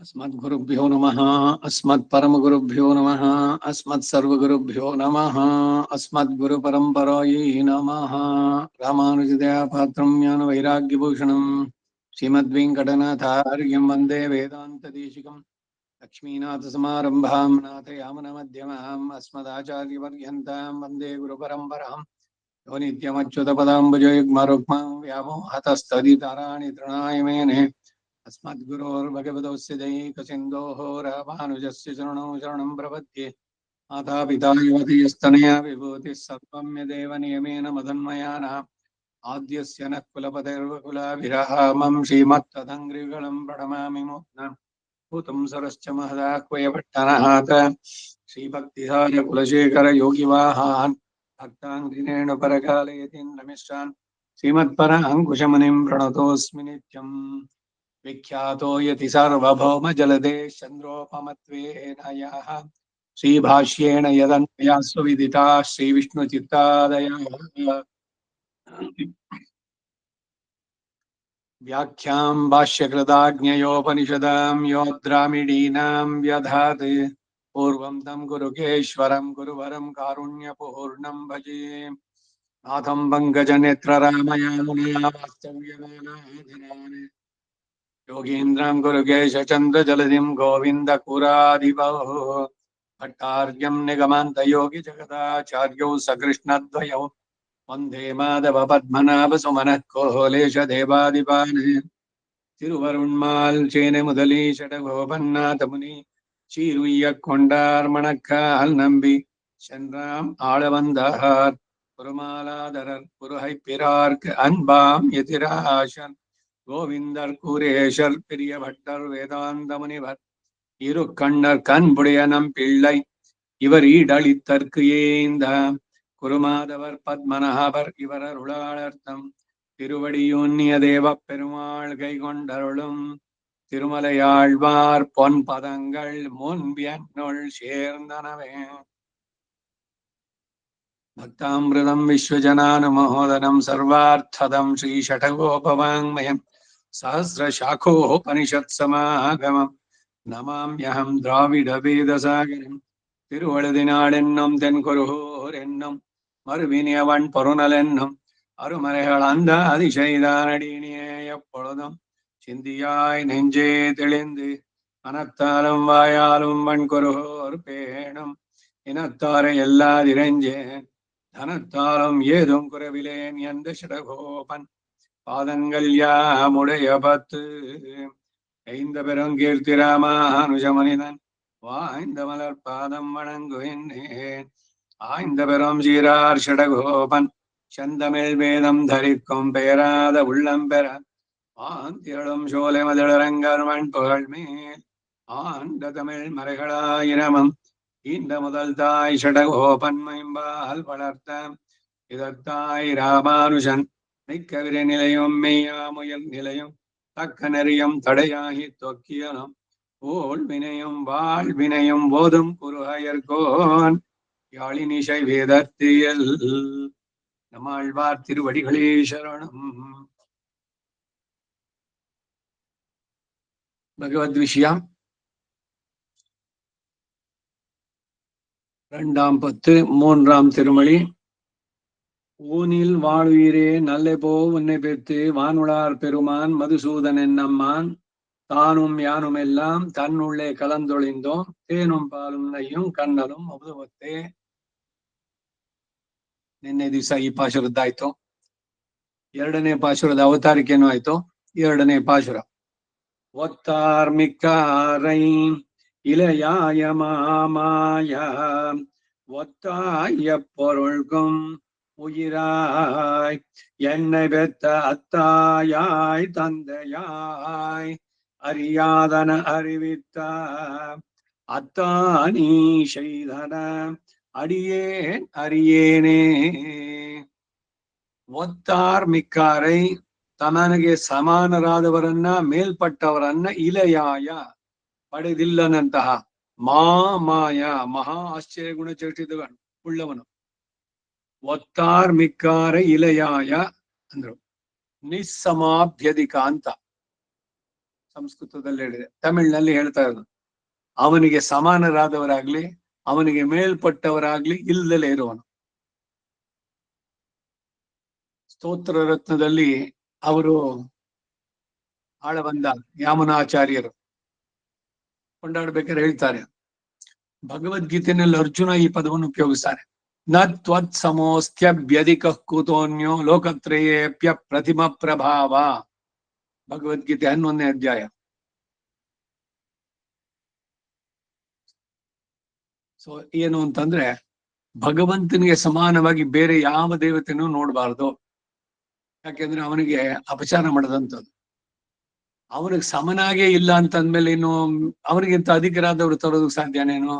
अस्मद्गुरुभ्यो नमः। अस्मत्परमगुरुभ्यो नमः। अस्मत्सर्वगुरुभ्यो नमः। अस्मद्गुरुपरम्परायै नमः। रामानुजदयापात्रं ज्ञानवैराग्यभूषणं श्रीमद्वेङ्कटनाथार्यं वन्दे वेदान्तदेशिकं लक्ष्मीनाथसमारम्भां नाथयामनमध्यमाम् अस्मदाचार्यपर्यन्तां वन्दे गुरुपरम्परां यो नित्यमच्युतपदाम्बुजयुग्मरुक्मां व्यामोहतस्तदितराणि तृणाय मेने अस्मद्गुरोर्भगवतोऽस्य दैकसिन्धोः रामानुजस्य चरणौ शरणं प्रपद्ये मातापिता युवतीस्तनया विभूतिः सर्वं यदेव नियमेन मदन्मयानाम् आद्यस्य नः कुलपतिर्वकुलाभिरामं श्रीमत्तदङ्घ्रिगणं प्रणमामि मूर्ध्ना भूतं सरश्च महदाह्वयपट्टनहात श्रीभक्तिसार योगिवाहान् भक्ताङ्घ्रिणेन परकालयतीन्द्रमिश्रान् श्रीमत्पराङ्कुशमुनिं प्रणतोऽस्मि नित्यम्। विख्यातो यति सार्वभौम जलदे चन्द्रोपमत्वेन यः श्रीभाष्येण यदन्वया सुविदिता श्रीविष्णुचित्तादयः व्याख्यां भाष्यकृताज्ञयोपनिषदां योद्रामिडीनां व्यधात् पूर्वं तं गुरुकेश्वरं गुरुवरं कारुण्यपूर्णं भजे नाथं पङ्कजनेत्ररामया वास्तव्यमानाधरान् योगीन्द्रं गुरुकेशचन्द्रजलधिं गोविन्दपुराधिपौ भट्टार्यं निगमान्तयोगिजगदाचार्यौ सकृष्णद्वयौ वन्दे माधवपद्मनाभसुमनः कोहलेशदेवादिपान् तिरुवरुण्माल् चेने முதலீஷடகோபன்னாதமுனி சீருய்யக் கொண்டார் மணக்கால் நம்பி சென்றாம் ஆளவந்தார் குருமாலாதரர் குருஹைப் பிறார்க்கு அன்பாம் எதிராசன் கோவிந்தர் கூரேஷர் பிரிய பட்டர் வேதாந்த முனிவர் இரு கண்ணர் கண்புடைய நம் பிள்ளை இவர் ஈடளித்தற்கு ஏந்த குருமாதவர் பத்மநாபர் இவர் அருளாளர்த்தம் திருவடியூன்னிய தேவ பெருமாள் கைகொண்டருளும் திருமலையாழ்வார் பொன் பதங்கள் முன்பியன்னுள் சேர்ந்தனவே. பக்தாமிருதம் விஸ்வஜனானுமோதனம் சர்வார்த்ததம் ஸ்ரீஷடகோபவாங்மயம் சஹசிரசாகோபனிஷத்சமாகமம் நமாம்யஹம் திராவிட வேதசாகரம். திருவழுதினாடென்னும் தென்குருகூர் என்னும் மறுவினியவன் பொருணல் என்னும் அருமறைகள் அந்த அதிசெய்தானடினே எப்பொழுதும் சிந்தியாய் நெஞ்சே தெளிந்து மனத்தாலும் வாயாலும் வன்குருகோர் பேணும் இனத்தாரை எல்லாதிரஞ்சேன் தனத்தாலும் ஏதும் குறவிலேன் எந்த சிடகோபன் பாதங்கள் யாமுடைய பத்து. ஐந்த பெருங்கீர்த்தி ராமானுஜ மனிதன் வாய்ந்த மலர் பாதம் வணங்குகின்றேன். ஆய்ந்த பெரும் சீரார் ஷடகோபன் செந்தமிழ் வேதம் தரிக்கும் பெயராத உள்ளம் பெற ஆந்திரளும் சோலை மதிளரங்கர்வன் புகழ் மேல் ஆண்ட தமிழ் மறைகளாயிரமம் இந்த முதல் தாய் ஷடகோபன் மைம்பால் வளர்த்த இதத்தாய் ராமானுஜன் மிக்க விரை நிலையும் மெய்யாமுயல் நிலையும் தக்க நெறியும் தடையாகி தொக்கியனும் ஓல் வினையும் வாழ்வினையும் போதும் குருகயர்கோன் யாழினிசை வேதத்தியல். நம்மாழ்வார் திருவடிகளே சரணம். பகவத் விஷயம் 2ஆம் பத்து 3ஆம் திருமொழி. ஊனில் வாழ்வீரே நல்லபோ உன்னை பெற்று வானுளார் பெருமான் மதுசூதன் என்னம்மான் தானும் யானும் எல்லாம் தன்னுள்ளே கலந்தொழிந்தோம் ತೇನುಂ ಪಾಲುಂ ನಯ್ಯುಂ ಕನ್ನಲುಂ ಅಮೃತವತ್ತೇ. ನಿನ್ನೆ ದಿವಸ ಈ ಪಾಶುರದ್ದಾಯ್ತು. 2ನೇ ಪಾಶುರದ ಅವತಾರಿಕೆನೂ ಆಯ್ತು. 2ನೇ ಪಾಶುರ ஒத்தார்மிக்காரை இளையாய மாமாய ஒத்தாய பொருள்கும் உயிராய் என்னை பெற்ற அத்தாயாய் தந்தையாய் அறியாதன அறிவித்த அத்தானி செய்தன அடியேன் அறியேனே. ಒತ್ತಾರ್ ಮಿಕ್ಕಾರೈ ತಮನಿಗೆ ಸಮಾನರಾದವರನ್ನ ಮೇಲ್ಪಟ್ಟವರನ್ನ ಇಲಯಾಯ ಪಡೆದಿಲ್ಲನಂತಹ ಮಾಮಾಯ ಮಹಾ ಆಶ್ಚರ್ಯ ಗುಣಚೇಷ್ಟಿತಗಳು ಉಳ್ಳವನು. ಒತ್ತಾರ್ ಮಿಕ್ಕಾರ ಇಲಯಾಯ ಅಂದ್ರು ನಿಸ್ಸಮಾಭ್ಯಧಿಕ ಅಂತ ಸಂಸ್ಕೃತದಲ್ಲಿ ಹೇಳಿದೆ. ತಮಿಳಿನಲ್ಲಿ ಹೇಳ್ತಾ ಇರೋದು ಅವನಿಗೆ ಸಮಾನರಾದವರಾಗ್ಲಿ ಅವನಿಗೆ ಮೇಲ್ಪಟ್ಟವರಾಗ್ಲಿ ಇಲ್ಲದಲೇ ಇರುವನು. ಸ್ತೋತ್ರ ರತ್ನದಲ್ಲಿ ಅವರು ಆಳ ಬಂದ ಯಾಮನಾಚಾರ್ಯರು ಕೊಂಡಾಡ್ಬೇಕಾದ್ರೆ ಹೇಳ್ತಾರೆ, ಭಗವದ್ಗೀತೆಯಲ್ಲಿ ಅರ್ಜುನ ಈ ಪದವನ್ನು ಉಪಯೋಗಿಸ್ತಾರೆ. ನ ತ್ವತ್ ಸಮೋಸ್ತ್ಯಭ್ಯಧಿಕ ಕೂತೋನ್ಯೋ ಲೋಕತ್ರಯೇಪ್ಯ ಪ್ರತಿಮ ಪ್ರಭಾವ. ಭಗವದ್ಗೀತೆ 11ನೇ ಅಧ್ಯಾಯ. ಸೊ ಏನು ಅಂತಂದ್ರೆ ಭಗವಂತನಿಗೆ ಸಮಾನವಾಗಿ ಬೇರೆ ಯಾವ ದೇವತೆನೂ ನೋಡಬಾರ್ದು. ಯಾಕೆಂದ್ರೆ ಅವನಿಗೆ ಅಪಚಾರ ಮಾಡದಂಥದ್ದು. ಅವನಿಗೆ ಸಮನಾಗೇ ಇಲ್ಲ ಅಂತಂದ್ಮೇಲೆ ಇನ್ನು ಅವನಿಗಿಂತ ಅಧಿಕರಾದವ್ರು ತರೋದಕ್ಕೆ ಸಾಧ್ಯನೇನು?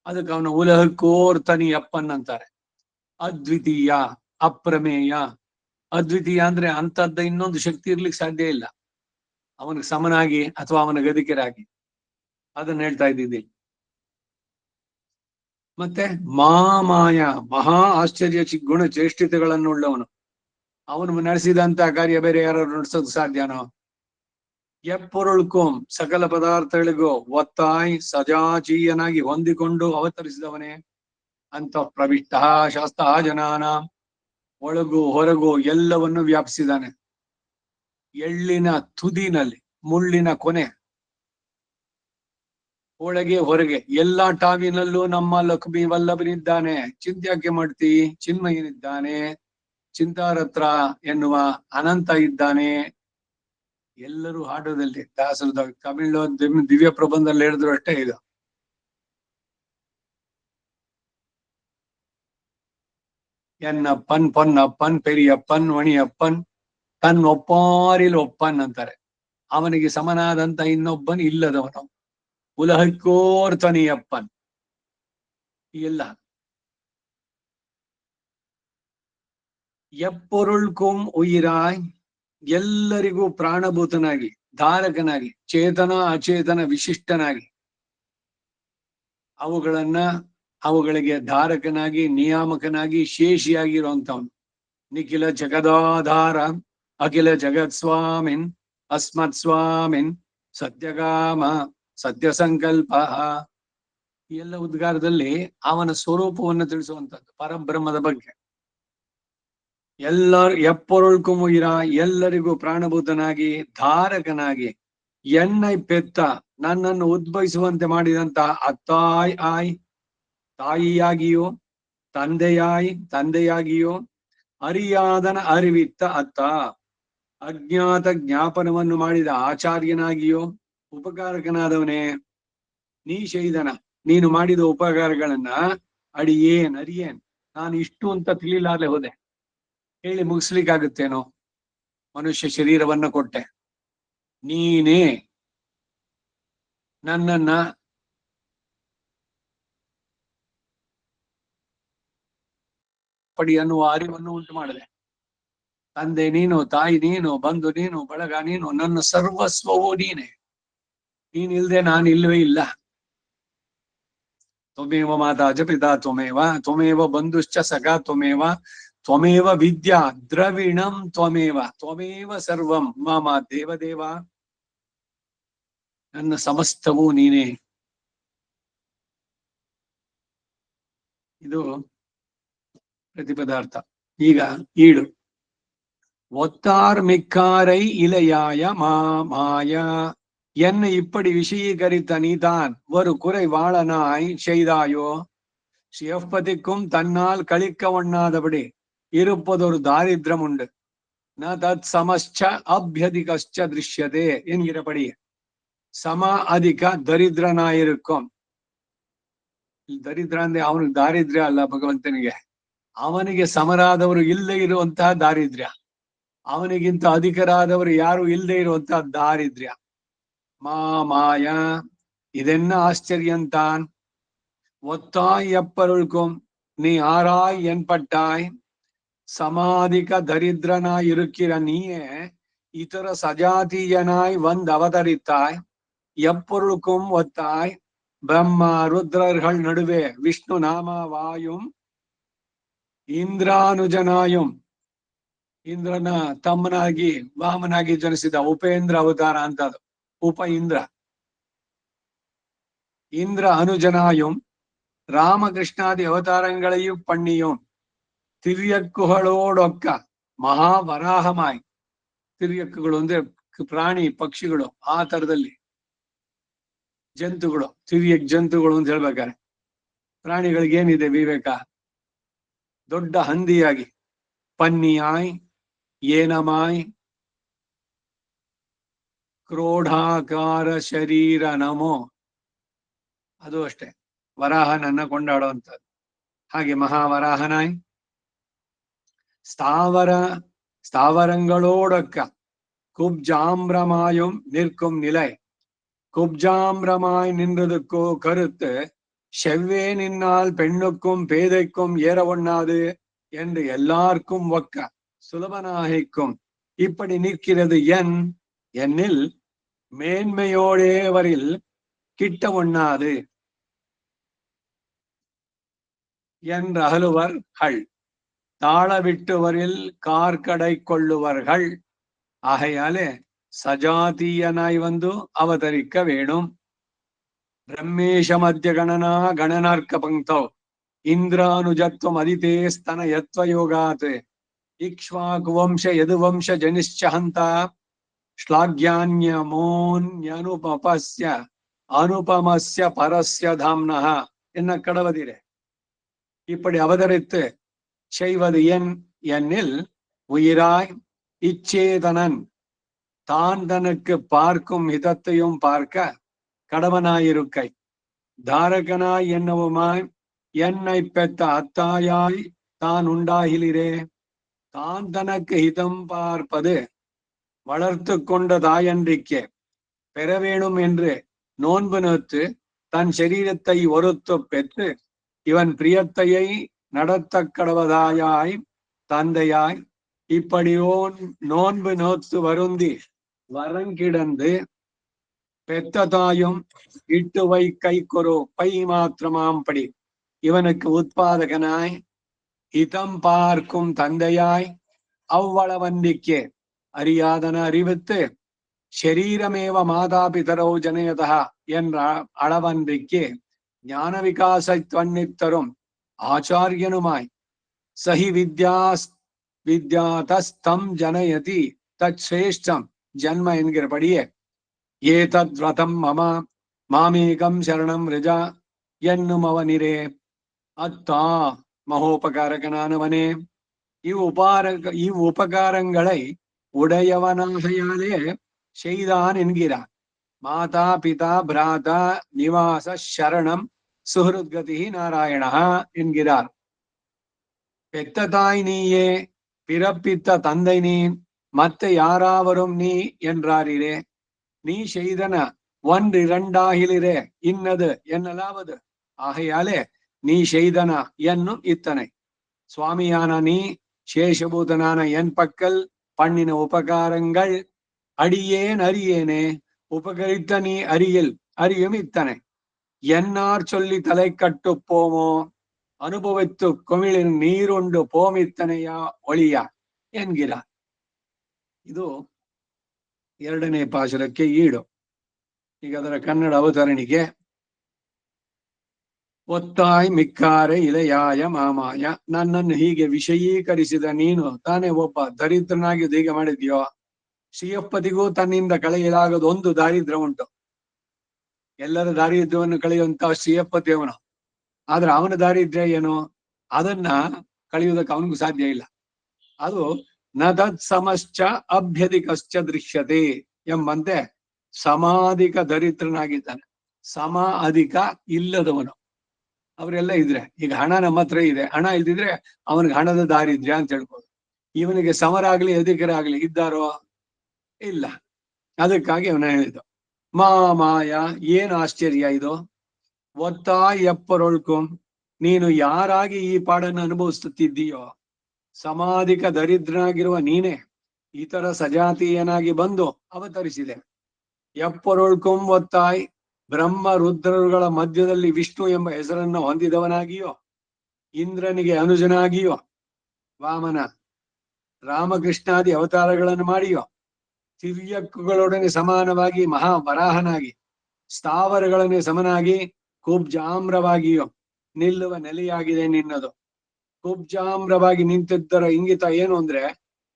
ಅದಕ್ಕೆ ಅವನ ಉಲಹಕ್ಕೋರ್ತನಿ ಅಪ್ಪನ್ ಅಂತಾರೆ. ಅದ್ವಿತೀಯ, ಅಪ್ರಮೇಯ. ಅದ್ವಿತೀಯ ಅಂದ್ರೆ ಅಂತದ್ದ ಇನ್ನೊಂದು ಶಕ್ತಿ ಇರ್ಲಿಕ್ಕೆ ಸಾಧ್ಯ ಇಲ್ಲ ಅವನಿಗೆ ಸಮನಾಗಿ ಅಥವಾ ಅವನ ಗದಿಕರಾಗಿ. ಅದನ್ನ ಹೇಳ್ತಾ ಇದ್ದಿದ್ದಿ. ಮತ್ತೆ ಮಾಮಾಯ ಮಹಾ ಆಶ್ಚರ್ಯ ಗುಣ ಚೇಷ್ಟಿತಗಳನ್ನುಳ್ಳವನು. ಅವನು ನಡೆಸಿದಂತ ಕಾರ್ಯ ಬೇರೆ ಯಾರು ನಡೆಸೋದು ಸಾಧ್ಯನೋ? ಎಪ್ಪೊರುಳ್ಕೋಂ ಸಕಲ ಪದಾರ್ಥಗಳಿಗೂ ಒತ್ತಾಯ್ ಸಜಾಚೀಯನಾಗಿ ಹೊಂದಿಕೊಂಡು ಅವತರಿಸಿದವನೇ. ಅಂತ ಪ್ರವಿಷ್ಟ ಶಾಸ್ತ್ರ ಜನಾನ ಒಳಗು ಹೊರಗು ಎಲ್ಲವನ್ನು ವ್ಯಾಪಿಸಿದಾನೆ. ಎಳ್ಳಿನ ತುದಿನಲ್ಲಿ ಮುಳ್ಳಿನ ಕೊನೆ, ಒಳಗೆ ಹೊರಗೆ ಎಲ್ಲಾ ಟಾವಿನಲ್ಲೂ ನಮ್ಮ ಲಕ್ಷ್ಮಿ ವಲ್ಲಭನಿದ್ದಾನೆ. ಚಿಂತ್ಯಾಕೆ ಮಾಡ್ತಿ? ಚಿನ್ಮಯನಿದ್ದಾನೆ. ಚಿಂತಾರತ್ರ ಎನ್ನುವ ಅನಂತ ಇದ್ದಾನೆ. ಎಲ್ಲರೂ ಹಾಡೋದಲ್ಲಿ ದಾಸರದ ತಮಿಳು ದಿವ್ಯ ಪ್ರಬಂಧದಲ್ಲಿ ಹೇಳಿದ್ರು ಅಷ್ಟೇ ಇದು. ಎನ್ನಪ್ಪನ್ ಪೊನ್ನಪ್ಪನ್ ಪೆರಿಯಪ್ಪನ್ ಮಣಿಯಪ್ಪನ್ ತನ್ನ ಒಪ್ಪಾರಿಲ್ ಒಪ್ಪನ್ ಅಂತಾರೆ. ಅವನಿಗೆ ಸಮನಾದಂತ ಇನ್ನೊಬ್ಬನ್ ಇಲ್ಲದವನು. ಉಲಹಕ್ಕೋರ್ತನಿಯಪ್ಪನ್. ಎಲ್ಲ ಎಪ್ಪೊರುಳ್ಕುಂ ಉಯಿರಾಯ್, ಎಲ್ಲರಿಗೂ ಪ್ರಾಣಭೂತನಾಗಿ, ಧಾರಕನಾಗಿ, ಚೇತನ ಅಚೇತನ ವಿಶಿಷ್ಟನಾಗಿ, ಅವುಗಳಿಗೆ ಧಾರಕನಾಗಿ, ನಿಯಾಮಕನಾಗಿ, ಶೇಷಿಯಾಗಿರುವಂತವನು. ನಿಖಿಲ ಜಗದಾಧಾರ ಅಖಿಲ ಜಗತ್ ಸ್ವಾಮಿನ್ ಅಸ್ಮತ್ ಸ್ವಾಮಿನ್ ಸತ್ಯಗಾಮ ಸತ್ಯ ಸಂಕಲ್ಪ. ಈ ಎಲ್ಲ ಉದ್ಗಾರದಲ್ಲಿ ಅವನ ಸ್ವರೂಪವನ್ನು ತಿಳಿಸುವಂತದ್ದು, ಪರಬ್ರಹ್ಮದ ಬಗ್ಗೆ. ಎಪ್ಪೊರುಳ್ಕು ಮುಯಿರ, ಎಲ್ಲರಿಗೂ ಪ್ರಾಣಭೂತನಾಗಿ, ಧಾರಕನಾಗಿ, ಎನ್ನೈ ಪೆತ್ತ, ನನ್ನನ್ನು ಉದ್ಭವಿಸುವಂತೆ ಮಾಡಿದಂತ ಅತ್ತಾಯ್ ಆಯ್, ತಾಯಿಯಾಗಿಯೋ, ತಂದೆಯಾಗಿಯೋ, ಅರಿಯಾದನ ಅರಿವಿತ್ತ ಅತ್ತ, ಅಜ್ಞಾತ ಜ್ಞಾಪನವನ್ನು ಮಾಡಿದ ಆಚಾರ್ಯನಾಗಿಯೋ, ಉಪಕಾರಕನಾದವನೇ, ನೀ ಶೈದನ, ನೀನು ಮಾಡಿದ ಉಪಕಾರಗಳನ್ನ ಅರಿಯೇನ್, ನಾನು ಇಷ್ಟು ಅಂತ ತಿಳಿಲಾರ್ದೆ ಹೋದೆ. ಹೇಳಿ ಮುಗಿಸ್ಲಿಕ್ಕಾಗುತ್ತೇನೋ? ಮನುಷ್ಯ ಶರೀರವನ್ನ ಕೊಟ್ಟೆ, ನೀನೇ ನನ್ನನ್ನ ಪಡಿ ಅನ್ನುವ ಅರಿವನ್ನು ಉಂಟು ಮಾಡಿದೆ. ತಂದೆ ನೀನು, ತಾಯಿ ನೀನು, ಬಂಧು ನೀನು, ಬಳಗ ನೀನು, ನನ್ನ ಸರ್ವಸ್ವವೂ ನೀನೆ. ನೀನಿಲ್ದೆ ನಾನು ಇಲ್ಲವೇ ಇಲ್ಲ. ತ್ವಮೇವ ಮಾತಾ ಚ ಪಿತಾ ತ್ವಮೇವ, ತ್ವಮೇವ ಬಂಧುಶ್ಚ ಸಖಾ ತ್ವಮೇವ, ತ್ವಮೇವ ವಿದ್ಯಾ ದ್ರವಿಣಂ ತ್ವಮೇವ, ತ್ವಮೇವ ಸರ್ವಂ ಮಮ ದೇವದೇವ. ನನ್ನ ಸಮಸ್ತವೂ ನೀನೇ. ಇದು ಪ್ರತಿಪದಾರ್ಥ. ಈಗ ಈಡು. ஒத்தார் மிக்காரை இலையாய மாய, என்னை இப்படி விஷயீகரித்த நீதான் ஒரு குறை வாழனாய் செய்தாயோ. சிவப்பதிக்கும் தன்னால் கழிக்க ஒண்ணாதபடி இருப்பதொரு தாரித்திரம் உண்டு. ந தத் சமஸ்ச அபியதிகஸ்ச திருஷ்யதே என்கிறபடி சம அதிக ದರಿದ್ರನಾಗಿರುக்கும். ದರಿದ್ರ ಅಂದ್ರೆ ಅವನಿಗೆ ದಾರಿದ್ರ್ಯ ಅಲ್ಲ, ಭಗವಂತನಿಗೆ. ಅವನಿಗೆ ಸಮರಾದವರು ಇಲ್ಲೇ ಇರುವಂತಹ ದಾರಿದ್ರ್ಯ, ಅವನಿಗಿಂತ ಅಧಿಕರಾದವರು ಯಾರು ಇಲ್ಲದೆ ಇರುವಂತಹ ದಾರಿದ್ರ್ಯ. ಮಾಯ ಇದೆನ್ನ ಆಶ್ಚರ್ಯಂತಾನ್. ஒத்தாய் எப்பருள்கும் நீ ஆராய் என்பட்டாய், சமாதிக தரித்திரனாய் இருக்கிற நீயே இதர சஜாத்தியனாய் அவதரித்தாய். எப்பொருளுக்கும் ஒத்தாய், பிரம்மா ருத்ரர்கள் நடுவே விஷ்ணு நாமவாயும் ಇಂದ್ರಾನುಜನಾಯುಂ, ಇಂದ್ರನ ತಮ್ಮನಾಗಿ ವಾಮನಾಗಿ ಜನಿಸಿದ ಉಪೇಂದ್ರ ಅವತಾರ ಅಂತದು. ಇಂದ್ರ ಅನುಜನಾಯುಂ ರಾಮಕೃಷ್ಣಾದಿ ಅವತಾರங்களையும் பண்ணியும் ತಿರ್ಯಕ್ಕುಗಳೋಡೊಕ್ಕ ಮಹಾವರಾಹಮಾಯ್. ತಿರ್ಯಕ್ಕುಗಳು ಅಂದ್ರೆ ಪ್ರಾಣಿ ಪಕ್ಷಿಗಳು, ಆ ತರದಲ್ಲಿ ಜಂತುಗಳು, ತಿರ್ಯಕ್ ಜಂತುಗಳು ಅಂತ ಹೇಳ್ಬೇಕಾರೆ. ಪ್ರಾಣಿಗಳಿಗೆ ಏನಿದೆ ವಿವೇಕ? ದೊಡ್ಡ ಹಂದಿಯಾಗಿ, ಪನ್ನಿಯಾಯ್, ಏನಮಾಯ್, ಕ್ರೋಢಾಕಾರ ಶರೀರ ನಮೋ, ಅದು ಅಷ್ಟೇ ವರಾಹನನ್ನ ಕೊಂಡಾಡುವಂಥದ್ದು. ಹಾಗೆ ಮಹಾವರಾಹನಾಯ್, ಸ್ಥಾವರಂಗಳೋಡೊಕ್ಕ குப்ஜாம்பிரமாயும் நிற்கும் நிலை. குப்ஜாம்பிரமாய் நின்றதுக்கோ கருத்து, செவ்வே நின்னால் பெண்ணுக்கும் பேதைக்கும் ஏற ஒண்ணாது என்று எல்லாருக்கும் ஒக்க சுலபனாகிக்கும். இப்படி நிற்கிறது என்னில் மேன்மையோடேவரில் கிட்ட ஒண்ணாது என்ற அகலுவர்கள், தாளவிட்டுவரில் கார்கடை கொள்ளுவர்கள். ஆகையாலே சஜாத்தியனாய் அவதரிக்க வேணும். ಬ್ರಹ್ಮೇಶ ಮಧ್ಯ ಗಣನಾರ್ಕ ಪಂಕ್ತೌ ಇಂದ್ರಾನುಜತ್ವಂ ಅದಿತೇ ಸ್ತನ ಯತ್ವಯೋಗಾತ್ ಇಕ್ಷ್ವಾಕುವಂಶ ಯದುವಂಶ ಜನಿಶ್ಚ ಹಂತ ಶ್ಲಾಘ್ಯಾನ್ಯಮೋನ್ಯನುಪಮಸ್ಯ ಅನುಪಮಸ್ಯ ಪರಸ್ಯ ಧಾಮ್ನಃ ಎನ್ನ கடவதிரே. இப்படி அவதரித்து செய்வது என்னில் உயிராய் இச்சேதனன் தான் தனக்கு பார்க்கும் ஹிதத்தையும் பார்க்க கடவனாயிருக்கை, தாரகனாய் என்னவுமாய் என்னை பெத்த அத்தாயாய் தான் உண்டாகிலிரே. தான் தனக்கு ஹிதம் பார்ப்பது வளர்த்து கொண்ட தாயன்றிக்கே பெற வேணும் என்று நோன்பு நோத்து தன் சரீரத்தை ஒருத்து பெற்று இவன் பிரியத்தையை நடத்த கடவதாயாய் தந்தையாய் இப்படியோன் நோன்பு நோத்து வருந்தி வரங்கிடந்து பெத்த தாயும் இட்டு வை கைக்கொரு பை மாத்திரமாம்படி இவனுக்கு உத்பாதகனாய் இதம் பார்க்கும் தந்தையாய் அவ்வளவன்னிக்கே அறியாதன அறிவித்து ಶರೀರಮೇವ ಮಾತಾಪಿತರೌ ಜನಯತಃ என்ற அளவன்றிக்கு ஞான விகாசத்வன்னித்தரும் ஆச்சாரியனுமாய் சஹி வித்யாதஸ்தம் ஜனயதி தத் சிரேஷ்டம் ஜன்ம என்கிறபடியே ஏதத் விரதம் மம மாமேகம் சரணம் ரிஜா என்னும் அவனிரே அத்தா மகோபகாரகனானவனே உபகாரங்களை உடையவனாகையாலே செய்தான் என்கிறார். மாதா பிதா பிராதா நிவாச சரணம் சுஹருத்கதி நாராயணா என்கிறார். பெத்த தாய் நீயே, பிறப்பித்த தந்தை நீ, மத்த யாராவரும் நீ என்றாரிரே. நீ செய்தன ஒன்று இரண்டாகிலிரே இன்னது என்னலாவது. ஆகையாலே நீ செய்தன என்னும் இத்தனை. சுவாமியான நீ சேஷபூதனான என் பக்கல் பண்ணின உபகாரங்கள் அடியேன் அறியேனே. உபகரித்த நீ அறியும் இத்தனை. என்னார் சொல்லி தலை கட்டு போமோ, ಅನುಭವಿತ್ತು ಕೊಮಿಳಿನ ನೀರುಂಡು ಪೋಮಿತ್ತನೆಯ ಒಳಿಯ ಎನ್ಗಿರ. ಇದು 2ನೇ ಪಾಶುರಕ್ಕೆ ಈಡು. ಈಗ ಅದರ ಕನ್ನಡ ಅವತರಣಿಕೆ. ಒತ್ತಾಯ್ ಮಿಕ್ಕಾರೆ ಇಲೆಯಾಯ ಮಾಮಾಯ. ನನ್ನನ್ನು ಹೀಗೆ ವಿಷಯೀಕರಿಸಿದ ನೀನು ತಾನೇ ಒಬ್ಬ ದರಿದ್ರನಾಗಿ ಹೀಗೆ ಮಾಡಿದ್ಯೋ. ಶ್ರೀಯಪ್ಪತಿಗೂ ತನ್ನಿಂದ ಕಳೆಯಲಾಗದ ಒಂದು ದಾರಿದ್ರ್ಯ ಉಂಟು. ಎಲ್ಲರ ದಾರಿದ್ರ್ಯವನ್ನು ಕಳೆಯುವಂತ ಶ್ರೀಯಪ್ಪತಿಯವನು. ಆದ್ರೆ ಅವನ ದಾರಿದ್ರ್ಯ ಏನು, ಅದನ್ನ ಕಳೆಯುವುದಕ್ಕೆ ಅವನಿಗೂ ಸಾಧ್ಯ ಇಲ್ಲ. ಅದು ನ ತತ್ ಸಮಶ್ಚ ಅಭ್ಯಧಿಕಶ್ಚ ದೃಶ್ಯತೆ ಎಂಬಂತೆ ಸಮಾಧಿಕ ದರಿದ್ರನಾಗಿದ್ದಾನೆ. ಸಮ ಅಧಿಕ ಇಲ್ಲದವನು. ಅವರೆಲ್ಲ ಇದ್ರೆ, ಈಗ ಹಣ ನಮ್ಮ ಹತ್ರ ಇದೆ, ಹಣ ಇಲ್ದಿದ್ರೆ ಅವನಿಗೆ ಹಣದ ದಾರಿದ್ರ್ಯ ಅಂತ ಹೇಳ್ಬೋದು. ಇವನಿಗೆ ಸಮರಾಗ್ಲಿ ಅಧಿಕರಾಗ್ಲಿ ಇದ್ದಾರೋ ಇಲ್ಲ. ಅದಕ್ಕಾಗಿ ಅವನ ಹೇಳಿದ್ದು ಮಾಮಾಯ. ಏನು ಆಶ್ಚರ್ಯ ಇದು. ಒತ್ತಾ ಎಪ್ಪರೊಳ್ಕು. ನೀನು ಯಾರಾಗಿ ಈ ಪಾಡನ್ನು ಅನುಭವಿಸುತ್ತಿದ್ದೀಯೋ, ಸಮಾಧಿಕ ದರಿದ್ರನಾಗಿರುವ ನೀನೇ ಇತರ ಸಜಾತೀಯನಾಗಿ ಬಂದು ಅವತರಿಸಿದೆ. ಎಪ್ಪರೊಳ್ಕುಂ ಒತ್ತಾಯ್. ಬ್ರಹ್ಮ ರುದ್ರರುಗಳ ಮಧ್ಯದಲ್ಲಿ ವಿಷ್ಣು ಎಂಬ ಹೆಸರನ್ನು ಹೊಂದಿದವನಾಗಿಯೋ, ಇಂದ್ರನಿಗೆ ಅನುಜನಾಗಿಯೋ, ವಾಮನ ರಾಮಕೃಷ್ಣಾದಿ ಅವತಾರಗಳನ್ನು ಮಾಡಿಯೋ, ತಿರ್ಯಕ್ಕುಗಳೊಡನೆ ಸಮಾನವಾಗಿ ಮಹಾವರಾಹನಾಗಿ, ಸ್ಥಾವರಗಳನ್ನೇ ಸಮನಾಗಿ ಕುಬ್ಜಾಮ್ರವಾಗಿಯೋ ನಿಲ್ಲುವ ನೆಲೆಯಾಗಿದೆ ನಿನ್ನದು. ಕುಬ್ಜಾಮ್ರವಾಗಿ ನಿಂತಿದ್ದರ ಇಂಗಿತ ಏನು ಅಂದ್ರೆ,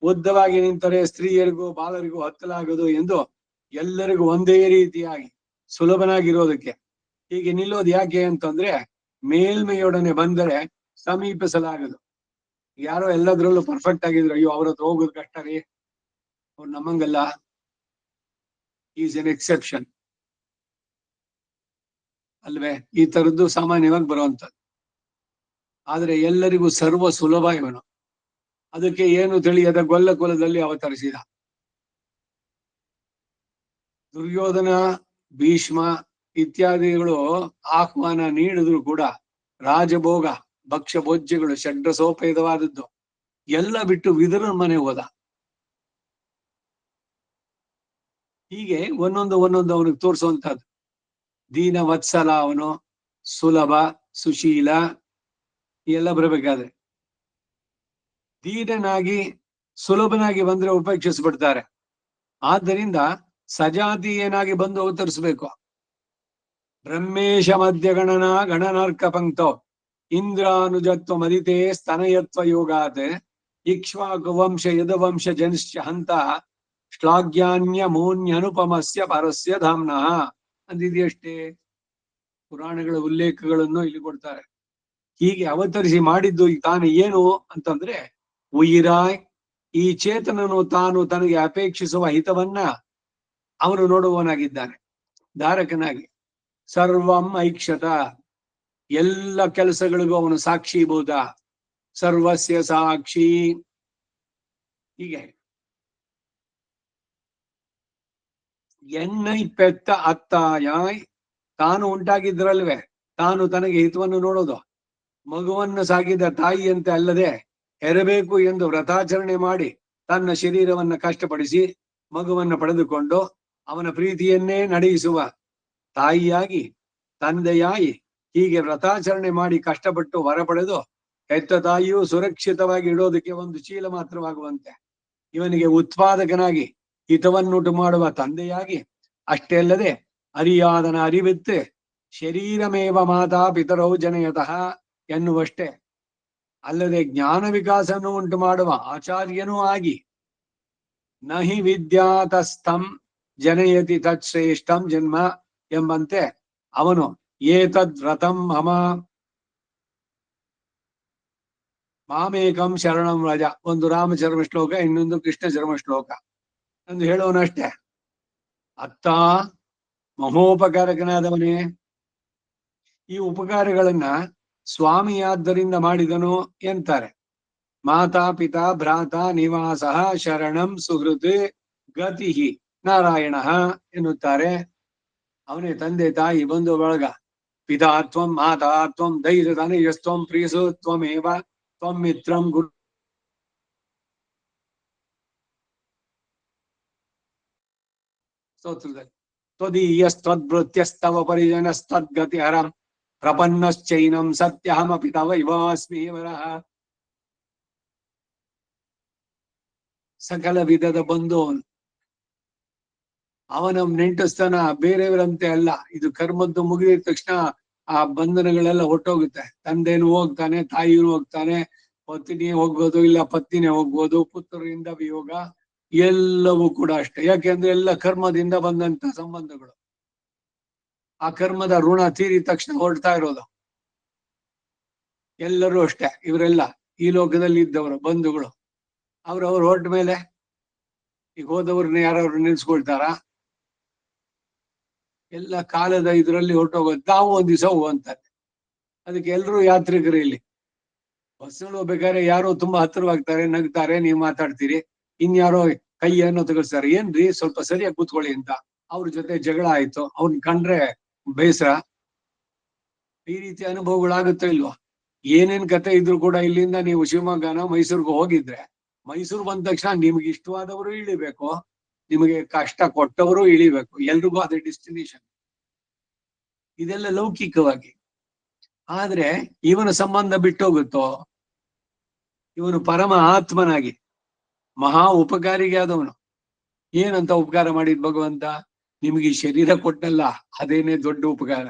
ಉದ್ದವಾಗಿ ನಿಂತರೆ ಸ್ತ್ರೀಯರಿಗೂ ಬಾಲರಿಗೂ ಹತ್ತಲಾಗದು ಎಂದು ಎಲ್ಲರಿಗೂ ಒಂದೇ ರೀತಿಯಾಗಿ ಸುಲಭನಾಗಿರೋದಕ್ಕೆ. ಹೀಗೆ ನಿಲ್ಲೋದು ಯಾಕೆ ಅಂತಂದ್ರೆ, ಮೇಲ್ಮೆಯೊಡನೆ ಬಂದರೆ ಸಮೀಪಿಸಲಾಗದು. ಯಾರೋ ಎಲ್ಲದ್ರಲ್ಲೂ ಪರ್ಫೆಕ್ಟ್ ಆಗಿದ್ರು, ಅಯ್ಯೋ ಅವ್ರ ಹತ್ರ ಹೋಗೋದು ಕಷ್ಟ ರೀ, ಅವ್ರು ನಮ್ಮಂಗಲ್ಲ, ಈಸ್ ಎನ್ ಎಕ್ಸೆಪ್ಷನ್ ಅಲ್ವೇ. ಈ ತರದ್ದು ಸಾಮಾನ್ಯವಾಗಿ ಬರುವಂತದ್ದು. ಆದ್ರೆ ಎಲ್ಲರಿಗೂ ಸರ್ವ ಸುಲಭ ಇವನು. ಅದಕ್ಕೆ ಏನು ತಿಳಿಯದ ಗೊಲ್ಲ ಕುಲದಲ್ಲಿ ಅವತರಿಸಿದ. ದುರ್ಯೋಧನ, ಭೀಷ್ಮ ಇತ್ಯಾದಿಗಳು ಆಹ್ವಾನ ನೀಡಿದ್ರು ಕೂಡ ರಾಜಭೋಗ, ಭಕ್ಷ್ಯ ಭೋಜ್ಯಗಳು ಷಡ್ರಸೋಪೇತವಾದದ್ದು ಎಲ್ಲ ಬಿಟ್ಟು ವಿದುರನ ಮನೆ ಹೋದ. ಹೀಗೆ ಒಂದೊಂದು ಅವನಿಗೆ ತೋರಿಸುವಂತಹದ್ದು. ದೀನ ವತ್ಸಲ ಅವನು, ಸುಲಭ, ಸುಶೀಲ ಎಲ್ಲ ಬರಬೇಕಾದ್ರೆ. ದೀನನಾಗಿ ಸುಲಭನಾಗಿ ಬಂದ್ರೆ ಉಪೇಕ್ಷಿಸ್ಬಿಡ್ತಾರೆ. ಆದ್ದರಿಂದ ಸಜಾತೀಯನಾಗಿ ಬಂದು ಅವತರಿಸ್ಬೇಕು. ಬ್ರಹ್ಮೇಶ ಮಧ್ಯ ಗಣನಾರ್ಕ ಪಂಕ್ತೋ ಇಂದ್ರಾನುಜತ್ವ ಮದಿತೆ ಸ್ತನಯತ್ವ ಯೋಗಾತ್ ಇಕ್ಷ್ವಾಕು ವಂಶ ಯದವಂಶ ಜನಿಶ್ಚ ಹಂತ ಶ್ಲಾಘ್ಯಾನ್ಯ ಮೂನ್ಯನುಪಮಸ್ಯ ಪರಸ್ಯ ಧಾಮ್ನಃ ಅಂದಿದೆಯಷ್ಟೇ. ಪುರಾಣಗಳ ಉಲ್ಲೇಖಗಳನ್ನು ಇಲ್ಲಿ ಕೊಡ್ತಾರೆ. ಹೀಗೆ ಅವತರಿಸಿ ಮಾಡಿದ್ದು ತಾನು ಏನು ಅಂತಂದ್ರೆ, ಉಯಿರಾಯ್, ಈ ಚೇತನನು ತಾನು ತನಗೆ ಅಪೇಕ್ಷಿಸುವ ಹಿತವನ್ನ ಅವನು ನೋಡುವವನಾಗಿದ್ದಾನೆ, ಧಾರಕನಾಗಿ. ಸರ್ವಂ ಐಕ್ಷತ, ಎಲ್ಲ ಕೆಲಸಗಳಿಗೂ ಅವನು ಸಾಕ್ಷೀಭೂತ. ಸರ್ವಸ್ಯ ಸಾಕ್ಷಿ. ಹೀಗೆ ಎನ್ನೈ ಪೆತ್ತ ಅತ್ತಾಯಾಯ್, ತಾನು ಉಂಟಾಗಿದ್ರಲ್ವೇ ತಾನು ತನಗೆ ಹಿತವನ್ನು ನೋಡೋದು. ಮಗುವನ್ನು ಸಾಕಿದ ತಾಯಿಯಂತೆ ಅಲ್ಲದೆ ಹೆರಬೇಕು ಎಂದು ವ್ರತಾಚರಣೆ ಮಾಡಿ ತನ್ನ ಶರೀರವನ್ನ ಕಷ್ಟಪಡಿಸಿ ಮಗುವನ್ನ ಪಡೆದುಕೊಂಡು ಅವನ ಪ್ರೀತಿಯನ್ನೇ ನಡೆಯಿಸುವ ತಾಯಿಯಾಗಿ ತಂದೆಯಾಗಿ ಹೀಗೆ ವ್ರತಾಚರಣೆ ಮಾಡಿ ಕಷ್ಟಪಟ್ಟು ಹೊರ ಪಡೆದು ಹೆತ್ತ ತಾಯಿಯು ಸುರಕ್ಷಿತವಾಗಿ ಇಡೋದಕ್ಕೆ ಒಂದು ಚೀಲ ಮಾತ್ರವಾಗುವಂತೆ ಇವನಿಗೆ ಉತ್ಪಾದಕನಾಗಿ ಹಿತವನ್ನುಂಟು ಮಾಡುವ ತಂದೆಯಾಗಿ ಅಷ್ಟೇ ಅಲ್ಲದೆ ಅರಿಯಾದನ ಅರಿವಿತ್ತೆ ಶರೀರಮೇವ ಮಾತಾ ಪಿತರೌ ಜನಯತಃ ಎನ್ನುವಷ್ಟೇ ಅಲ್ಲದೆ ಜ್ಞಾನ ವಿಕಾಸವನ್ನು ಉಂಟು ಮಾಡುವ ಆಚಾರ್ಯನೂ ಆಗಿ ನಹಿ ವಿದ್ಯಾತಸ್ಥಂ ಜನಯತಿ ತತ್ಶ್ರೇಷ್ಠಂ ಜನ್ಮ ಎಂಬಂತೆ ಅವನು ಏತದ್ ವ್ರತಂ ಮಮ ಮಾಮೇಕಂ ಶರಣಂ ರಾಜ, ಒಂದು ರಾಮಚರ್ಮ ಶ್ಲೋಕ, ಇನ್ನೊಂದು ಕೃಷ್ಣ ಚರ್ಮ ಶ್ಲೋಕ ಎಂದು ಹೇಳೋನಷ್ಟೇ. ಅತ್ತ ಮಹೋಪಕಾರಕನಾದವನೇ, ಈ ಉಪಕಾರಗಳನ್ನ ಸ್ವಾಮಿಯಾದ್ದರಿಂದ ಮಾಡಿದನು ಎಂತಾರೆ. ಮಾತಾ ಪಿತಾ ಭ್ರಾತ ನಿವಾಸ ಶರಣಂ ಸುಹೃತ್ ಗತಿ ನಾರಾಯಣ ಎನ್ನುತ್ತಾರೆ. ಅವನೇ ತಂದೆ ತಾಯಿ ಬಂಧು ಬಳಗ. ಪಿತಾ ತ್ವಂ ಮಾತಾ ತ್ವಂ ಧೈರ್ಯತನಯಸ್ತ್ವಂ ಪ್ರಿಯಸು ತ್ವಮೇವ ತ್ವಂ ಮಿತ್ರಂ ಗುರು ಸ್ತೋತ್ರದಲ್ಲಿ ತ್ವದೀಯಸ್ತ್ವದ್ಭೃತ್ಯಸ್ತವ ಪರಿಜನಸ್ತದ್ಗತಿ ಹರಂ ಪ್ರಪನ್ನಶ್ಚೈನಂ ಸತ್ಯಹಮಪಿ ತವ ಇವಾಸ್ಮಿ ವರಃ. ಸಕಲ ವಿಧದ ಬಂಧು ಅವನ ನೆಂಟಸ್ಥಾನ ಬೇರೆಯವರಂತೆ ಅಲ್ಲ. ಇದು ಕರ್ಮದ್ದು ಮುಗಿದ ತಕ್ಷಣ ಆ ಬಂಧನಗಳೆಲ್ಲ ಹೊಟ್ಟೋಗುತ್ತೆ. ತಂದೆನೂ ಹೋಗ್ತಾನೆ, ತಾಯಿನೂ ಹೋಗ್ತಾನೆ, ಪತ್ನಿ ಹೋಗ್ಬೋದು, ಇಲ್ಲ ಪತ್ನಿನೇ ಹೋಗ್ಬೋದು, ಪುತ್ರರಿಂದ ವಿಯೋಗ ಎಲ್ಲವೂ ಕೂಡ ಅಷ್ಟೇ. ಯಾಕೆಂದ್ರೆ ಎಲ್ಲ ಕರ್ಮದಿಂದ ಬಂದಂತ ಸಂಬಂಧಗಳು. ಆ ಕರ್ಮದ ಋಣ ತೀರಿದ ತಕ್ಷಣ ಹೊರಡ್ತಾ ಇರೋದು. ಎಲ್ಲರೂ ಅಷ್ಟೇ. ಇವರೆಲ್ಲ ಈ ಲೋಕದಲ್ಲಿ ಇದ್ದವರು ಬಂಧುಗಳು. ಅವ್ರವ್ರು ಹೊರಟ ಮೇಲೆ ಈಗ ಹೋದವ್ರನ್ನ ಯಾರವ್ರು ನಿಲ್ಸ್ಕೊಳ್ತಾರ? ಎಲ್ಲ ಕಾಲದ ಇದರಲ್ಲಿ ಹೊರಟೋಗೋದು. ತಾವು ಒಂದ್ ದಿವಸ ಹೋಗುವಂತಾರೆ. ಅದಕ್ಕೆ ಎಲ್ರೂ ಯಾತ್ರಿಕರು. ಇಲ್ಲಿ ಬಸ್ಸಲ್ಲಿ ಹೋಗ್ಬೇಕಾದ್ರೆ ಯಾರೋ ತುಂಬಾ ಹತ್ತಿರವಾಗ್ತಾರೆ, ನಗ್ತಾರೆ, ನೀವು ಮಾತಾಡ್ತೀರಿ. ಇನ್ಯಾರೋ ಕೈಯನ್ನು ತೆಗೆಸ್ತಾರೆ. ಏನ್ರಿ ಸ್ವಲ್ಪ ಸರಿಯಾಗಿ ಕೂತ್ಕೊಳ್ಳಿ ಅಂತ. ಅವ್ರ ಜೊತೆ ಜಗಳ ಆಯ್ತು, ಅವ್ರನ್ನ ಕಂಡ್ರೆ ಬೇಸರ. ಈ ರೀತಿ ಅನುಭವಗಳಾಗುತ್ತೋ ಇಲ್ವಾ? ಏನೇನ್ ಕತೆ ಇದ್ರು ಕೂಡ ಇಲ್ಲಿಂದ ನೀವು ಶಿವಮೊಗ್ಗನ ಮೈಸೂರ್ಗೂ ಹೋಗಿದ್ರೆ, ಮೈಸೂರು ಬಂದ ತಕ್ಷಣ ನಿಮ್ಗೆ ಇಷ್ಟವಾದವರು ಇಳಿಬೇಕು, ನಿಮಗೆ ಕಷ್ಟ ಕೊಟ್ಟವರು ಇಳಿಬೇಕು. ಎಲ್ರಿಗೂ ಅದೇ ಡೆಸ್ಟಿನೇಷನ್. ಇದೆಲ್ಲ ಲೌಕಿಕವಾಗಿ. ಆದ್ರೆ ಇವನ ಸಂಬಂಧ ಬಿಟ್ಟೋಗುತ್ತೋ? ಇವನು ಪರಮ ಆತ್ಮನಾಗಿ ಮಹಾ ಉಪಕಾರಿಗೆ ಆದವನು. ಏನಂತ ಉಪಕಾರ ಮಾಡಿದ್ ಭಗವಂತ? ನಿಮ್ಗೆ ಈ ಶರೀರ ಕೊಟ್ಟಲ್ಲ, ಅದೇನೇ ದೊಡ್ಡ ಉಪಕಾರ.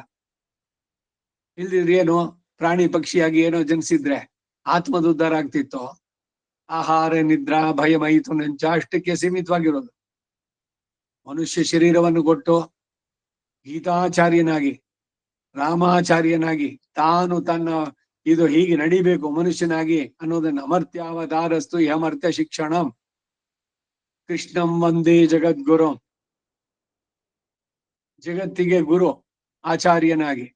ಇಲ್ದಿದ್ರೆ ಏನು, ಪ್ರಾಣಿ ಪಕ್ಷಿಯಾಗಿ ಏನೋ ಜನಿಸಿದ್ರೆ ಆತ್ಮದ ಉದ್ಧಾರ ಆಗ್ತಿತ್ತು? ಆಹಾರ ನಿದ್ರಾ ಭಯ ಮೈತು ನಂಚ ಅಷ್ಟಕ್ಕೆ ಸೀಮಿತವಾಗಿರೋದು. ಮನುಷ್ಯ ಶರೀರವನ್ನು ಕೊಟ್ಟು ಗೀತಾಚಾರ್ಯನಾಗಿ ರಾಮಾಚಾರ್ಯನಾಗಿ ತಾನು ತನ್ನ ಇದು ಹೀಗೆ ನಡಿಬೇಕು ಮನುಷ್ಯನಾಗಿ ಅನ್ನೋದನ್ನ ಅಮರ್ತ್ಯಾವತಾರಸ್ತು ಯಮರ್ತ್ಯ ಶಿಕ್ಷಣಂ ಕೃಷ್ಣಂ ವಂದೇ ಜಗದ್ಗುರು, ಜಗತ್ತಿಗೆ ಗುರು ಆಚಾರ್ಯನಾಗಿ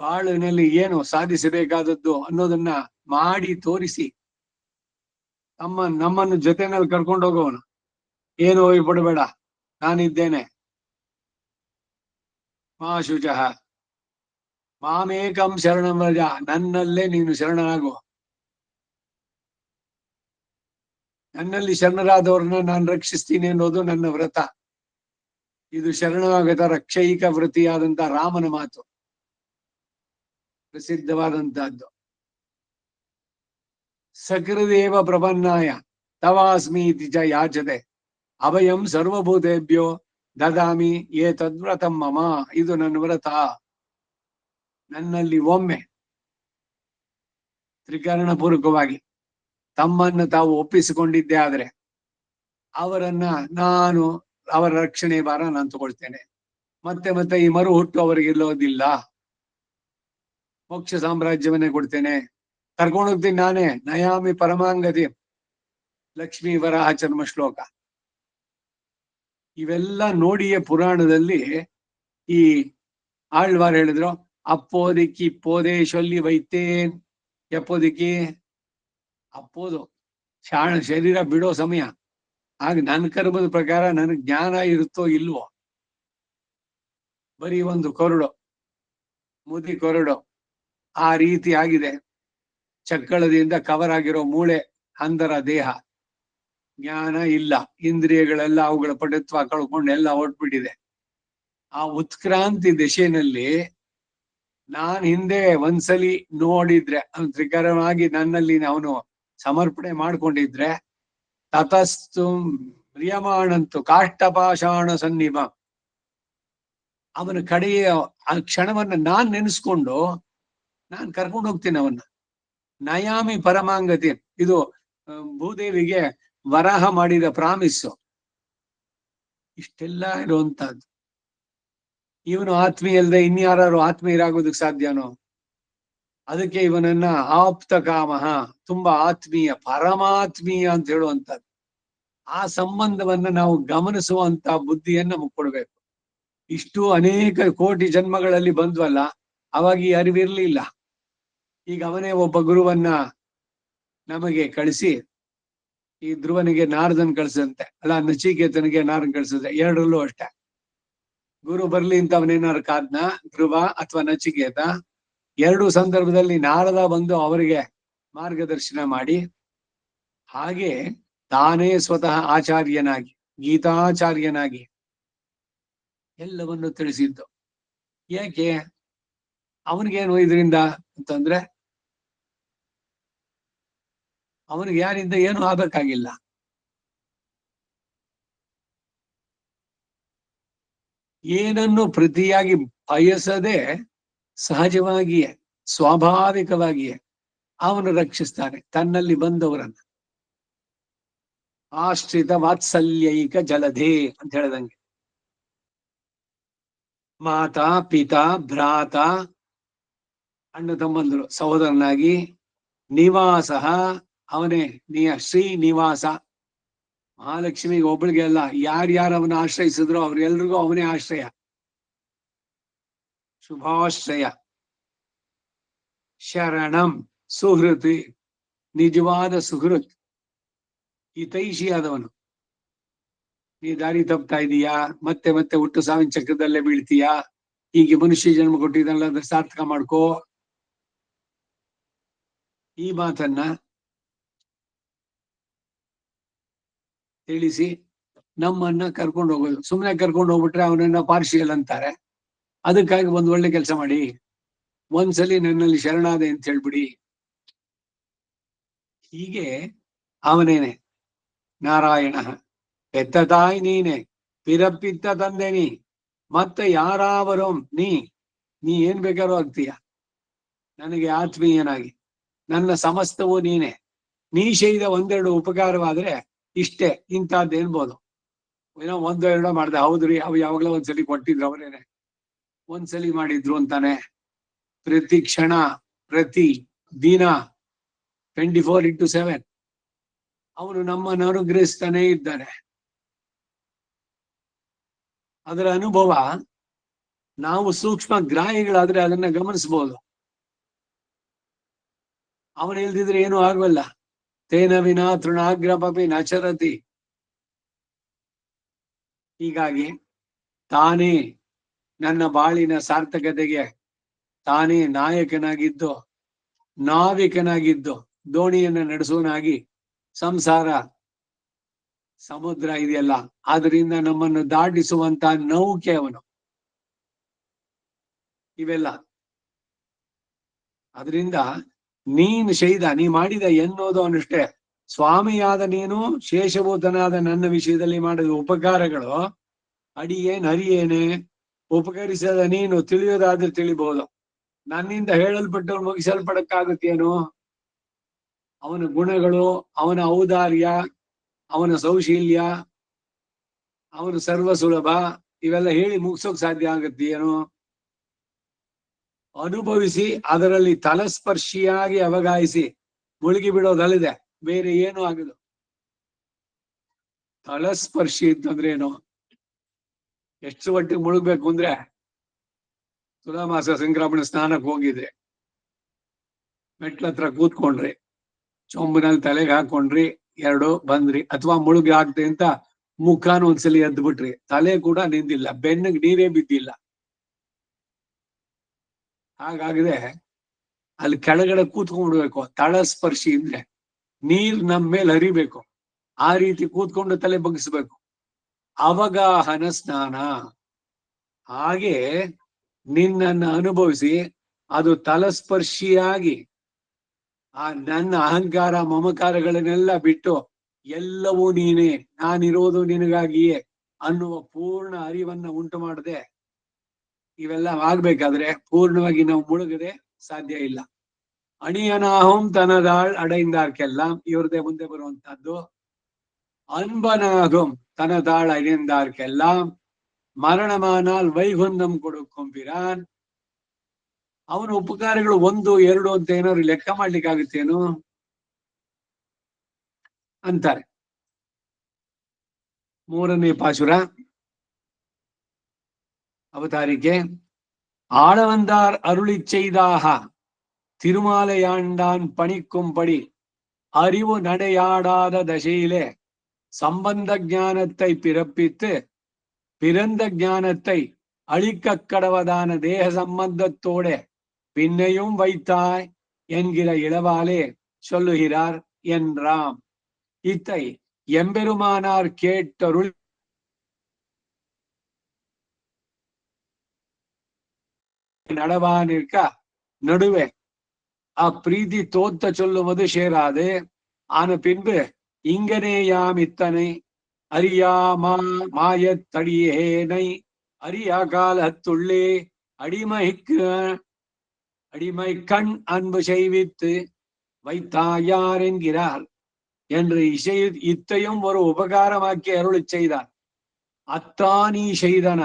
ಬಾಳಿನಲ್ಲಿ ಏನು ಸಾಧಿಸಬೇಕಾದದ್ದು ಅನ್ನೋದನ್ನ ಮಾಡಿ ತೋರಿಸಿ ನಮ್ಮನ್ನು ಜೊತೆನಲ್ಲಿ ಕರ್ಕೊಂಡು ಹೋಗೋವನು. ಏನು ಪಡಬೇಡ, ನಾನಿದ್ದೇನೆ. ಮಾ ಶುಚಃ ಮಾಮೇಕಂ ಶರಣಂ ವ್ರಜ, ನನ್ನಲ್ಲೇ ನೀನು ಶರಣನಾಗು. ನನ್ನಲ್ಲಿ ಶರಣರಾದವ್ರನ್ನ ನಾನು ರಕ್ಷಿಸ್ತೀನಿ ಅನ್ನೋದು ನನ್ನ ವ್ರತ. ಇದು ಶರಣಾಗತ ರಕ್ಷೈಕ ವೃತ್ತಿಯಾದಂತ ರಾಮನ ಮಾತು, ಪ್ರಸಿದ್ಧವಾದಂತಹದ್ದು. ಸಕೃದೇವ ಪ್ರಪನ್ನಾಯ ತವಾಸ್ಮಿ ಇತಿ ಚ ಯಾಚತೆ ಅಭಯಂ ಸರ್ವಭೂತೇಭ್ಯೋ ದದಾಮಿ ಏ ತದ್ವ್ರತಂ ಮಮ. ಇದು ನನ್ನ ವ್ರತ. ನನ್ನಲ್ಲಿ ಒಮ್ಮೆ ತ್ರಿಕರಣ ಪೂರ್ವಕವಾಗಿ ತಮ್ಮನ್ನು ತಾವು ಒಪ್ಪಿಸಿಕೊಂಡಿದ್ದೆ ಆದ್ರೆ ಅವರನ್ನ ನಾನು ಅವರ ರಕ್ಷಣೆ ಭಾರ ನಾನು ತಗೊಳ್ತೇನೆ. ಮತ್ತೆ ಮತ್ತೆ ಈ ಮರು ಹುಟ್ಟು ಅವರಿಗೆ ಇಲ್ಲೋದಿಲ್ಲ. ಮೋಕ್ಷ ಸಾಮ್ರಾಜ್ಯವನ್ನೇ ಕೊಡ್ತೇನೆ, ಕರ್ಕೊಂಡೋಗ್ತೀನಿ ನಾನೇ. ನಯಾಮಿ ಪರಮಾಂಗತಿ ಲಕ್ಷ್ಮೀ ವರಾಹ ಚರ್ಮ ಶ್ಲೋಕ. ಇವೆಲ್ಲ ನೋಡಿಯೇ ಪುರಾಣದಲ್ಲಿ ಈ ಆಳ್ವಾರ್ ಹೇಳಿದ್ರು, ಅಪ್ಪೋದಿಕ್ಕಿ ಇಪ್ಪೋದೆ ಸೊಲ್ಲಿ ವೈತೇನ್. ಎಪ್ಪೋದಿಕ್ಕಿ ಅಪ್ಪೋದು ಶರೀರ ಬಿಡೋ ಸಮಯ. ಆಗ ನನ್ನ ಕರ್ಮದ ಪ್ರಕಾರ ನನಗೆ ಜ್ಞಾನ ಇರುತ್ತೋ ಇಲ್ವೋ, ಬರೀ ಒಂದು ಕೊರಡು ಮುದಿ ಕೊರಡು ಆ ರೀತಿ ಆಗಿದೆ. ಚಕ್ಕಳದಿಂದ ಕವರ್ ಆಗಿರೋ ಮೂಳೆ ಅಂದರ ದೇಹ. ಜ್ಞಾನ ಇಲ್ಲ, ಇಂದ್ರಿಯಗಳೆಲ್ಲ ಅವುಗಳ ಪಟುತ್ವ ಕಳ್ಕೊಂಡು ಎಲ್ಲ ಹೊಟ್ಬಿಟ್ಟಿದೆ. ಆ ಉತ್ಕ್ರಾಂತಿ ದಿಶೆಯಲ್ಲಿ ನಾನ್ ಹಿಂದೆ ಒಂದ್ಸಲಿ ನೋಡಿದ್ರೆ ತ್ರಿಕರವಾಗಿ ನನ್ನಲ್ಲಿ ಅವನು ಸಮರ್ಪಣೆ ಮಾಡ್ಕೊಂಡಿದ್ರೆ ತತಸ್ತು ಮ್ರಿಯಮಾಣಂತು ಕಾಷ್ಟಪಾಷಾಣ ಸನ್ನಿಭ, ಅವನ ಕಡೆಯ ಆ ಕ್ಷಣವನ್ನ ನಾನ್ ನೆನೆಸ್ಕೊಂಡು ನಾನ್ ಕರ್ಕೊಂಡು ಹೋಗ್ತೀನಿ ಅವನ್ನ. ನಯಾಮಿ ಪರಮಾಂಗತಿ, ಇದು ಭೂದೇವಿಗೆ ವರಾಹ ಮಾಡಿದ ಪ್ರಾಮಿಸ್ಸು. ಇಷ್ಟೆಲ್ಲ ಇರುವಂತಹದ್ದು. ಇವನು ಆತ್ಮೀಯ ಅಲ್ಲದೆ ಇನ್ಯಾರು ಆತ್ಮೀಯರಾಗೋದಕ್ಕೆ ಸಾಧ್ಯನೋ? ಅದಕ್ಕೆ ಇವನನ್ನ ಆಪ್ತ ಕಾಮಹ, ತುಂಬಾ ಆತ್ಮೀಯ, ಪರಮಾತ್ಮೀಯ ಅಂತ ಹೇಳುವಂಥದ್ದು. ಆ ಸಂಬಂಧವನ್ನ ನಾವು ಗಮನಿಸುವಂತ ಬುದ್ಧಿಯನ್ನ ನಮಗ್ ಕೊಡ್ಬೇಕು. ಇಷ್ಟು ಅನೇಕ ಕೋಟಿ ಜನ್ಮಗಳಲ್ಲಿ ಬಂದ್ವಲ್ಲ, ಅವಾಗ ಈ ಅರಿವಿರ್ಲಿಲ್ಲ. ಈಗ ಅವನೇ ಒಬ್ಬ ಗುರುವನ್ನ ನಮಗೆ ಕಳಿಸಿ, ಈ ಧ್ರುವನಿಗೆ ನಾರದನ್ ಕಳ್ಸಂತೆ, ಅಲ್ಲ ನಚಿಕೇತನಿಗೆ ನಾರನ್ ಕಳ್ಸಿದ್ರೆ, ಎರಡರಲ್ಲೂ ಅಷ್ಟೇ. ಗುರು ಬರ್ಲಿ ಅಂತ ಅವನೇನಾರು ಕಾದ್ನ ಧ್ರುವ ಅಥವಾ ನಚಿಕೇತ? ಎರಡು ಸಂದರ್ಭದಲ್ಲಿ ನಾರದ ಬಂದು ಅವರಿಗೆ ಮಾರ್ಗದರ್ಶನ ಮಾಡಿ, ಹಾಗೆ ತಾನೇ ಸ್ವತಃ ಆಚಾರ್ಯನಾಗಿ, ಗೀತಾಚಾರ್ಯನಾಗಿ ಎಲ್ಲವನ್ನು ತಿಳಿಸಿದ್ದು. ಯಾಕೆ? ಅವನಿಗೇನು ಇದರಿಂದ ಅಂತಂದ್ರೆ, ಅವನಿಗೆ ಯಾರಿಂದ ಏನು ಆಗ್ಬೇಕಾಗಿಲ್ಲ. ಏನನ್ನು ಪ್ರತಿಯಾಗಿ ಬಯಸದೆ ಸಹಜವಾಗಿಯೇ ಸ್ವಾಭಾವಿಕವಾಗಿಯೇ ಅವನು ರಕ್ಷಿಸ್ತಾನೆ ತನ್ನಲ್ಲಿ ಬಂದವರನ್ನ. ಆಶ್ರಿತ ವಾತ್ಸಲ್ಯೈಕ ಜಲಧೇ ಅಂತ ಹೇಳ್ದಂಗೆ, ಮಾತಾ ಪಿತಾ ಭ್ರಾತ ಅಣ್ಣ ತಮ್ಮಂದರು ಸಹೋದರನಾಗಿ, ನಿವಾಸ ಅವನೇ ಶ್ರೀನಿವಾಸ, ಮಹಾಲಕ್ಷ್ಮಿಗೆ ಒಬ್ಬಳಿಗೆ ಅಲ್ಲ, ಯಾರ್ಯಾರು ಅವನ ಆಶ್ರಯಿಸಿದ್ರು ಅವ್ರೆಲ್ರಿಗೂ ಅವನೇ ಆಶ್ರಯ, ಶುಭಾಶ್ರಯ. ಶರಣಂ ಸುಹೃತಿ, ನಿಜವಾದ ಸುಹೃತ್, ಹಿತೈಷಿಯಾದವನು. ನೀ ದಾರಿ ತಪ್ತಾ ಇದೀಯಾ, ಮತ್ತೆ ಮತ್ತೆ ಹುಟ್ಟು ಸಾವಿನ ಚಕ್ರದಲ್ಲೇ ಬೀಳ್ತೀಯಾ, ಹೀಗೆ ಮನುಷ್ಯ ಜನ್ಮ ಕೊಟ್ಟಿದ್ದಲ್ಲ, ಅದ್ರ ಸಾರ್ಥಕ ಮಾಡ್ಕೋ, ಈ ಮಾತನ್ನ ತಿಳಿಸಿ ನಮ್ಮನ್ನ ಕರ್ಕೊಂಡು ಹೋಗೋದು. ಸುಮ್ಮನೆ ಕರ್ಕೊಂಡು ಹೋಗ್ಬಿಟ್ರೆ ಅವನನ್ನ ಪಾರ್ಷಿಯಲ್ ಅಂತಾರೆ. ಅದಕ್ಕಾಗಿ ಒಂದ್ ಒಳ್ಳೆ ಕೆಲಸ ಮಾಡಿ, ಒಂದ್ಸಲಿ ನನ್ನಲ್ಲಿ ಶರಣಾದೆ ಅಂತ ಹೇಳ್ಬಿಡಿ. ಹೀಗೆ ಅವನೇನೆ ನಾರಾಯಣ, ಪೆತ್ತ ತಾಯಿ ನೀನೆ, ಪಿರಪ್ಪಿತ್ತ ತಂದೆ ನೀ, ಮತ್ತೆ ಯಾರಾವರು ನೀ ಏನ್ ಬೇಕಾದ್ರೂ ಆಗ್ತೀಯ ನನಗೆ ಆತ್ಮೀಯನಾಗಿ, ನನ್ನ ಸಮಸ್ತವೂ ನೀನೆ. ನೀ ಶೈದ ಒಂದೆರಡು ಉಪಕಾರವಾದ್ರೆ ಇಷ್ಟೇ, ಇಂಥದ್ದೇನ್ಬೋದು. ಏನೋ ಒಂದೋ ಎರಡೋ ಮಾಡ್ದೆ, ಹೌದ್ರಿ ಅವು ಯಾವಾಗಲೂ ಒಂದ್ಸಲಿ ಕೊಟ್ಟಿದ್ರು, ಅವರೇನೆ ಒಂದ್ಸಲಿ ಮಾಡಿದ್ರು ಅಂತಾನೆ. ಪ್ರತಿ ಕ್ಷಣ, ಪ್ರತಿ ದಿನ 24x7 ಅವನು ನಮ್ಮನ್ನು ಅನುಗ್ರಹಿಸ್ತಾನೆ ಇದ್ದಾನೆ. ಅದರ ಅನುಭವ ನಾವು ಸೂಕ್ಷ್ಮ ಗ್ರಾಹಿಗಳಾದ್ರೆ ಅದನ್ನ ಗಮನಿಸಬಹುದು. ಅವನು ಇಲ್ದಿದ್ರೆ ಏನೂ ಆಗಲ್ಲ. ತೇನ ವಿನಾ ತೃಣಾಗ್ರಪಿ ನಚರತಿ. ಹೀಗಾಗಿ ತಾನೇ ನನ್ನ ಬಾಳಿನ ಸಾರ್ಥಕತೆಗೆ ತಾನೇ ನಾಯಕನಾಗಿದ್ದು, ನಾವಿಕನಾಗಿದ್ದು, ದೋಣಿಯನ್ನು ನಡೆಸುವನಾಗಿ, ಸಂಸಾರ ಸಮುದ್ರ ಇದೆಯಲ್ಲ ಅದರಿಂದ ನಮ್ಮನ್ನು ದಾಟಿಸುವಂತ ನೌಕೆ ಅವನು. ಇವೆಲ್ಲ ಅದರಿಂದ ನೀನು ಶೈದ, ನೀ ಮಾಡಿದ ಎನ್ನೋದು ಅವನಷ್ಟೇ. ಸ್ವಾಮಿಯಾದ ನೀನು ಶೇಷಭೂತನಾದ ನನ್ನ ವಿಷಯದಲ್ಲಿ ಮಾಡಿದ ಉಪಕಾರಗಳು ಅಡಿಯೇನ್ ಹರಿಯೇನೆ. ಉಪಕರಿಸದ ನೀನು ತಿಳಿಯೋದಾದ್ರೆ ತಿಳಿಬಹುದು, ನನ್ನಿಂದ ಹೇಳಲ್ಪಟ್ಟವ್ರು ಮುಗಿಸಲ್ಪಡಕ್ಕಾಗುತ್ತೇನು? ಅವನ ಗುಣಗಳು, ಅವನ ಔದಾರ್ಯ, ಅವನ ಸೌಶೀಲ್ಯ, ಅವನು ಸರ್ವ ಸುಲಭ, ಇವೆಲ್ಲ ಹೇಳಿ ಮುಗಿಸೋಕ್ ಸಾಧ್ಯ ಆಗುತ್ತೇನು? ಅನುಭವಿಸಿ ಅದರಲ್ಲಿ ತಲಸ್ಪರ್ಶಿಯಾಗಿ ಅವಗಾಯಿಸಿ ಮುಳುಗಿ ಬಿಡೋದಲ್ಲದೆ ಬೇರೆ ಏನು ಆಗದು. ತಲಸ್ಪರ್ಶಿ ಅಂತಂದ್ರೆ ಏನು? ಎಷ್ಟು ಮಟ್ಟಿಗೆ ಮುಳುಗ್ಬೇಕು ಅಂದ್ರೆ, ತುಲಾಮಾಸ ಸಂಕ್ರಮಣ ಸ್ನಾನಕ್ಕೆ ಹೋಗಿದ್ರೆ ಮೆಟ್ಲತ್ರ ಕೂತ್ಕೊಂಡ್ರಿ, ಚೊಂಬಿನಲ್ಲಿ ತಲೆಗೆ ಹಾಕೊಂಡ್ರಿ, ಎರಡು ಬಂದ್ರಿ, ಅಥವಾ ಮುಳುಗಿ ಆಗ್ದೆ ಅಂತ ಮುಖಾನ ಒಂದ್ಸಲಿ ಎದ್ದು ಬಿಟ್ರಿ, ತಲೆ ಕೂಡ ನಿಂದಿಲ್ಲ, ಬೆನ್ನಿಗೆ ನೀರೇ ಬಿದ್ದಿಲ್ಲ. ಹಾಗಾಗಿದೆ ಅಲ್ಲಿ ಕೆಳಗಡೆ ಕೂತ್ಕೊಂಡ್ಬಿಡ್ಬೇಕು. ತಳಸ್ಪರ್ಶಿ ಅಂದ್ರೆ ನೀರ್ ನಮ್ ಮೇಲೆ ಹರಿಬೇಕು, ಆ ರೀತಿ ಕೂತ್ಕೊಂಡು ತಲೆ ಬಗ್ಗಿಸ್ಬೇಕು. ಅವಗಾಹನ ಸ್ನಾನ. ಹಾಗೆ ನಿನ್ನನ್ನು ಅನುಭವಿಸಿ ಅದು ತಲಸ್ಪರ್ಶಿಯಾಗಿ ಆ ನನ್ನ ಅಹಂಕಾರ ಮಮಕಾರಗಳನ್ನೆಲ್ಲ ಬಿಟ್ಟು ಎಲ್ಲವೂ ನೀನೇ, ನಾನಿರೋದು ನಿನಗಾಗಿಯೇ ಅನ್ನುವ ಪೂರ್ಣ ಅರಿವನ್ನ ಉಂಟು ಮಾಡದೆ ಇವೆಲ್ಲ ಆಗ್ಬೇಕಾದ್ರೆ ಪೂರ್ಣವಾಗಿ ನಾವು ಮುಳುಗದೆ ಸಾಧ್ಯ ಇಲ್ಲ. ಅಣಿಯನಾಹುಂ ತನದಾಳ್ ಅடைந்தார்க்கெல்லாம் ಇವ್ರದೇ ಮುಂದೆ ಬರುವಂತಹದ್ದು. அன்பனாகும் தனதாள் அடைந்தார்க்கெல்லாம் ಮರಣಮಾನಾಲ್ ವೈಗುಂದಂ ಕೊಡುಕೊಂಬಿರಾನ್. ಅವನ ಉಪಕಾರಗಳು 1, 2 ಅಂತ ಏನಾದ್ರು ಲೆಕ್ಕ ಮಾಡ್ಲಿಕ್ಕಾಗುತ್ತೇನು ಅಂತಾರೆ. 3ನೇ ಪಾಶುರ ಅವತಾರಿಕೆ. ஆளவந்தார் அருளிச் செய்தாக திருமாலையாண்டான் பணிக்கும்படி அறிவு நடையாடாத தசையிலே சம்பந்த ஞானத்தை பிறப்பித்து பிறந்த ஞானத்தை அழிக்க கடவதான தேக சம்பந்தத்தோட பின்னையும் வைத்தாய் என்கிற இளவாலே சொல்லுகிறார் என்றாம். இத்தை எம்பெருமானார் கேட்டருள் நடவானிற்க நடுவே அப்பிரீதி தோத்த சொல்லுவது சேராது. ஆன பின்பு இங்கனேயாம் இத்தனை அறியாமா மாயத்தடியேனை அறியா காலத்துள்ளே அடிமை கண் அன்பு செய்வித்து வைத்தாயார் என்கிறார் என்று இத்தையும் ஒரு உபகாரமாக்கி அருளி செய்தார். அத்தானி செய்தன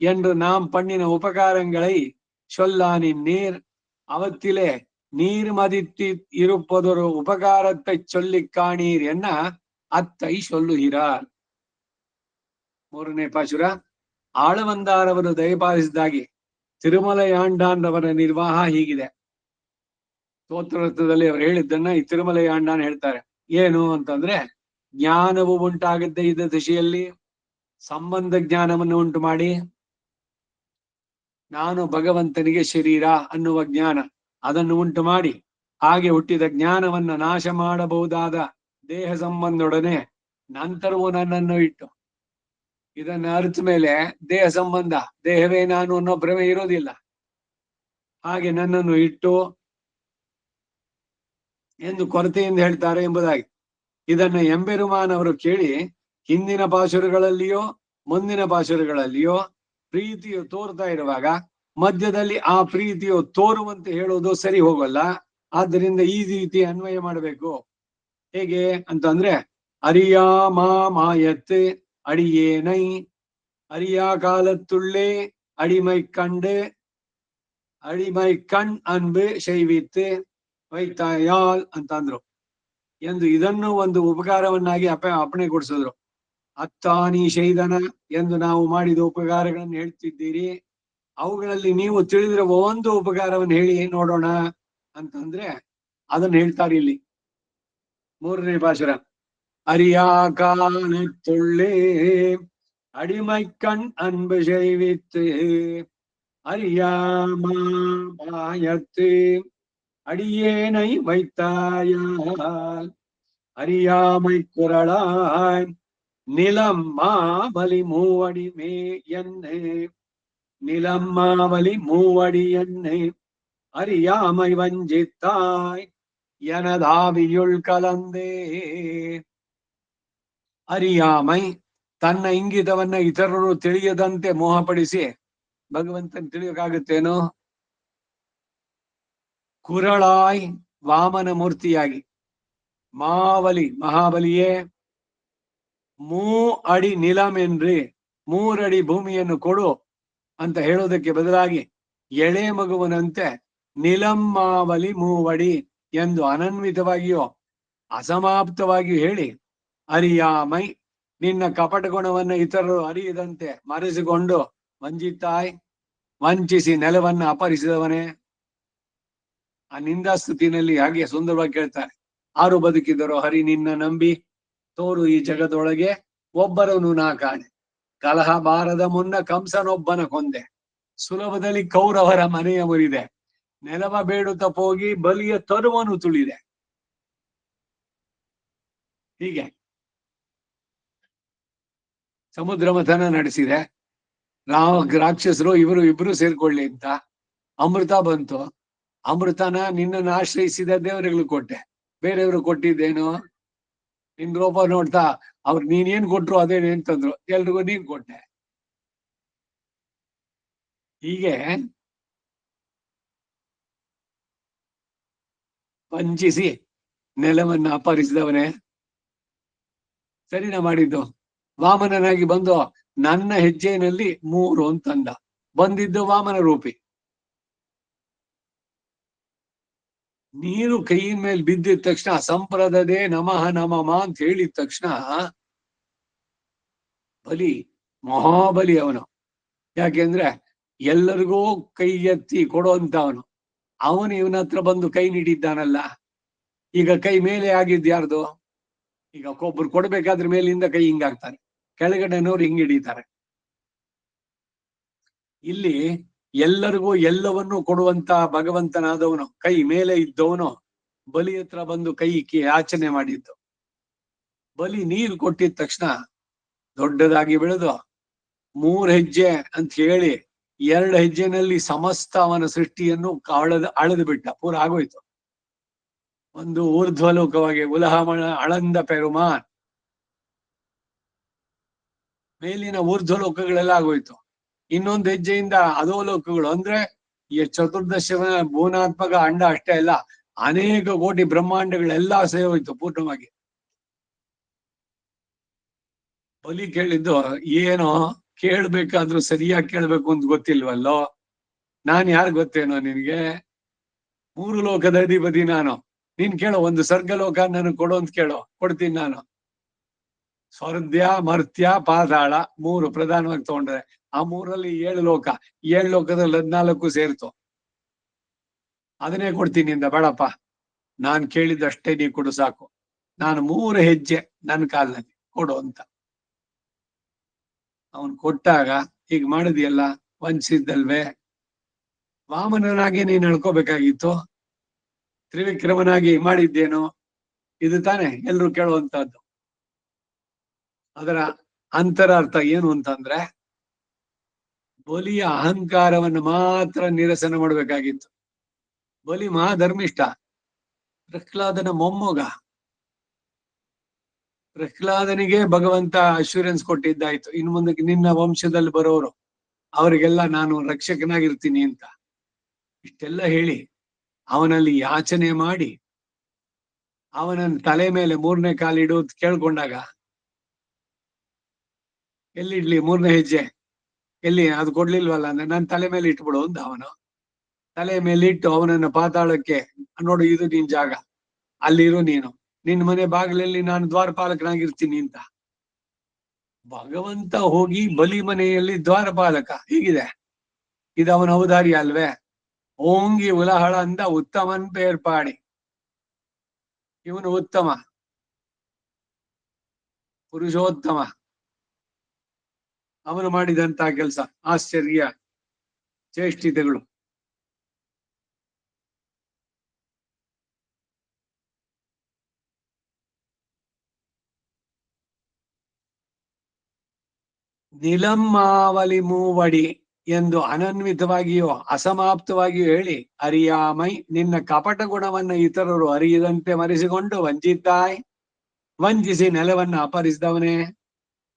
என்று நாம் பண்ணின உபகாரங்களை சொல்லானின் நீர் அவத்திலே நீர் மதித்து இருப்பதொரு உபகாரத்தை சொல்லி காணீர் என்ன அத்தை சொல்லுகிறார். 3ನೇ ಪಾಶುರ. ಆಳವಂದಾರವರು ದಯಪಾಲಿಸಿದಾಗಿ ತಿರುಮಲಯಾಂಡಾನ್ರವರ ನಿರ್ವಾಹ ಹೀಗಿದೆ. ಸ್ತೋತ್ರದಲ್ಲಿ ಅವರು ಹೇಳಿದ್ದನ್ನ ಈ ತಿರುಮಲಯಾಂಡಾನ್ ಹೇಳ್ತಾರೆ. ಏನು ಅಂತಂದ್ರೆ, ಜ್ಞಾನವು ಉಂಟಾಗದ್ದೇ ಇದ್ದ ದಿಶೆಯಲ್ಲಿ ಸಂಬಂಧ ಜ್ಞಾನವನ್ನು ಉಂಟು ಮಾಡಿ ನಾನು ಭಗವಂತನಿಗೆ ಶರೀರ ಅನ್ನುವ ಜ್ಞಾನ ಅದನ್ನು ಉಂಟು ಮಾಡಿ ಹಾಗೆ ಹುಟ್ಟಿದ ಜ್ಞಾನವನ್ನ ನಾಶ ಮಾಡಬಹುದಾದ ದೇಹ ಸಂಬಂಧೊಡನೆ ನಂತರವೂ ನನ್ನನ್ನು ಇಟ್ಟು ಇದನ್ನ ಅರ್ಥ ಮೇಲೆ ದೇಹ ಸಂಬಂಧ ದೇಹವೇ ನಾನು ಅನ್ನೋ ಭ್ರಮೆ ಇರೋದಿಲ್ಲ. ಹಾಗೆ ನನ್ನನ್ನು ಇಟ್ಟು ಎಂದು ಕೊರತೆಯಿಂದ ಹೇಳ್ತಾರೆ ಎಂಬುದಾಗಿ ಇದನ್ನ ಎಂಬೆರುಮಾನವರು ಕೇಳಿ ಹಿಂದಿನ ಪಾಶುರಗಳಲ್ಲಿಯೋ ಮುಂದಿನ ಪಾಶುರಗಳಲ್ಲಿಯೋ ಪ್ರೀತಿಯು ತೋರ್ತಾ ಇರುವಾಗ ಮಧ್ಯದಲ್ಲಿ ಆ ಪ್ರೀತಿಯು ತೋರುವಂತೆ ಹೇಳೋದು ಸರಿ ಹೋಗಲ್ಲ. ಆದ್ದರಿಂದ ಈ ರೀತಿ ಅನ್ವಯ ಮಾಡಬೇಕು. ಹೇಗೆ ಅಂತಂದ್ರೆ, ಅರಿಯಾ ಮಾಯತ್ ಅಡಿಯೇನೈ ಅರಿಯಾ ಕಾಲತ್ತುಳ್ಳೇ ಅಡಿಮೈ ಕಣ್ ಅನ್ಬು ಶೈವಿತ್ ವೈತಾಯಾಲ್ ಅಂತಂದ್ರು ಎಂದು ಇದನ್ನು ಒಂದು ಉಪಕಾರವನ್ನಾಗಿ ಅಪ್ಪಣೆ ಕೊಡಿಸಿದ್ರು. ಅತ್ತಾನಿ ಶೈದನ ಎಂದು ನಾವು ಮಾಡಿದ ಉಪಕಾರಗಳನ್ನು ಹೇಳ್ತಿದ್ದೀರಿ. ಅವುಗಳಲ್ಲಿ ನೀವು ತಿಳಿದಿರುವ ಒಂದು ಉಪಕಾರವನ್ನು ಹೇಳಿ ನೋಡೋಣ ಅಂತಂದ್ರೆ ಅದನ್ನು ಹೇಳ್ತಾರೆ ಇಲ್ಲಿ 3ನೇ ಪಾಶುರ. ಅರಿಯಾ ಕಾಲತ್ತುಳ್ಳೇ ಅಡಿಮೈ ಕಣ್ ಅನ್ಬು ಶೈವಿತ್ ಅರಿಯಾ மாயத்து அடியேனை வைத்தாயால் அறியாமை குரலாய் நிலம் மாவலி மூவடி மே என்னை நிலம் மாவலி மூவடி என்னை அறியாமை வஞ்சித்தாய் எனதாவியுள் கலந்தே. ಅರಿಯಾಮೈ ತನ್ನ ಇಂಗಿತವನ್ನ ಇತರರು ತಿಳಿಯದಂತೆ ಮೋಹಪಡಿಸಿ ಭಗವಂತನ ತಿಳಿಯೋಕ್ಕಾಗುತ್ತೇನೋ. ಕುರಳಾಯ್ ವಾಮನ ಮೂರ್ತಿಯಾಗಿ, ಮಾವಲಿ ಮಹಾಬಲಿಯೇ, ಮೂ ಅಡಿ ನಿಲಮೆನ್ರಿ 3 ಅಡಿ ಭೂಮಿಯನ್ನು ಕೊಡು ಅಂತ ಹೇಳೋದಕ್ಕೆ ಬದಲಾಗಿ ಎಳೆ ಮಗುವನಂತೆ ನಿಲಮ್ಮಾವಲಿ ಮೂವಡಿ ಎಂದು ಅನನ್ವಿತವಾಗಿಯೋ ಅಸಮಾಪ್ತವಾಗಿಯೂ ಹೇಳಿ, ಅರಿಯಾಮೈ ನಿನ್ನ ಕಪಟ ಗುಣವನ್ನು ಇತರರು ಅರಿಯದಂತೆ ಮರೆಸಿಕೊಂಡು ವಂಚಿಸಿ ನೆಲವನ್ನು ಅಪಹರಿಸಿದವನೇ. ಆ ನಿಂದಾಸ್ತುತಿನಲ್ಲಿ ಹಾಗೆ ಸುಂದರವಾಗಿ ಕೇಳ್ತಾರೆ. ಆರು ಬದುಕಿದರು ಹರಿ ನಿನ್ನ ನಂಬಿ ತೋರು ಈ ಜಗದೊಳಗೆ ಒಬ್ಬರನು ನಾ ಕಾಣೆ. ಕಲಹ ಬಾರದ ಮುನ್ನ ಕಂಸನೊಬ್ಬನ ಕೊಂದೆ, ಸುಲಭದಲ್ಲಿ ಕೌರವರ ಮನೆಯ ಮುರಿದೆ. ನೆಲವ ಬೇಡುತ್ತ ಹೋಗಿ ಬಲಿಯ ತರುವನ್ನು ತುಳಿದೆ. ಹೀಗೆ ಸಮುದ್ರ ಮಥನ ನಡೆಸಿದೆ. ರಾಕ್ಷಸರು ಇಬ್ರು ಸೇರ್ಕೊಳ್ಳಿ ಅಂತ ಅಮೃತ ಬಂತು. ಅಮೃತನ ನಿನ್ನನ್ನು ಆಶ್ರಯಿಸಿದ ದೇವರುಗಳು ಕೊಟ್ಟೆ. ಬೇರೆಯವರು ಕೊಟ್ಟಿದ್ದೇನು? ನಿನ್ ರೂಪ ನೋಡ್ತಾ ಅವ್ರು ನೀನೇನ್ ಕೊಟ್ರು ಅದೇನೇನ್ ತಂದ್ರು, ಎಲ್ರಿಗೂ ನೀನ್ ಕೊಟ್ಟೆ. ಹೀಗೆ ವಂಚಿಸಿ ನೆಲವನ್ನು ಅಪಹರಿಸಿದವನೇ ಸರಿನಾ ಮಾಡಿದ್ದು? ವಾಮನನಾಗಿ ಬಂದು ನನ್ನ ಹೆಜ್ಜೆನಲ್ಲಿ 3 ಅಂತಂದ. ಬಂದಿದ್ದು ವಾಮನ ರೂಪಿ. ನೀರು ಕೈಯಿನ ಮೇಲೆ ಬಿದ್ದಿದ ತಕ್ಷಣ ಸಂಪ್ರದದೇ ನಮಃ ನಮಃ ಅಂತ ಹೇಳಿದ ತಕ್ಷಣ ಬಲಿ ಮಹಾಬಲಿ ಅವನು. ಯಾಕೆಂದ್ರೆ ಎಲ್ಲರಿಗೂ ಕೈ ಎತ್ತಿ ಕೊಡುವಂತವನು. ಅವನು ಇವನ ಹತ್ರ ಬಂದು ಕೈ ನೀಡಿದ್ದಾನಲ್ಲ. ಈಗ ಕೈ ಮೇಲೆ ಆಗಿದ್ ಯಾರ್ದು? ಈಗ ಒಬ್ಬರು ಕೊಡ್ಬೇಕಾದ್ರ ಮೇಲಿಂದ ಕೈ ಹಿಂಗಾಗ್ತಾರೆ, ಕೆಳಗಡೆನವ್ರು ಹಿಂಗ್ ಹಿಡಿತಾರೆ. ಇಲ್ಲಿ ಎಲ್ಲರಿಗೂ ಎಲ್ಲವನ್ನೂ ಕೊಡುವಂತ ಭಗವಂತನಾದವನು ಕೈ ಮೇಲೆ ಇದ್ದವನು ಬಲಿ ಹತ್ರ ಬಂದು ಕೈ ಯಾಚನೆ ಮಾಡಿದ್ದು. ಬಲಿ ನೀರು ಕೊಟ್ಟಿದ ತಕ್ಷಣ ದೊಡ್ಡದಾಗಿ ಬೆಳೆದು 3 ಹೆಜ್ಜೆ ಅಂತ ಹೇಳಿ 2 ಹೆಜ್ಜೆನಲ್ಲಿ ಸಮಸ್ತ ಅವನ ಸೃಷ್ಟಿಯನ್ನು ಅಳೆದು ಬಿಟ್ಟ. ಪೂರ ಆಗೋಯ್ತು. ಒಂದು ಊರ್ಧ್ವಲೋಕವಾಗಿ ಉಲಹಮಣ ಅಳಂದ ಪೆರುಮಾನ್, ಮೇಲಿನ ಊರ್ಧ್ವಲೋಕಗಳೆಲ್ಲ ಆಗೋಯ್ತು. ಇನ್ನೊಂದು ಹೆಜ್ಜೆಯಿಂದ ಅಧೋಲೋಕಗಳು ಅಂದ್ರೆ ಈ ಚತುರ್ದಶ ಭೂನಾತ್ಮಕ ಅಂಡ ಅಷ್ಟೇ ಅಲ್ಲ, ಅನೇಕ ಕೋಟಿ ಬ್ರಹ್ಮಾಂಡಗಳೆಲ್ಲ ಸೇರೋಯ್ತು ಪೂರ್ಣವಾಗಿ. ಬಲಿ ಕೇಳಿದ್ದು ಏನೋ ಕೇಳ್ಬೇಕಾದ್ರೂ ಸರಿಯಾಗಿ ಕೇಳ್ಬೇಕು ಅಂತ ಗೊತ್ತಿಲ್ವಲ್ಲೋ. ನಾನ್ ಯಾರು ಗೊತ್ತೇನೋ ನಿನ್ಗೆ? 3 ಲೋಕದ ಅಧಿಪತಿ ನಾನು. ನೀನ್ ಕೇಳೋ, ಒಂದು ಸ್ವರ್ಗಲೋಕ ನನಗೆ ಕೊಡು ಅಂತ ಕೇಳೋ, ಕೊಡ್ತೀನಿ ನಾನು. ಸ್ವರ್ಗ, ಮರ್ತ್ಯ, ಪಾತಾಳ 3 ಪ್ರಧಾನವಾಗಿ ತಗೊಂಡ್ರೆ ಆ 3ರಲ್ಲಿ 7 ಲೋಕ, 7 ಲೋಕದಲ್ಲಿ 14 ಸೇರ್ತು. ಅದನ್ನೇ ಕೊಡ್ತೀನಿ ಇಂದ. ಬೇಡಪ್ಪ, ನಾನ್ ಕೇಳಿದಷ್ಟೇ ನೀ ಕೊಡು ಸಾಕು. ನಾನು 3 ಹೆಜ್ಜೆ ನನ್ನ ಕಾಲದಲ್ಲಿ ಕೊಡು ಅಂತ ಅವನ್ ಕೊಟ್ಟಾಗ ಈಗ ಮಾಡಿದ್ಯಲ್ಲ, ವಂಚಿಸಿದ್ದಲ್ವೇ? ವಾಮನನಾಗಿ ನೀನ್ ನಡ್ಕೋಬೇಕಾಗಿತ್ತು. ತ್ರಿವಿಕ್ರಮನಾಗಿ ಮಾಡಿದ್ದೇನು? ಇದು ತಾನೆ ಎಲ್ರು ಕೇಳುವಂತಹದ್ದು. ಅದರ ಅಂತರಾರ್ಥ ಏನು ಅಂತಂದ್ರೆ, ಬಲಿಯ ಅಹಂಕಾರವನ್ನು ಮಾತ್ರ ನಿರಸನ ಮಾಡ್ಬೇಕಾಗಿತ್ತು. ಬಲಿ ಮಹಾಧರ್ಮಿಷ್ಠ, ಪ್ರಹ್ಲಾದನ ಮೊಮ್ಮಗ. ಪ್ರಹ್ಲಾದನಿಗೆ ಭಗವಂತ ಅಶ್ಯೂರೆನ್ಸ್ ಕೊಟ್ಟಿದ್ದಾಯ್ತು, ಇನ್ನು ಮುಂದಕ್ಕೆ ನಿನ್ನ ವಂಶದಲ್ಲಿ ಬರೋರು ಅವರಿಗೆಲ್ಲ ನಾನು ರಕ್ಷಕನಾಗಿರ್ತೀನಿ ಅಂತ. ಇಷ್ಟೆಲ್ಲ ಹೇಳಿ ಅವನಲ್ಲಿ ಯಾಚನೆ ಮಾಡಿ ಅವನನ್ನ ತಲೆ ಮೇಲೆ 3ನೇ ಕಾಲಿಡು ಅಂತ ಕೇಳ್ಕೊಂಡಾಗ, ಎಲ್ಲಿಡ್ಲಿ 3ನೇ ಹೆಜ್ಜೆ ಎಲ್ಲಿ? ಅದು ಕೊಡ್ಲಿಲ್ವಲ್ಲ ಅಂದ್ರೆ ನನ್ನ ತಲೆ ಮೇಲೆ ಇಟ್ಬಿಡು ಅಂತ ಅವನು ತಲೆ ಮೇಲೆ ಇಟ್ಟು ಅವನನ್ನ ಪಾತಾಳಕ್ಕೆ, ನೋಡು ಇದು ನಿನ್ ಜಾಗ, ಅಲ್ಲಿರು ನೀನು, ನಿನ್ ಮನೆ ಬಾಗಿಲಲ್ಲಿ ನಾನು ದ್ವಾರಪಾಲಕನಾಗಿರ್ತೀನಿ ಅಂತ. ಭಗವಂತ ಹೋಗಿ ಬಲಿ ಮನೆಯಲ್ಲಿ ದ್ವಾರಪಾಲಕ. ಹೀಗಿದೆ ಇದು ಅವನ ಔದಾರ್ಯ ಅಲ್ವೇ? ಓಂಗಿ ಉಲಹಳ ಅಂದ ಉತ್ತಮನ್ ಪೇರ್ಪಾಡಿ. ಇವನು ಉತ್ತಮ, ಪುರುಷೋತ್ತಮ. ಅವನು ಮಾಡಿದಂತ ಕೆಲಸ ಆಶ್ಚರ್ಯ ಚೇಷ್ಟಿತೆಗಳು. ನಿಲಮ್ಮಾವಲಿ ಮೂವಡಿ ಎಂದು ಅನನ್ವಿತವಾಗಿಯೋ ಅಸಮಾಪ್ತವಾಗಿಯೋ ಹೇಳಿ, ಅರಿಯಾಮೈ ನಿನ್ನ ಕಪಟ ಗುಣವನ್ನು ಇತರರು ಅರಿಯದಂತೆ ಮರೆಸಿಕೊಂಡು ವಂಚಿತಾಯ್, ವಂಚಿಸಿ ನೆಲವನ್ನು ಅಪಹರಿಸಿದವನೇ.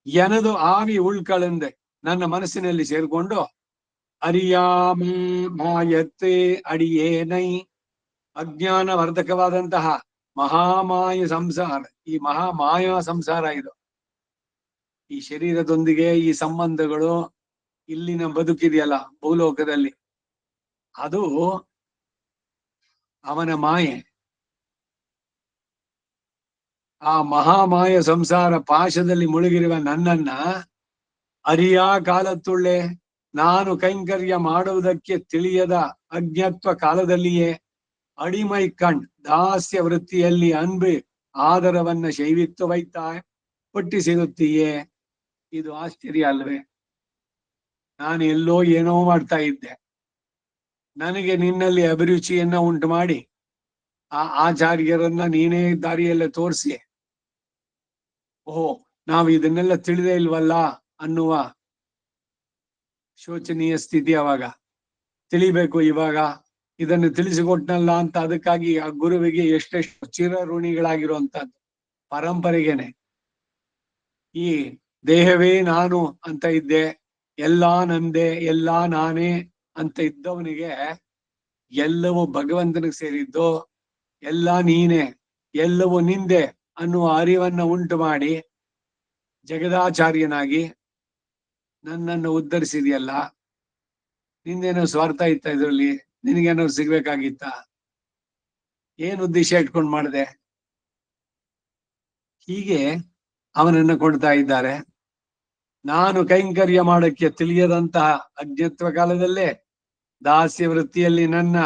ಎನದು ಆವಿ ಉಳ್ಕಳೆಂದೆ ನನ್ನ ಮನಸ್ಸಿನಲ್ಲಿ ಸೇರ್ಕೊಂಡು, ಅರಿಯಾಮಿ ಮಾಯತ್ತೆ ಅಡಿಯೇನೈ, ಅಜ್ಞಾನ ವರ್ಧಕವಾದಂತಹ ಮಹಾಮಾಯ ಸಂಸಾರ, ಈ ಮಹಾಮಾಯಾ ಸಂಸಾರ ಇದು. ಈ ಶರೀರದೊಂದಿಗೆ ಈ ಸಂಬಂಧಗಳು, ಇಲ್ಲಿನ ಬದುಕಿದೆಯಲ್ಲ ಭೂಲೋಕದಲ್ಲಿ, ಅದು ಅವನ ಮಾಯೆ. ಆ ಮಹಾಮಾಯ ಸಂಸಾರ ಪಾಶದಲ್ಲಿ ಮುಳುಗಿರುವ ನನ್ನನ್ನ ಅರಿಯಾ ಕಾಲತ್ತುಳ್ಳೆ, ನಾನು ಕೈಂಕರ್ಯ ಮಾಡುವುದಕ್ಕೆ ತಿಳಿಯದ ಅಜ್ಞತ್ವ ಕಾಲದಲ್ಲಿಯೇ ಅಡಿಮೈ ಕಂಡ್ ದಾಸ್ಯ ವೃತ್ತಿಯಲ್ಲಿ ಅನ್ಬಿ ಆದರವನ್ನ ಶೈವಿತ್ತು ವೈತಾ ಪಟ್ಟಿಸಿರುತ್ತೀಯೇ. ಇದು ಆಶ್ಚರ್ಯ ಅಲ್ವೇ? ನಾನು ಎಲ್ಲೋ ಏನೋ ಮಾಡ್ತಾ ಇದ್ದೆ, ನನಗೆ ನಿನ್ನಲ್ಲಿ ಅಭಿರುಚಿಯನ್ನ ಉಂಟು ಮಾಡಿ ಆ ಆಚಾರ್ಯರನ್ನ ನೀನೇ ದಾರಿಯಲ್ಲೇ ತೋರಿಸಿ, ಓಹೋ ನಾವು ಇದನ್ನೆಲ್ಲ ತಿಳಿದೇ ಇಲ್ವಲ್ಲ ಅನ್ನುವ ಶೋಚನೀಯ ಸ್ಥಿತಿ. ಅವಾಗ ತಿಳಿಬೇಕು, ಇವಾಗ ಇದನ್ನು ತಿಳಿಸಿಕೊಟ್ನಲ್ಲ ಅಂತ ಅದಕ್ಕಾಗಿ ಆ ಗುರುವಿಗೆ ಎಷ್ಟೆಷ್ಟು ಚಿರಋಣಿಗಳಾಗಿರುವಂತದ್ದು ಪರಂಪರೆಗೇನೆ. ಈ ದೇಹವೇ ನಾನು ಅಂತ ಇದ್ದೆ, ಎಲ್ಲಾ ನಂದೆ, ಎಲ್ಲಾ ನಾನೇ ಅಂತ ಇದ್ದವನಿಗೆ ಎಲ್ಲವೂ ಭಗವಂತನಿಗೆ ಸೇರಿದ್ದು, ಎಲ್ಲ ನೀನೆ, ಎಲ್ಲವೂ ನಿಂದೆ ಅನ್ನುವ ಅರಿವನ್ನ ಉಂಟು ಮಾಡಿ ಜಗದಾಚಾರ್ಯನಾಗಿ ನನ್ನನ್ನು ಉದ್ಧರಿಸಿದೆಯಲ್ಲ. ನಿಂದೇನೋ ಸ್ವಾರ್ಥ ಇತ್ತ ಇದ್ರಲ್ಲಿ? ನಿನಗೇನೋ ಸಿಗ್ಬೇಕಾಗಿತ್ತ? ಏನ್ ಉದ್ದೇಶ ಇಟ್ಕೊಂಡು ಮಾಡಿದೆ? ಹೀಗೆ ಅವನನ್ನ ಕೊಡ್ತಾ ಇದ್ದಾರೆ. ನಾನು ಕೈಂಕರ್ಯ ಮಾಡಕ್ಕೆ ತಿಳಿಯದಂತಹ ಅಜ್ಞತ್ವ ಕಾಲದಲ್ಲೇ ದಾಸ್ಯ ವೃತ್ತಿಯಲ್ಲಿ ನನ್ನ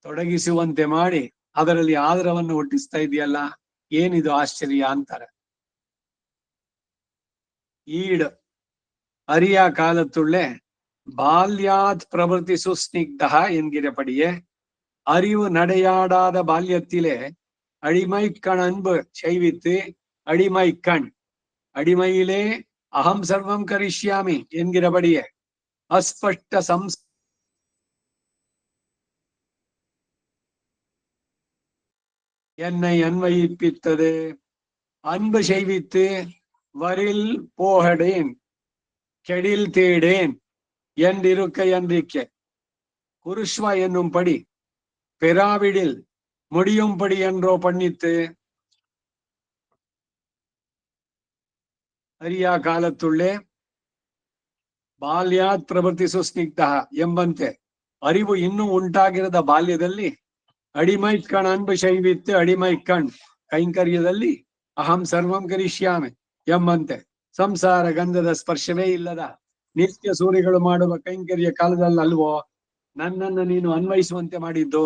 ತೊಡಗಿಸುವಂತೆ ಮಾಡಿ ಅದರಲ್ಲಿ ಆದರವನ್ನು ಹುಟ್ಟಿಸ್ತಾ ಇದೆಯಲ್ಲ, ಏನಿದು ಆಶ್ಚರ್ಯ ಅಂತಾರೆ. ಈಡ್ ಅರಿಯ ಕಾಲത്തുള്ളೇ ಬಾಲ್ಯಾತ್ ಪ್ರವೃತ್ತಿ ಸುಸ್ನಿಗ್ಧ என்கிறபடியே அறிவு நடையாடாத பால்யத்திலே அடிமைக்கண் அன்பு செய்வித்து அடிமைக்கண் அடிமையிலே அகம் சர்வம் கரிஷ்யாமி என்கிறபடியே அஸ்பஷ்ட என்னை அன்வயிப்பித்தது. அன்பு செய்வித்து வரில் போகடேன் கெடில் தேடேன் என்றிருக்க என்றிக்க குருஷ்வ என்னும்படி பெறாவிடில் முடியும்படி என்றோ பண்ணித்து ಅರಿಯ ಕಾಲತ್ತುಳ್ಳೇ ಬಾಲ್ಯಾತ್ ಪ್ರವೃತ್ತಿ ಸುಸ್ನಿಗ್ಧ ಎಂಬಂತೆ ಅರಿವು ಇನ್ನೂ ಉಂಟಾಗಿರದ ಬಾಲ್ಯದಲ್ಲಿ ಅಡಿಮೈ ಕಣ್ ಅನ್ಬು ಶೈವಿತ್ತು ಅಡಿಮೈ ಕಣ್ ಕೈಂಕರ್ಯದಲ್ಲಿ ಅಹಂ ಸರ್ವಂ ಕರಿಷ್ಯಾಮಿ ಎಂಬಂತೆ ಸಂಸಾರ ಗಂಧದ ಸ್ಪರ್ಶವೇ ಇಲ್ಲದ ನಿತ್ಯ ಸೂರ್ಯಗಳು ಮಾಡುವ ಕೈಂಕರ್ಯ ಕಾಲದಲ್ಲಲ್ವೋ ನನ್ನನ್ನು ನೀನು ಅನ್ವಯಿಸುವಂತೆ ಮಾಡಿದ್ದು.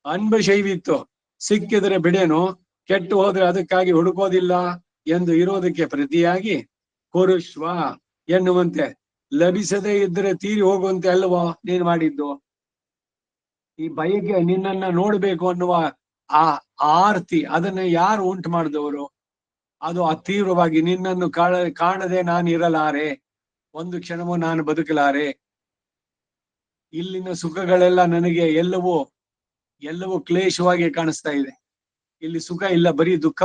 ಅನ್ಬು ಶೈವಿತ್ತು, ಸಿಕ್ಕಿದ್ರೆ ಬಿಡೇನು, ಕೆಟ್ಟು ಹೋದ್ರೆ ಅದಕ್ಕಾಗಿ ಹುಡುಕೋದಿಲ್ಲ ಎಂದು ಇರೋದಕ್ಕೆ ಪ್ರತಿಯಾಗಿ ಕುರುಶ್ವ ಎನ್ನುವಂತೆ ಲಭಿಸದೇ ಇದ್ರೆ ತೀರಿ ಹೋಗುವಂತೆ ಅಲ್ವೋ ನೀನು ಮಾಡಿದ್ದು. ಈ ಬಯಕೆ, ನಿನ್ನನ್ನ ನೋಡ್ಬೇಕು ಅನ್ನುವ ಆ ಆರ್ತಿ, ಅದನ್ನ ಯಾರು ಉಂಟು ಮಾಡಿದವರು? ಅದು ಅತೀವ್ರವಾಗಿ ನಿನ್ನನ್ನು ಕಾಣದೆ ನಾನು ಇರಲಾರೆ, ಒಂದು ಕ್ಷಣವೂ ನಾನು ಬದುಕಲಾರೆ. ಇಲ್ಲಿನ ಸುಖಗಳೆಲ್ಲ ನನಗೆ ಎಲ್ಲವೂ ಕ್ಲೇಶವಾಗಿ ಕಾಣಿಸ್ತಾ ಇದೆ. ಇಲ್ಲಿ ಸುಖ ಇಲ್ಲ, ಬರೀ ದುಃಖ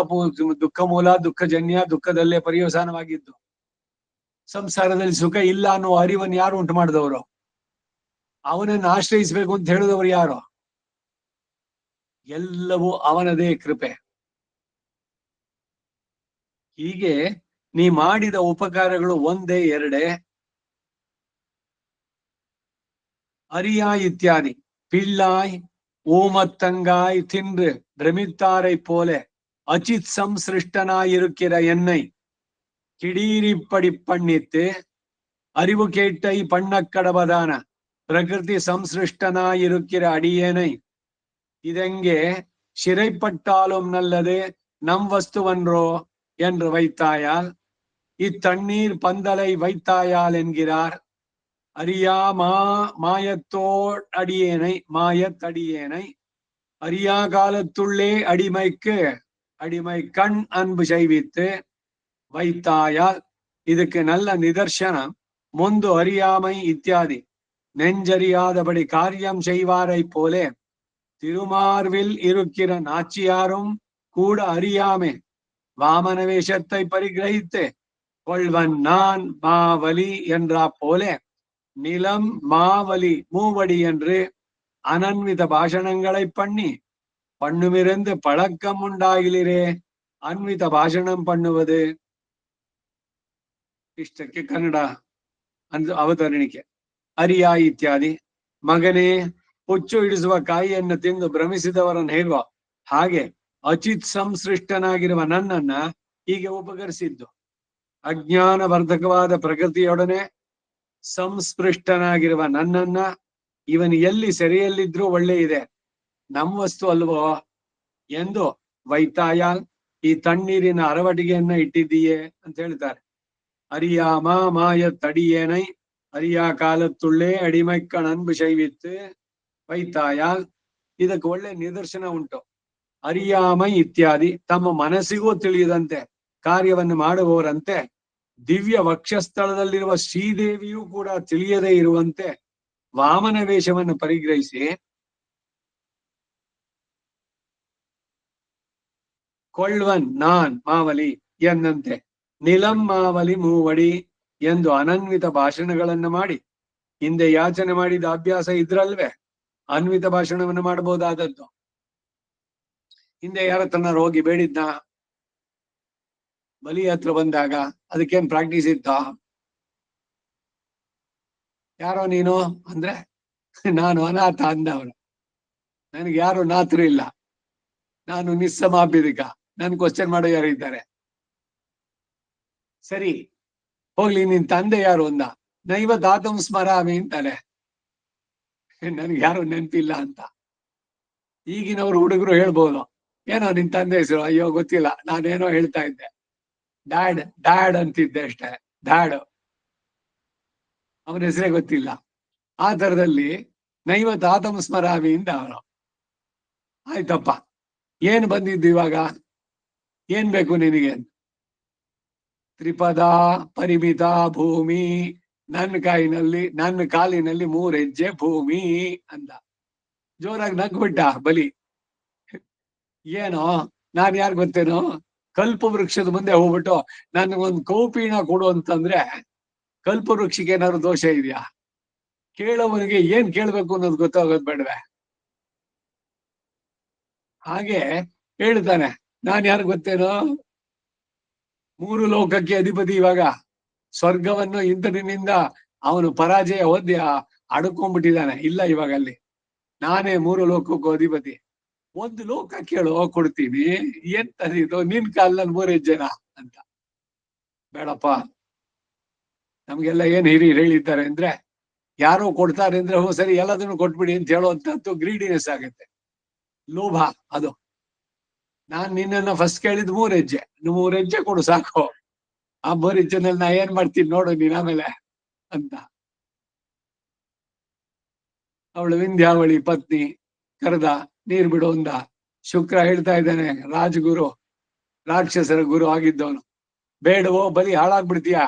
ಮೂಲ, ದುಃಖಜನ್ಯ, ದುಃಖದಲ್ಲೇ ಪರ್ಯವಸಾನವಾಗಿದ್ದು. ಸಂಸಾರದಲ್ಲಿ ಸುಖ ಇಲ್ಲ ಅನ್ನೋ ಅರಿವನ್ನು ಯಾರು ಉಂಟು ಮಾಡಿದವರು? ಅವನನ್ನು ಆಶ್ರಯಿಸ್ಬೇಕು ಅಂತ ಹೇಳಿದವರು ಯಾರು? ಎಲ್ಲವೂ ಅವನದೇ ಕೃಪೆ. ಹೀಗೆ ನೀ ಮಾಡಿದ ಉಪಕಾರಗಳು ಒಂದೇ ಎರಡೇ. அரியா இத்தியாதி பிள்ளாய் ஊமத்தங்காய் தின்று பிரமித்தாரை போல அச்சித் சம்சிருஷ்டனாயிருக்கிற என்னை கிடீரிப்படி பண்ணித்து அறிவு கேட்டை பண்ணக்கடவதான பிரகிருதி சம்சிருஷ்டனாயிருக்கிற அடியேனை இதெங்கே சிறைப்பட்டாலும் நல்லது நம் வஸ்துவன்றோ என்று வைத்தாயால் இத்தண்ணீர் பந்தலை வைத்தாயால் என்கிறார். அரியா மாயத்தடியேனை அரியா காலத்துள்ளே அடிமை கண் அன்பு செய்வித்து வைத்தாயால். இதுக்கு நல்ல நிதர்சனம் முந்து அறியாமை இத்தியாதி நெஞ்சறியாதபடி காரியம் செய்வாரை போலே திருமார்வில் இருக்கிற நாச்சியாரும் கூட அறியாமே வாமன வேஷத்தை பரிகிரகித்து கொள்வன் நான் மாவலி என்றா போலே நிலம் மாவலி மூவடி என்று ಅನನ್ವಿತ ಭಾಷಣங்களை பண்ணி பண்ணுமிருந்து பழக்கம் ಉಂಟಾಗಿಲಿರೆ ಅನ್ವಿತ ಭಾಷಣ ಪಣ್ಣುವುದು. ಇಷ್ಟಕ್ಕೆ ಕನ್ನಡ ಅವತರಣಿಕೆ. ಅರಿಯ ಇತ್ಯಾದಿ ಮಗನೇ, ಹುಚ್ಚು ಹಿಡಿಸುವ ಕಾಯಿಯನ್ನು ತಿಂದು ಭ್ರಮಿಸಿದವರನ್ನು ಹೇಗೋ ಹಾಗೆ ಅಚಿತ್ ಸಂಸೃಷ್ಟನಾಗಿರುವ ನನ್ನನ್ನ ಹೀಗೆ ಉಪಕರಿಸಿದ್ದು. ಅಜ್ಞಾನ ವರ್ಧಕವಾದ ಪ್ರಕೃತಿಯೊಡನೆ ಸಂಸ್ಪೃಷ್ಟನಾಗಿರುವ ನನ್ನನ್ನ ಇವನು ಎಲ್ಲಿ ಸೆರೆಯಲ್ಲಿದ್ರೂ ಒಳ್ಳೆ ಇದೆ, ನಮ್ಮ ವಸ್ತು ಅಲ್ವೋ ಎಂದು ವೈತಾಯಾಲ್ ಈ ತಣ್ಣೀರಿನ ಅರವಟಿಗೆಯನ್ನ ಇಟ್ಟಿದ್ದೀಯೇ ಅಂತ ಹೇಳ್ತಾರೆ. ಅರಿಯಾಮ ಮಾಯ ತಡಿಯೇನೈ ಅರಿಯಾ ಕಾಲತ್ತುಳ್ಳೇ ಅಡಿಮೈಕ್ಕಣ ಅನ್ಬು ಶೈವಿತ್ತು ವೈತಾಯ. ಇದಕ್ಕೆ ಒಳ್ಳೆ ನಿದರ್ಶನ ಉಂಟು. ಅರಿಯಾಮೈ ಇತ್ಯಾದಿ ತಮ್ಮ ಮನಸ್ಸಿಗೂ ತಿಳಿಯದಂತೆ ಕಾರ್ಯವನ್ನು ಮಾಡುವವರಂತೆ ದಿವ್ಯ ವಕ್ಷಸ್ಥಳದಲ್ಲಿರುವ ಶ್ರೀದೇವಿಯೂ ಕೂಡ ತಿಳಿಯದೇ ಇರುವಂತೆ ವಾಮನ ವೇಷವನ್ನು ಪರಿಗ್ರಹಿಸಿ ಕೊಳ್ಳುವನ್ ನಾನ್ ಮಾವಲಿ ಎಂದಂತೆ ನಿಲಂ ಮಾವಲಿ ಮೂವಡಿ ಎಂದು ಅನನ್ವಿತ ಭಾಷಣಗಳನ್ನು ಮಾಡಿ, ಹಿಂದೆ ಯಾಚನೆ ಮಾಡಿದ ಅಭ್ಯಾಸ ಇದ್ರಲ್ವೇ ಅನ್ವಿತ ಭಾಷಣವನ್ನು ಮಾಡಬಹುದಾದದ್ದು. ಹಿಂದೆ ಯಾರತ್ರನ ಹೋಗಿ ಬೇಡಿದ್ನ ಬಲಿ ಹತ್ರ ಬಂದಾಗ ಅದಕ್ಕೇನ್ ಪ್ರಾಕ್ಟೀಸ್ ಇತ್ತ? ಯಾರೋ ನೀನು ಅಂದ್ರೆ ನಾನು ಅನಾಥ ಅಂದವನು, ನನಗೆ ಯಾರು ನಾತರು ಇಲ್ಲ, ನಾನು ನಿಸ್ಸಮಾಭಿದಿಕ, ನನ್ ಕ್ವಶನ್ ಮಾಡೋ ಯಾರು ಇದ್ದಾರೆ? ಸರಿ ಹೋಗ್ಲಿ, ನಿನ್ ತಂದೆ ಯಾರು ಅಂದ. ನೈವ ದಾತಂ ಸ್ಮರಾಮಿ ಅಂತಾನೆ, ನನ್ಗೆ ಯಾರು ನೆನಪಿಲ್ಲ ಅಂತ. ಈಗಿನವ್ರು ಹುಡುಗರು ಹೇಳ್ಬೋದು, ಏನೋ ನಿನ್ ತಂದೆ ಹೆಸರು, ಅಯ್ಯೋ ಗೊತ್ತಿಲ್ಲ, ನಾನೇನೋ ಹೇಳ್ತಾ ಇದ್ದೆ, ಡ್ಯಾಡ್ ಡ್ಯಾಡ್ ಅಂತಿದ್ದೆ ಅಷ್ಟೇ, ಡ್ಯಾಡ್, ಅವನ ಹೆಸರೇ ಗೊತ್ತಿಲ್ಲ. ಆ ತರದಲ್ಲಿ ನೈವ ತಾತಂ ಸ್ಮರಾಮಿ ಅಂತ ಅವನು. ಆಯ್ತಪ್ಪ, ಏನ್ ಬಂದಿದ್ದು ಇವಾಗ, ಏನ್ ಬೇಕು ನಿನಗೆ? ತ್ರಿಪದ ಪರಿಮಿತ ಭೂಮಿ, ನನ್ನ ಕಾಲಿನಲ್ಲಿ 3 ಹೆಜ್ಜೆ ಭೂಮಿ ಅಂದ. ಜೋರಾಗಿ ನಗ್ಬಿಟ್ಟ ಬಲಿ. ಏನೋ ನಾನ್ ಯಾರು ಗೊತ್ತೇನೋ, ಕಲ್ಪ ವೃಕ್ಷದ ಮುಂದೆ ಹೋಗ್ಬಿಟ್ಟು ನನ್ಗೊಂದು ಕೌಪೀಣ ಕೊಡು ಅಂತಂದ್ರೆ ಕಲ್ಪ ವೃಕ್ಷಕ್ಕೆ ಏನಾದ್ರು ದೋಷ ಇದೆಯಾ? ಕೇಳೋವನಿಗೆ ಏನ್ ಕೇಳ್ಬೇಕು ಅನ್ನೋದು ಗೊತ್ತಾಗೋದ್ ಬೇಡವೆ? ಹಾಗೆ ಹೇಳ್ತಾನೆ, ನಾನ್ ಯಾರು ಗೊತ್ತೇನೋ, 3 ಲೋಕಕ್ಕೆ ಅಧಿಪತಿ. ಇವಾಗ ಸ್ವರ್ಗವನ್ನು ಇಂದ್ರನಿಂದ ಅವನು ಪರಾಜಯ ಹೊಂದಿ ಅಡ್ಕೊಂಡ್ಬಿಟ್ಟಿದ್ದಾನೆ. ಇಲ್ಲ, ಇವಾಗ ಅಲ್ಲಿ ನಾನೇ 3 ಲೋಕಕ್ಕೂ ಅಧಿಪತಿ. 1 ಲೋಕ ಕೇಳೋ, ಕೊಡ್ತೀನಿ. ಎಂತದಿದು, ನಿನ್ ಕಾಲಲ್ಲಿ 3 ಹೆಜ್ಜೆನ ಅಂತ. ಬೇಡಪ್ಪ, ನಮ್ಗೆಲ್ಲ ಏನ್ ಹಿರಿಯರು ಹೇಳಿದ್ದಾರೆ ಅಂದ್ರೆ, ಯಾರೋ ಕೊಡ್ತಾರೆ ಅಂದ್ರೆ ಹೋ ಸರಿ ಎಲ್ಲದನ್ನು ಕೊಟ್ಬಿಡಿ ಅಂತ ಹೇಳುವಂತದ್ದು ಗ್ರೀಡಿನೆಸ್ ಆಗುತ್ತೆ, ಲೋಭ ಅದು. ನಾನ್ ನಿನ್ನನ್ನ ಫಸ್ಟ್ ಕೇಳಿದ್ 3 ಹೆಜ್ಜೆ, 3 ಹೆಜ್ಜೆ ಕೊಡು ಸಾಕು, ಆ 3 ಹೆಜ್ಜೆನಲ್ಲಿ ನಾ ಏನ್ ಮಾಡ್ತೀನಿ ನೋಡು ನೀನ್ ಆಮೇಲೆ ಅಂತ. ಅವಳು ವಿಂಧ್ಯಾವಳಿ ಪತ್ನಿ ಕರೆದ, ನೀರ್ ಬಿಡು ಅಂದ. ಶುಕ್ರ ಹೇಳ್ತಾ ಇದ್ದಾನೆ, ರಾಜಗುರು, ರಾಕ್ಷಸರ ಗುರು ಆಗಿದ್ದವನು, ಬೇಡವೋ ಬಲಿ ಹಾಳಾಗ್ಬಿಡ್ತೀಯ,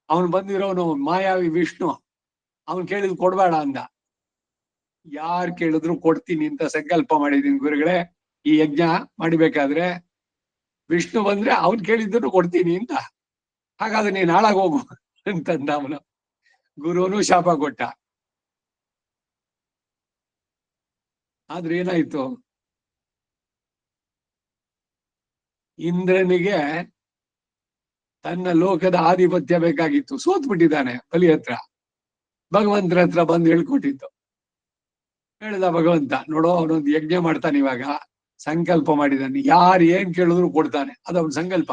ಅವನು ಬಂದಿರೋನು ಮಾಯಾವಿ ವಿಷ್ಣು, ಅವನ್ ಕೇಳಿದ್ ಕೊಡ್ಬೇಡ ಅಂದ. ಯಾರ್ ಕೇಳಿದ್ರು ಕೊಡ್ತೀನಿ ಅಂತ ಸಂಕಲ್ಪ ಮಾಡಿದೀನಿ ಗುರುಗಳೇ, ಈ ಯಜ್ಞ ಮಾಡಿಬೇಕಾದ್ರೆ ವಿಷ್ಣು ಬಂದ್ರೆ ಅವನ್ ಕೇಳಿದ್ರು ಕೊಡ್ತೀನಿ ಅಂತ. ಹಾಗಾದ್ರೆ ನೀನ್ ಹಾಳಾಗ್ ಹೋಗು ಅಂತಂದ ಅವನು. ಗುರುನು ಶಾಪ ಕೊಟ್ಟ. ಆದ್ರೆ ಏನಾಯ್ತು, ಇಂದ್ರನಿಗೆ ತನ್ನ ಲೋಕದ ಆಧಿಪತ್ಯ ಬೇಕಾಗಿತ್ತು, ಸೋತ್ ಬಿಟ್ಟಿದ್ದಾನೆ ಬಲಿ ಹತ್ರ. ಭಗವಂತನ ಹತ್ರ ಬಂದು ಹೇಳ್ಕೊಟ್ಟಿದ್ದು. ಹೇಳ್ದ ಭಗವಂತ, ನೋಡೋ ಅವನೊಂದು ಯಜ್ಞ ಮಾಡ್ತಾನೆ, ಇವಾಗ ಸಂಕಲ್ಪ ಮಾಡಿದಾನೆ, ಯಾರು ಏನ್ ಕೇಳಿದ್ರು ಕೊಡ್ತಾನೆ, ಅದವನ್ ಸಂಕಲ್ಪ.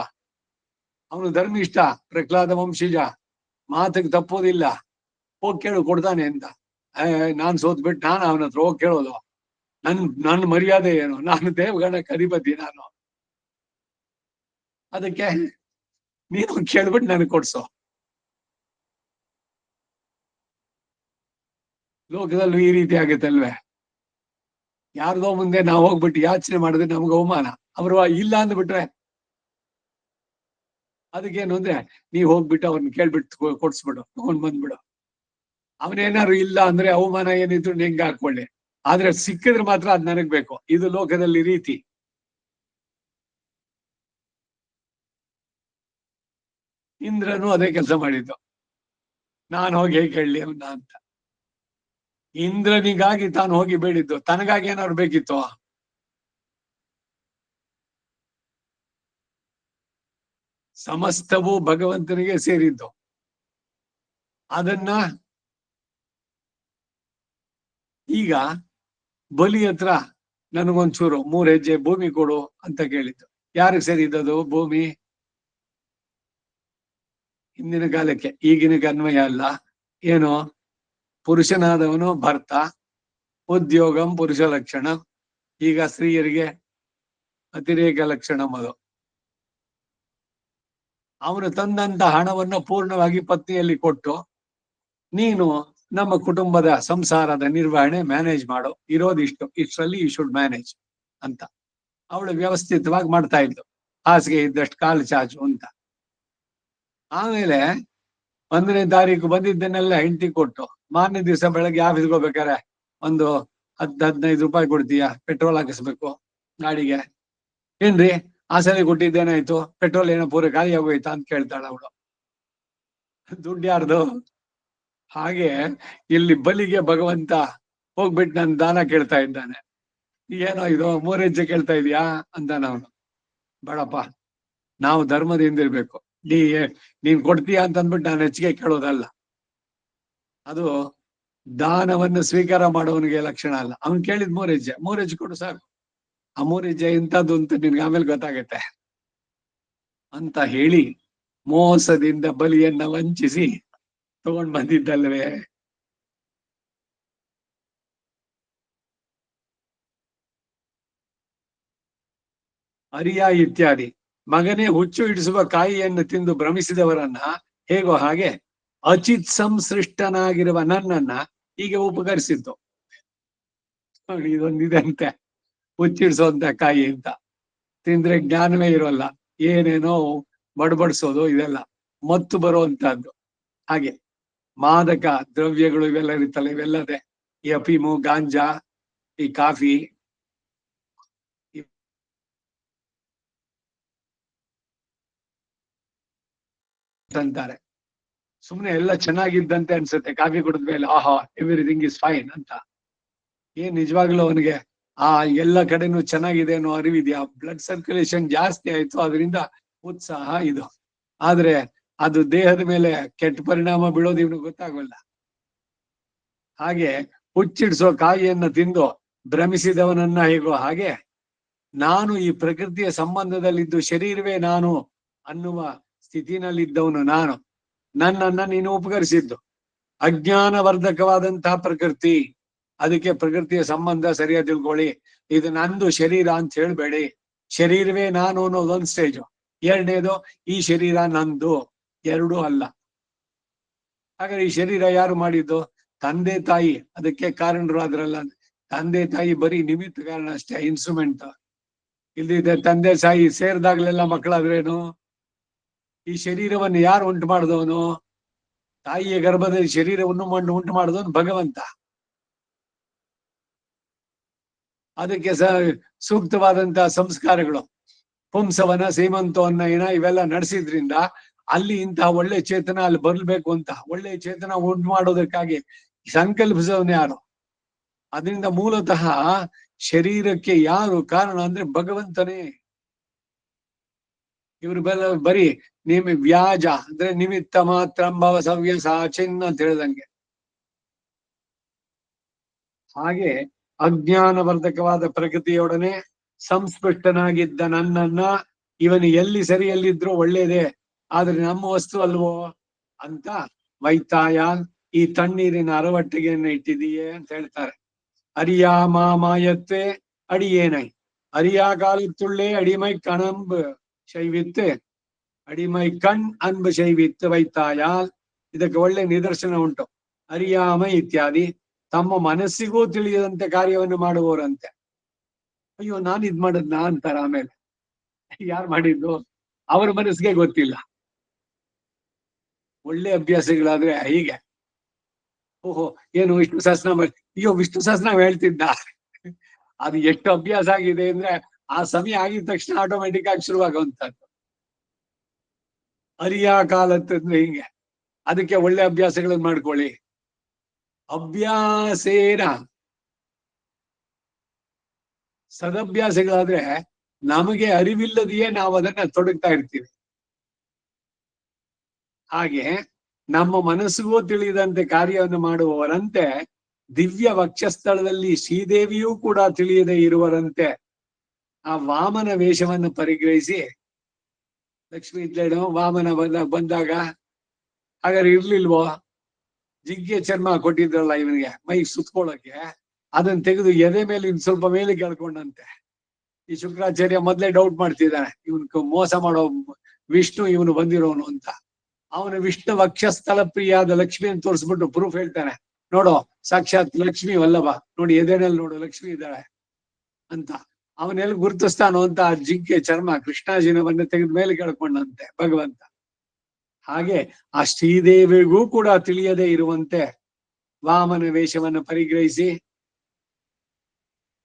ಅವನು ಧರ್ಮಿಷ್ಠ, ಪ್ರಹ್ಲಾದ ವಂಶೀಜ, ಮಾತಿಗೆ ತಪ್ಪೋದಿಲ್ಲ, ಹೋಗ್ ಕೇಳು ಕೊಡ್ತಾನೆ ಅಂತ. ನಾನ್ ಸೋತ್ಬಿಟ್ಟು ನಾನು ಅವನ ಹತ್ರ ಹೋಗಿ ಕೇಳೋದು, ನನ್ನ ಮರ್ಯಾದೆ ಏನು, ನಾನು ದೇವಗಣಕ್ಕೆ ಅಧಿಪತಿ, ನಾನು ಅದಕ್ಕೆ ನೀನು ಕೇಳ್ಬಿಟ್ಟು ನನಗೆ ಕೊಡ್ಸೋ. ಲೋಕದಲ್ಲೂ ಈ ರೀತಿ ಆಗುತ್ತಲ್ವೇ, ಯಾರ್ದೋ ಮುಂದೆ ನಾವು ಹೋಗ್ಬಿಟ್ಟು ಯಾಚನೆ ಮಾಡಿದ್ರೆ ನಮ್ಗೆ ಅವಮಾನ, ಅವರು ಇಲ್ಲ ಅಂದ್ಬಿಟ್ರೆ ಅದಕ್ಕೇನು ಅಂದ್ರೆ, ನೀವ್ ಹೋಗ್ಬಿಟ್ಟು ಅವ್ರನ್ನ ಕೇಳ್ಬಿಟ್ಟು ಕೊಡ್ಸ್ಬಿಡು, ತಗೊಂಡ್ ಬಂದ್ಬಿಡು. ಅವನೇನಾದ್ರು ಇಲ್ಲ ಅಂದ್ರೆ ಅವಮಾನ ಏನಿದ್ರು ನಿಂಗೆ ಹಾಕೊಳ್ಳಿ, ಆದ್ರೆ ಸಿಕ್ಕಿದ್ರೆ ಮಾತ್ರ ಅದ್ ನನಗ್ ಬೇಕು. ಇದು ಲೋಕದಲ್ಲಿ ರೀತಿ. ಇಂದ್ರನು ಅದೇ ಕೆಲಸ ಮಾಡಿದ್ದು, ನಾನು ಹೋಗಿ ಹೇಗೆ ಕೇಳಲಿ ಅವನ್ನ ಅಂತ. ಇಂದ್ರನಿಗಾಗಿ ತಾನು ಹೋಗಿ ಬೇಡಿದ್ದು, ತನಗಾಗಿ ಏನಾದ್ರು ಬೇಕಿತ್ತು? ಸಮಸ್ತವೂ ಭಗವಂತನಿಗೆ ಸೇರಿದ್ದು. ಅದನ್ನ ಈಗ ಬಲಿ ಹತ್ರ ನನಗೊಂಚೂರು 3 ಹೆಜ್ಜೆ ಭೂಮಿ ಕೊಡು ಅಂತ ಕೇಳಿದ್ದು. ಯಾರಿಗೆ ಸೇರಿದ್ದದು ಭೂಮಿ? ಹಿಂದಿನ ಕಾಲಕ್ಕೆ, ಈಗಿನ ಅನ್ವಯ ಅಲ್ಲ. ಏನು, ಪುರುಷನಾದವನು ಭರ್ತ, ಉದ್ಯೋಗಂ ಪುರುಷ ಲಕ್ಷಣ. ಈಗ ಸ್ತ್ರೀಯರಿಗೆ ಅತಿರೇಕ ಲಕ್ಷಣ ಅದು. ಅವನು ತಂದಂತ ಹಣವನ್ನು ಪೂರ್ಣವಾಗಿ ಪತ್ನಿಯಲ್ಲಿ ಕೊಟ್ಟು ನೀನು ನಮ್ಮ ಕುಟುಂಬದ ಸಂಸಾರದ ನಿರ್ವಹಣೆ ಮ್ಯಾನೇಜ್ ಮಾಡೋ, ಇರೋದಿಷ್ಟು, ಇಷ್ಟರಲ್ಲಿ ಯು ಶುಡ್ ಮ್ಯಾನೇಜ್ ಅಂತ ಅವಳು ವ್ಯವಸ್ಥಿತವಾಗಿ ಮಾಡ್ತಾ ಇದ್ಲು. ಹಾಸಿಗೆ ಇದ್ದಷ್ಟು ಕಾಲು ಚಾಚು ಅಂತ. ಆಮೇಲೆ 1ನೇ ತಾರೀಕು ಬಂದಿದ್ದನ್ನೆಲ್ಲ ಹೆಂಡತಿ ಕೊಟ್ಟು, ಮಾರನೇ ದಿವಸ ಬೆಳಗ್ಗೆ ಆಫೀಸ್ಗೆ ಹೋಗ್ಬೇಕಾರೆ ಒಂದು 10-15 ರೂಪಾಯಿ ಕೊಡ್ತೀಯಾ, ಪೆಟ್ರೋಲ್ ಹಾಕಿಸ್ಬೇಕು ಗಾಡಿಗೆ. ಏನ್ರಿ ಆ ಸಲ ಕೊಟ್ಟಿದ್ದೇನಾಯ್ತು, ಪೆಟ್ರೋಲ್ ಏನೋ ಪೂರ ಖಾಲಿ ಆಗೋಯ್ತಾ ಅಂತ ಕೇಳ್ತಾಳ ಅವಳು. ದುಡ್ಡು ಯಾರ್ದು? ಹಾಗೆ ಇಲ್ಲಿ ಬಲಿಗೆ ಭಗವಂತ ಹೋಗ್ಬಿಟ್ಟು ನನ್ ದಾನ ಕೇಳ್ತಾ ಇದ್ದಾನೆ. ಏನೋ ಇದು 3 ಹೆಜ್ಜೆ ಕೇಳ್ತಾ ಇದೀಯಾ ಅಂತಾನ ಅವನು. ಬೇಡಪ್ಪ, ನಾವು ಧರ್ಮದಿಂದ ಇರ್ಬೇಕು. ನೀನ್ ಕೊಡ್ತೀಯಾ ಅಂತ ಅಂದ್ಬಿಟ್ಟು ನಾನು ಹೆಚ್ಚಿಗೆ ಕೇಳೋದಲ್ಲ. ಅದು ದಾನವನ್ನು ಸ್ವೀಕಾರ ಮಾಡುವವನಿಗೆ ಲಕ್ಷಣ ಅಲ್ಲ. ಅವನ್ ಕೇಳಿದ್ 3 ಹೆಜ್ಜೆ, 3 ಹೆಜ್ಜೆ ಕೊಡು ಸಾಕು. ಆ 3 ಹೆಜ್ಜೆ ಇಂಥದ್ದು ಅಂತ ನಿನ್ಗೆ ಆಮೇಲೆ ಗೊತ್ತಾಗತ್ತೆ ಅಂತ ಹೇಳಿ ಮೋಸದಿಂದ ಬಲಿಯನ್ನ ವಂಚಿಸಿ ತಗೊಂಡ್ ಬಂದಿದ್ದಲ್ವೇ. ಅರಿಯ ಇತ್ಯಾದಿ. ಮಗನೇ, ಹುಚ್ಚು ಹಿಡಿಸುವ ಕಾಯಿಯನ್ನು ತಿಂದು ಭ್ರಮಿಸಿದವರನ್ನ ಹೇಗೋ ಹಾಗೆ ಅಚಿತ್ ಸಂಸೃಷ್ಟನಾಗಿರುವ ನನ್ನನ್ನ ಹೀಗೆ ಉಪಕರಿಸಿತ್ತು. ಇದೊಂದಿದೆ ಅಂತೆ, ಹುಚ್ಚಿಡಿಸುವಂತ ಕಾಯಿ ಅಂತ. ತಿಂದ್ರೆ ಜ್ಞಾನವೇ ಇರೋಲ್ಲ, ಏನೇನೋ ಬಡಬಡಿಸೋದು, ಇದೆಲ್ಲ ಮತ್ತು ಬರುವಂತಹದ್ದು. ಹಾಗೆ ಮಾದಕ ದ್ರವ್ಯಗಳು ಇವೆಲ್ಲ ಇರುತ್ತಲ್ಲ, ಇವೆಲ್ಲದೆ ಈ ಅಫೀಮು, ಗಾಂಜಾ, ಈ ಕಾಫಿ ಅಂತಾರೆ. ಸುಮ್ನೆ ಎಲ್ಲ ಚೆನ್ನಾಗಿದ್ದಂತೆ ಅನ್ಸುತ್ತೆ ಕಾಫಿ ಕುಡಿದ್ಮೇಲೆ, ಆಹಾ ಎವ್ರಿಥಿಂಗ್ ಇಸ್ ಫೈನ್ ಅಂತ. ಏನ್ ನಿಜವಾಗ್ಲೂ ಅವನಿಗೆ ಆ ಎಲ್ಲ ಕಡೆನೂ ಚೆನ್ನಾಗಿದೆ ಅನ್ನೋ ಅರಿವಿದ್ಯಾ? ಬ್ಲಡ್ ಸರ್ಕ್ಯುಲೇಷನ್ ಜಾಸ್ತಿ ಆಯ್ತು, ಅದರಿಂದ ಉತ್ಸಾಹ ಇದು. ಆದ್ರೆ ಅದು ದೇಹದ ಮೇಲೆ ಕೆಟ್ಟ ಪರಿಣಾಮ ಬೀಳೋದು ಇವನು ಗೊತ್ತಾಗಲ್ಲ. ಹಾಗೆ ಹುಚ್ಚಿಡ್ಸೋ ಕಾಯಿಯನ್ನ ತಿಂದು ಭ್ರಮಿಸಿದವನನ್ನ ಹೇಗೋ ಹಾಗೆ ನಾನು ಈ ಪ್ರಕೃತಿಯ ಸಂಬಂಧದಲ್ಲಿದ್ದು ಶರೀರವೇ ನಾನು ಅನ್ನುವ ಸ್ಥಿತಿನಲ್ಲಿದ್ದವನು ನಾನು. ನನ್ನನ್ನ ನೀನು ಉಪಕರಿಸಿದ್ದು ಅಜ್ಞಾನವರ್ಧಕವಾದಂತಹ ಪ್ರಕೃತಿ. ಅದಕ್ಕೆ ಪ್ರಕೃತಿಯ ಸಂಬಂಧ ಸರಿಯಾಗಿ ತಿಳ್ಕೊಳ್ಳಿ. ಇದು ನಂದು ಶರೀರ ಅಂತ ಹೇಳ್ಬೇಡಿ. ಶರೀರವೇ ನಾನು ಅನ್ನೋದೊಂದು ಸ್ಟೇಜು. 2ನೇದು, ಈ ಶರೀರ ನಂದು. ಎರಡೂ ಅಲ್ಲ. ಹಾಗಾದ್ರೆ ಈ ಶರೀರ ಯಾರು ಮಾಡಿದ್ದು? ತಂದೆ ತಾಯಿ ಅದಕ್ಕೆ ಕಾರಣರು. ಅದ್ರಲ್ಲ ತಂದೆ ತಾಯಿ ಬರೀ ನಿಮಿತ್ತ ಕಾರಣ ಅಷ್ಟೇ, ಇನ್ಸ್ಟ್ರೂಮೆಂಟ್. ಇಲ್ದಿದ್ದೆ ತಂದೆ ತಾಯಿ ಸೇರಿದಾಗ್ಲೆಲ್ಲ ಮಕ್ಕಳಾದ್ರೇನು? ಈ ಶರೀರವನ್ನು ಯಾರು ಉಂಟು ಮಾಡಿದವನು? ತಾಯಿಯ ಗರ್ಭದಲ್ಲಿ ಶರೀರವನ್ನು ಉಂಟು ಮಾಡಿದವನು ಭಗವಂತ. ಅದಕ್ಕೆ ಸೂಕ್ತವಾದಂತಹ ಸಂಸ್ಕಾರಗಳು, ಪುಂಸವನ, ಸೀಮಂತವನ್ನ ಇವೆಲ್ಲ ನಡೆಸಿದ್ರಿಂದ ಅಲ್ಲಿ ಇಂತಹ ಒಳ್ಳೆ ಚೇತನ ಅಲ್ಲಿ ಬರ್ಲ್ಬೇಕು ಅಂತ, ಒಳ್ಳೆ ಚೇತನ ಉಂಟು ಮಾಡೋದಕ್ಕಾಗಿ ಸಂಕಲ್ಪಿಸೋನು ಯಾರು? ಅದರಿಂದ ಮೂಲತಃ ಶರೀರಕ್ಕೆ ಯಾರು ಕಾರಣ ಅಂದ್ರೆ ಭಗವಂತನೇ. ಇವರು ಬರೀ ವ್ಯಾಜ ಅಂದ್ರೆ ನಿಮಿತ್ತ ಮಾತ್ರ ಭವ ಸವ್ಯಸ ಚಿನ್ನ ಅಂತ ಹೇಳಿದಂಗೆ. ಹಾಗೆ ಅಜ್ಞಾನವರ್ಧಕವಾದ ಪ್ರಕೃತಿಯೊಡನೆ ಸಂಸ್ಪೃಷ್ಟನಾಗಿದ್ದ ನನ್ನನ್ನ ಇವನು ಎಲ್ಲಿ ಸರಿಯಲ್ಲಿದ್ರು ಒಳ್ಳೇದೇ, ಆದ್ರೆ ನಮ್ಮ ವಸ್ತು ಅಲ್ವೋ ಅಂತ ವೈತಾಯ, ಈ ತಣ್ಣೀರಿನ ಅರವಟ್ಟಿಗೆಯನ್ನ ಇಟ್ಟಿದೀಯೇ ಅಂತ ಹೇಳ್ತಾರೆ. ಅರಿಯಾ ಮಾಯತ್ವೆ ಅಡಿಯೇನೈ ಅರಿಯಾ ಕಾಲത്തുള്ളೇ ಅಡಿಮೈ ಕಣಂಬ್ ಶೈವಿತ್ತು ಅಡಿಮೈ ಕಣ್ ಅನ್ಬ್ ಶೈವಿತ್ತು ವೈತಾಯಾಲ್. ಇದಕ್ಕೆ ಒಳ್ಳೆ ನಿದರ್ಶನ ಉಂಟು. ಅರಿಯಾಮ ಇತ್ಯಾದಿ ತಮ್ಮ ಮನಸ್ಸಿಗೂ ತಿಳಿಯದಂತೆ ಕಾರ್ಯವನ್ನು ಮಾಡುವವರಂತೆ. ಅಯ್ಯೋ ನಾನು ಇದ್ ಮಾಡದ್ನ ಅಂತಾರ. ಆಮೇಲೆ ಯಾರು ಮಾಡಿದ್ದು? ಅವ್ರ ಮನಸ್ಸಿಗೆ ಗೊತ್ತಿಲ್ಲ. ಒಳ್ಳೆ ಅಭ್ಯಾಸಗಳಾದ್ರೆ ಹೀಗೆ, ಓಹೋ ಏನು ವಿಷ್ಣು ಸಹಸ್ರನಾಮ, ಅಯ್ಯೋ ವಿಷ್ಣು ಸಹಸ್ರನಾಮ ಹೇಳ್ತಿದ್ದ. ಅದು ಎಷ್ಟು ಅಭ್ಯಾಸ ಆಗಿದೆ ಅಂದ್ರೆ ಆ ಸಮಯ ಆಗಿದ ತಕ್ಷಣ ಆಟೋಮೆಟಿಕ್ ಆಗಿ ಶುರುವಾಗುವಂತದ್ದು. ಅರಿಯಾ ಕಾಲತ್ತಂದ್ರೆ ಹಿಂಗೆ. ಅದಕ್ಕೆ ಒಳ್ಳೆ ಅಭ್ಯಾಸಗಳನ್ನ ಮಾಡ್ಕೊಳ್ಳಿ. ಅಭ್ಯಾಸೇನ ಸದಭ್ಯಾಸಗಳಾದ್ರೆ ನಮಗೆ ಅರಿವಿಲ್ಲದೆಯೇ ನಾವು ಅದನ್ನ ತೊಡಗ್ತಾ ಇರ್ತೀವಿ. ಹಾಗೆ ನಮ್ಮ ಮನಸ್ಸಿಗೂ ತಿಳಿಯದಂತೆ ಕಾರ್ಯವನ್ನು ಮಾಡುವವರಂತೆ ದಿವ್ಯ ವಕ್ಷಸ್ಥಳದಲ್ಲಿ ಶ್ರೀದೇವಿಯೂ ಕೂಡ ತಿಳಿಯದೆ ಇರುವರಂತೆ ಆ ವಾಮನ ವೇಷವನ್ನು ಪರಿಗ್ರಹಿಸಿ, ಲಕ್ಷ್ಮೀ ಇದ್ಲೇನೋ ವಾಮನ ಬಂದಾಗ ಹಾಗಾದ್ರೆ ಇರ್ಲಿಲ್ವೋ? ಜಿಗ್ಗೆ ಚರ್ಮ ಕೊಟ್ಟಿದ್ರಲ್ಲ ಇವನಿಗೆ ಮೈ ಸುತ್ಕೊಳ್ಳಕ್ಕೆ, ಅದನ್ನ ತೆಗೆದು ಎದೆ ಮೇಲೆ ಇನ್ ಸ್ವಲ್ಪ ಮೇಲೆ ಕೇಳ್ಕೊಂಡಂತೆ. ಈ ಶುಕ್ರಾಚಾರ್ಯ ಮೊದ್ಲೇ ಡೌಟ್ ಮಾಡ್ತಿದ್ದಾನೆ, ಇವನ್ ಮೋಸ ಮಾಡೋ ವಿಷ್ಣು ಇವನು ಬಂದಿರೋನು ಅಂತ. ಅವನು ವಿಷ್ಣು ವಕ್ಷಸ್ಥಲ ಪ್ರಿಯಾದ ಲಕ್ಷ್ಮಿಯನ್ನು ತೋರಿಸ್ಬಿಟ್ಟು ಪ್ರೂಫ್ ಹೇಳ್ತಾನೆ, ನೋಡು ಸಾಕ್ಷಾತ್ ಲಕ್ಷ್ಮಿ ವಲ್ಲಭ, ನೋಡಿ ಎದೆನಲ್ಲಿ ನೋಡು ಲಕ್ಷ್ಮಿ ಇದ್ದಾಳೆ ಅಂತ. ಅವನೆಲ್ಲಿ ಗುರುತಿಸ್ತಾನೋ ಅಂತ ಆ ಜಿಂಕೆ ಚರ್ಮ ಕೃಷ್ಣಾಜಿನವನ್ನ ತೆಗೆದ ಮೇಲೆ ಕೇಳ್ಕೊಂಡಂತೆ ಭಗವಂತ. ಹಾಗೆ ಆ ಶ್ರೀದೇವಿಗೂ ಕೂಡ ತಿಳಿಯದೇ ಇರುವಂತೆ ವಾಮನ ವೇಷವನ್ನು ಪರಿಗ್ರಹಿಸಿ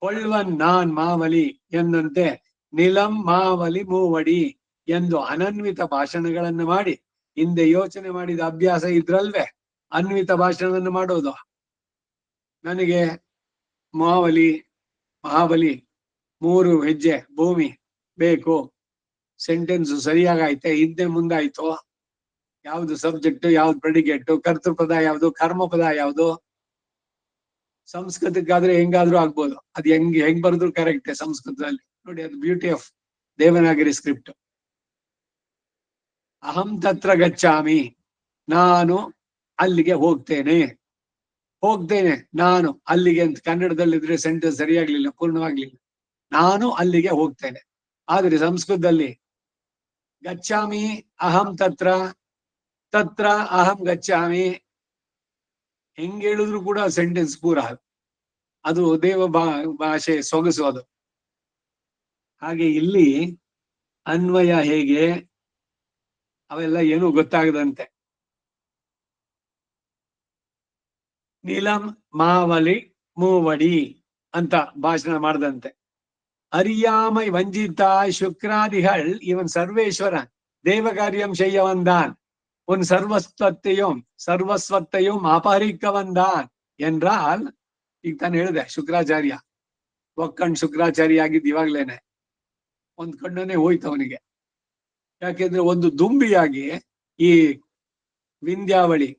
ಕೊಳ್ಳವನ್ ನಾನ್ ಮಾವಲಿ ಎಂದಂತೆ ನಿಲಂ ಮಾವಲಿ ಮೂವಡಿ ಎಂದು ಅನನ್ವಿತ ಭಾಷಣಗಳನ್ನು ಮಾಡಿ, ಹಿಂದೆ ಯೋಚನೆ ಮಾಡಿದ ಅಭ್ಯಾಸ ಇದ್ರಲ್ವೇ ಅನ್ವಿತ ಭಾಷಣವನ್ನು ಮಾಡೋದು. ನನಗೆ ಮಹಾಬಲಿ 3 ಹೆಜ್ಜೆ ಭೂಮಿ ಬೇಕು, ಸೆಂಟೆನ್ಸ್ ಸರಿಯಾಗೈತೆ, ಹಿಂದೆ ಮುಂದಾಯ್ತು, ಯಾವ್ದು ಸಬ್ಜೆಕ್ಟ್, ಯಾವ್ದು ಪ್ರೆಡಿಕೇಟ್, ಕರ್ತೃಪದ ಯಾವ್ದು, ಕರ್ಮಪದ ಯಾವ್ದು. ಸಂಸ್ಕೃತಕ್ಕಾದ್ರೆ ಹೆಂಗಾದ್ರೂ ಆಗ್ಬೋದು, ಅದು ಹೆಂಗ್ ಬರೆದ್ರು ಕರೆಕ್ಟೇ ಸಂಸ್ಕೃತದಲ್ಲಿ. ನೋಡಿ ಅದು ಬ್ಯೂಟಿ ಆಫ್ ದೇವನಾಗರಿ ಸ್ಕ್ರಿಪ್ಟ್. ಅಹಂ ತತ್ರ ಗಚ್ಚಾಮಿ, ನಾನು ಅಲ್ಲಿಗೆ ಹೋಗ್ತೇನೆ ನಾನು ಅಲ್ಲಿಗೆ ಅಂತ ಕನ್ನಡದಲ್ಲಿದ್ರೆ ಸೆಂಟೆನ್ಸ್ ಸರಿಯಾಗ್ಲಿಲ್ಲ, ಪೂರ್ಣವಾಗ್ಲಿಲ್ಲ. ನಾನು ಅಲ್ಲಿಗೆ ಹೋಗ್ತೇನೆ. ಆದ್ರೆ ಸಂಸ್ಕೃತದಲ್ಲಿ ಗಚ್ಚಾಮಿ ಅಹಂ ತತ್ರ ಅಹಂ ಗಚ್ಚಾಮಿ ಹೆಂಗ್ ಹೇಳಿದ್ರು ಕೂಡ ಸೆಂಟೆನ್ಸ್ ಪೂರ. ಅದು ದೇವ ಭಾಷೆ ಸೊಗಸು ಅದು. ಹಾಗೆ ಇಲ್ಲಿ ಅನ್ವಯ ಹೇಗೆ ಅವೆಲ್ಲ ಏನೂ ಗೊತ್ತಾಗದಂತೆ. ನೀಲಂ ಮಾವಲಿ ಮೂವಡಿ ಅಂತ ಭಾಷಣ ಮಾಡದಂತೆ. ಅರಿಯಾಮೈ ವಂಜಿತ ಶುಕ್ರಾದಿಗಳ್ ಇವನ್ ಸರ್ವೇಶ್ವರ தேவகாரியம் செய்ய வந்தான், உன் ಸರ್ವಸ್ವತ್ತೆயும் ಅಪಹರಿಕ வந்தான் என்றால், ಈಗ ತಾನು ಹೇಳಿದೆ ಶುಕ್ರಾಚಾರ್ಯ ಒಕ್ಕಣ್ ಶುಕ್ರಾಚಾರ್ಯ ಆಗಿದ್ದು ಇವಾಗ್ಲೇನೆ. ಒಂದ್ ಕಣ್ಣನೇ ಹೋಯ್ತು ಅವನಿಗೆ. ಯಾಕೆಂದ್ರೆ ಒಂದು ದುಂಬಿಯಾಗಿ ಈ ವಿಂಧ್ಯಾವಳಿ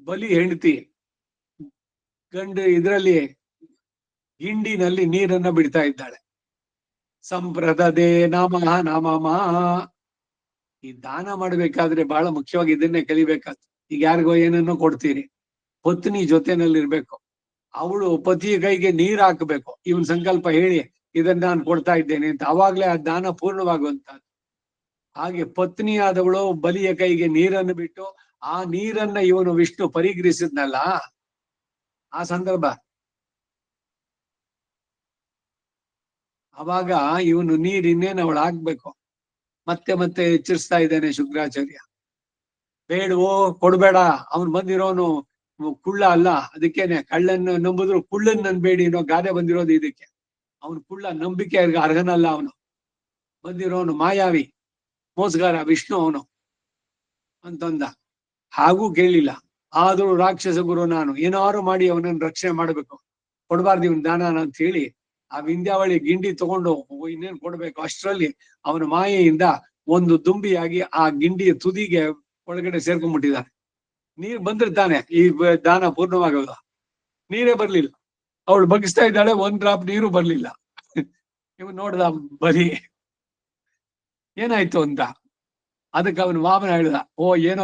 ಬಲಿ ಹೆಂಡತಿ ಗಂಡು ಇದರಲ್ಲಿ ಗಿಂಡಿನಲ್ಲಿ ನೀರನ್ನ ಬಿಡ್ತಾ ಇದ್ದಾಳೆ. ಸಂಪ್ರದದೇ ನಮಃ ನಮಃ. ಈ ದಾನ ಮಾಡ್ಬೇಕಾದ್ರೆ ಬಹಳ ಮುಖ್ಯವಾಗಿ ಇದನ್ನೇ ಕಲಿಬೇಕಾಗ್ತದೆ. ಈಗ ಯಾರಿಗೋ ಏನನ್ನೋ ಕೊಡ್ತೀರಿ, ಪತ್ನಿ ಜೊತೆನಲ್ಲಿರ್ಬೇಕು, ಅವಳು ಪತಿಯ ಕೈಗೆ ನೀರ್ ಹಾಕಬೇಕು, ಇವನ್ ಸಂಕಲ್ಪ ಹೇಳಿ ಇದನ್ನ ನಾನು ಕೊಡ್ತಾ ಇದ್ದೇನೆ ಅಂತ, ಅವಾಗ್ಲೇ ಆ ದಾನ ಪೂರ್ಣವಾಗುವಂತದ್ದು. ಹಾಗೆ ಪತ್ನಿಯಾದವಳು ಬಲಿಯ ಕೈಗೆ ನೀರನ್ನು ಬಿಟ್ಟು ಆ ನೀರನ್ನ ಇವನು ವಿಷ್ಣು ಪರಿಗ್ರಹಿಸಿದ್ನಲ್ಲ, ಆ ಸಂದರ್ಭ ಅವಾಗ ಇವನು ನೀರ್ ಇನ್ನೇನು ಅವಳು ಹಾಕ್ಬೇಕು. ಮತ್ತೆ ಮತ್ತೆ ಎಚ್ಚರಿಸ್ತಾ ಇದ್ದಾನೆ ಶುಕ್ರಾಚಾರ್ಯ, ಬೇಡವೋ ಕೊಡ್ಬೇಡ, ಅವನು ಬಂದಿರೋನು ಕುಳ್ಳ ಅಲ್ಲ, ಅದಕ್ಕೇನೆ ಕಳ್ಳನ್ನು ನಂಬಿದ್ರು ಕುಳ್ಳನ್ ನನ್ಬೇಡಿ ಅನ್ನೋ ಗಾದೆ ಬಂದಿರೋದು ಇದಕ್ಕೆ. ಅವನು ಕುಳ್ಳ, ನಂಬಿಕೆ ಅರ್ಹನಲ್ಲ, ಅವನು ಬಂದಿರೋನು ಮಾಯಾವಿ ಮೋಸಗಾರ ವಿಷ್ಣು ಅವನು ಅಂತಂದ. ಹಾಗೂ ಕೇಳಿಲ್ಲ. ಆದ್ರೂ ರಾಕ್ಷಸ ಗುರು ನಾನು, ಏನಾರು ಮಾಡಿ ಅವನನ್ನು ರಕ್ಷಣೆ ಮಾಡ್ಬೇಕು, ಕೊಡ್ಬಾರ್ದು ಇವನ್ ದಾನ ಅಂತ ಹೇಳಿ ಆ ವಿಂಧ್ಯಾವಳಿ ಗಿಂಡಿ ತಗೊಂಡು ಇನ್ನೇನ್ ಕೊಡ್ಬೇಕು. ಅಷ್ಟರಲ್ಲಿ ಅವನ ಮಾಯೆಯಿಂದ ಒಂದು ದುಂಬಿಯಾಗಿ ಆ ಗಿಂಡಿಯ ತುದಿಗೆ ಒಳಗಡೆ ಸೇರ್ಕೊಂಡ್ಬಿಟ್ಟಿದ್ದಾನೆ. ನೀರ್ ಬಂದ್ರೆ ತಾನೆ ಈ ದಾನ ಪೂರ್ಣವಾಗೋದು. ನೀರೇ ಬರ್ಲಿಲ್ಲ, ಅವಳು ಬಗ್ಗಿಸ್ತಾ ಇದ್ದಾಳೆ, 1 ಡ್ರಾಪ್ ನೀರು ಬರ್ಲಿಲ್ಲ. ಇವ್ ನೋಡ್ದ ಬರೀ ಏನಾಯ್ತು ಅಂತ. ಅದಕ್ಕೆ ಅವನು ವಾಮನ ಹೇಳ್ದ, ಓ ಏನೋ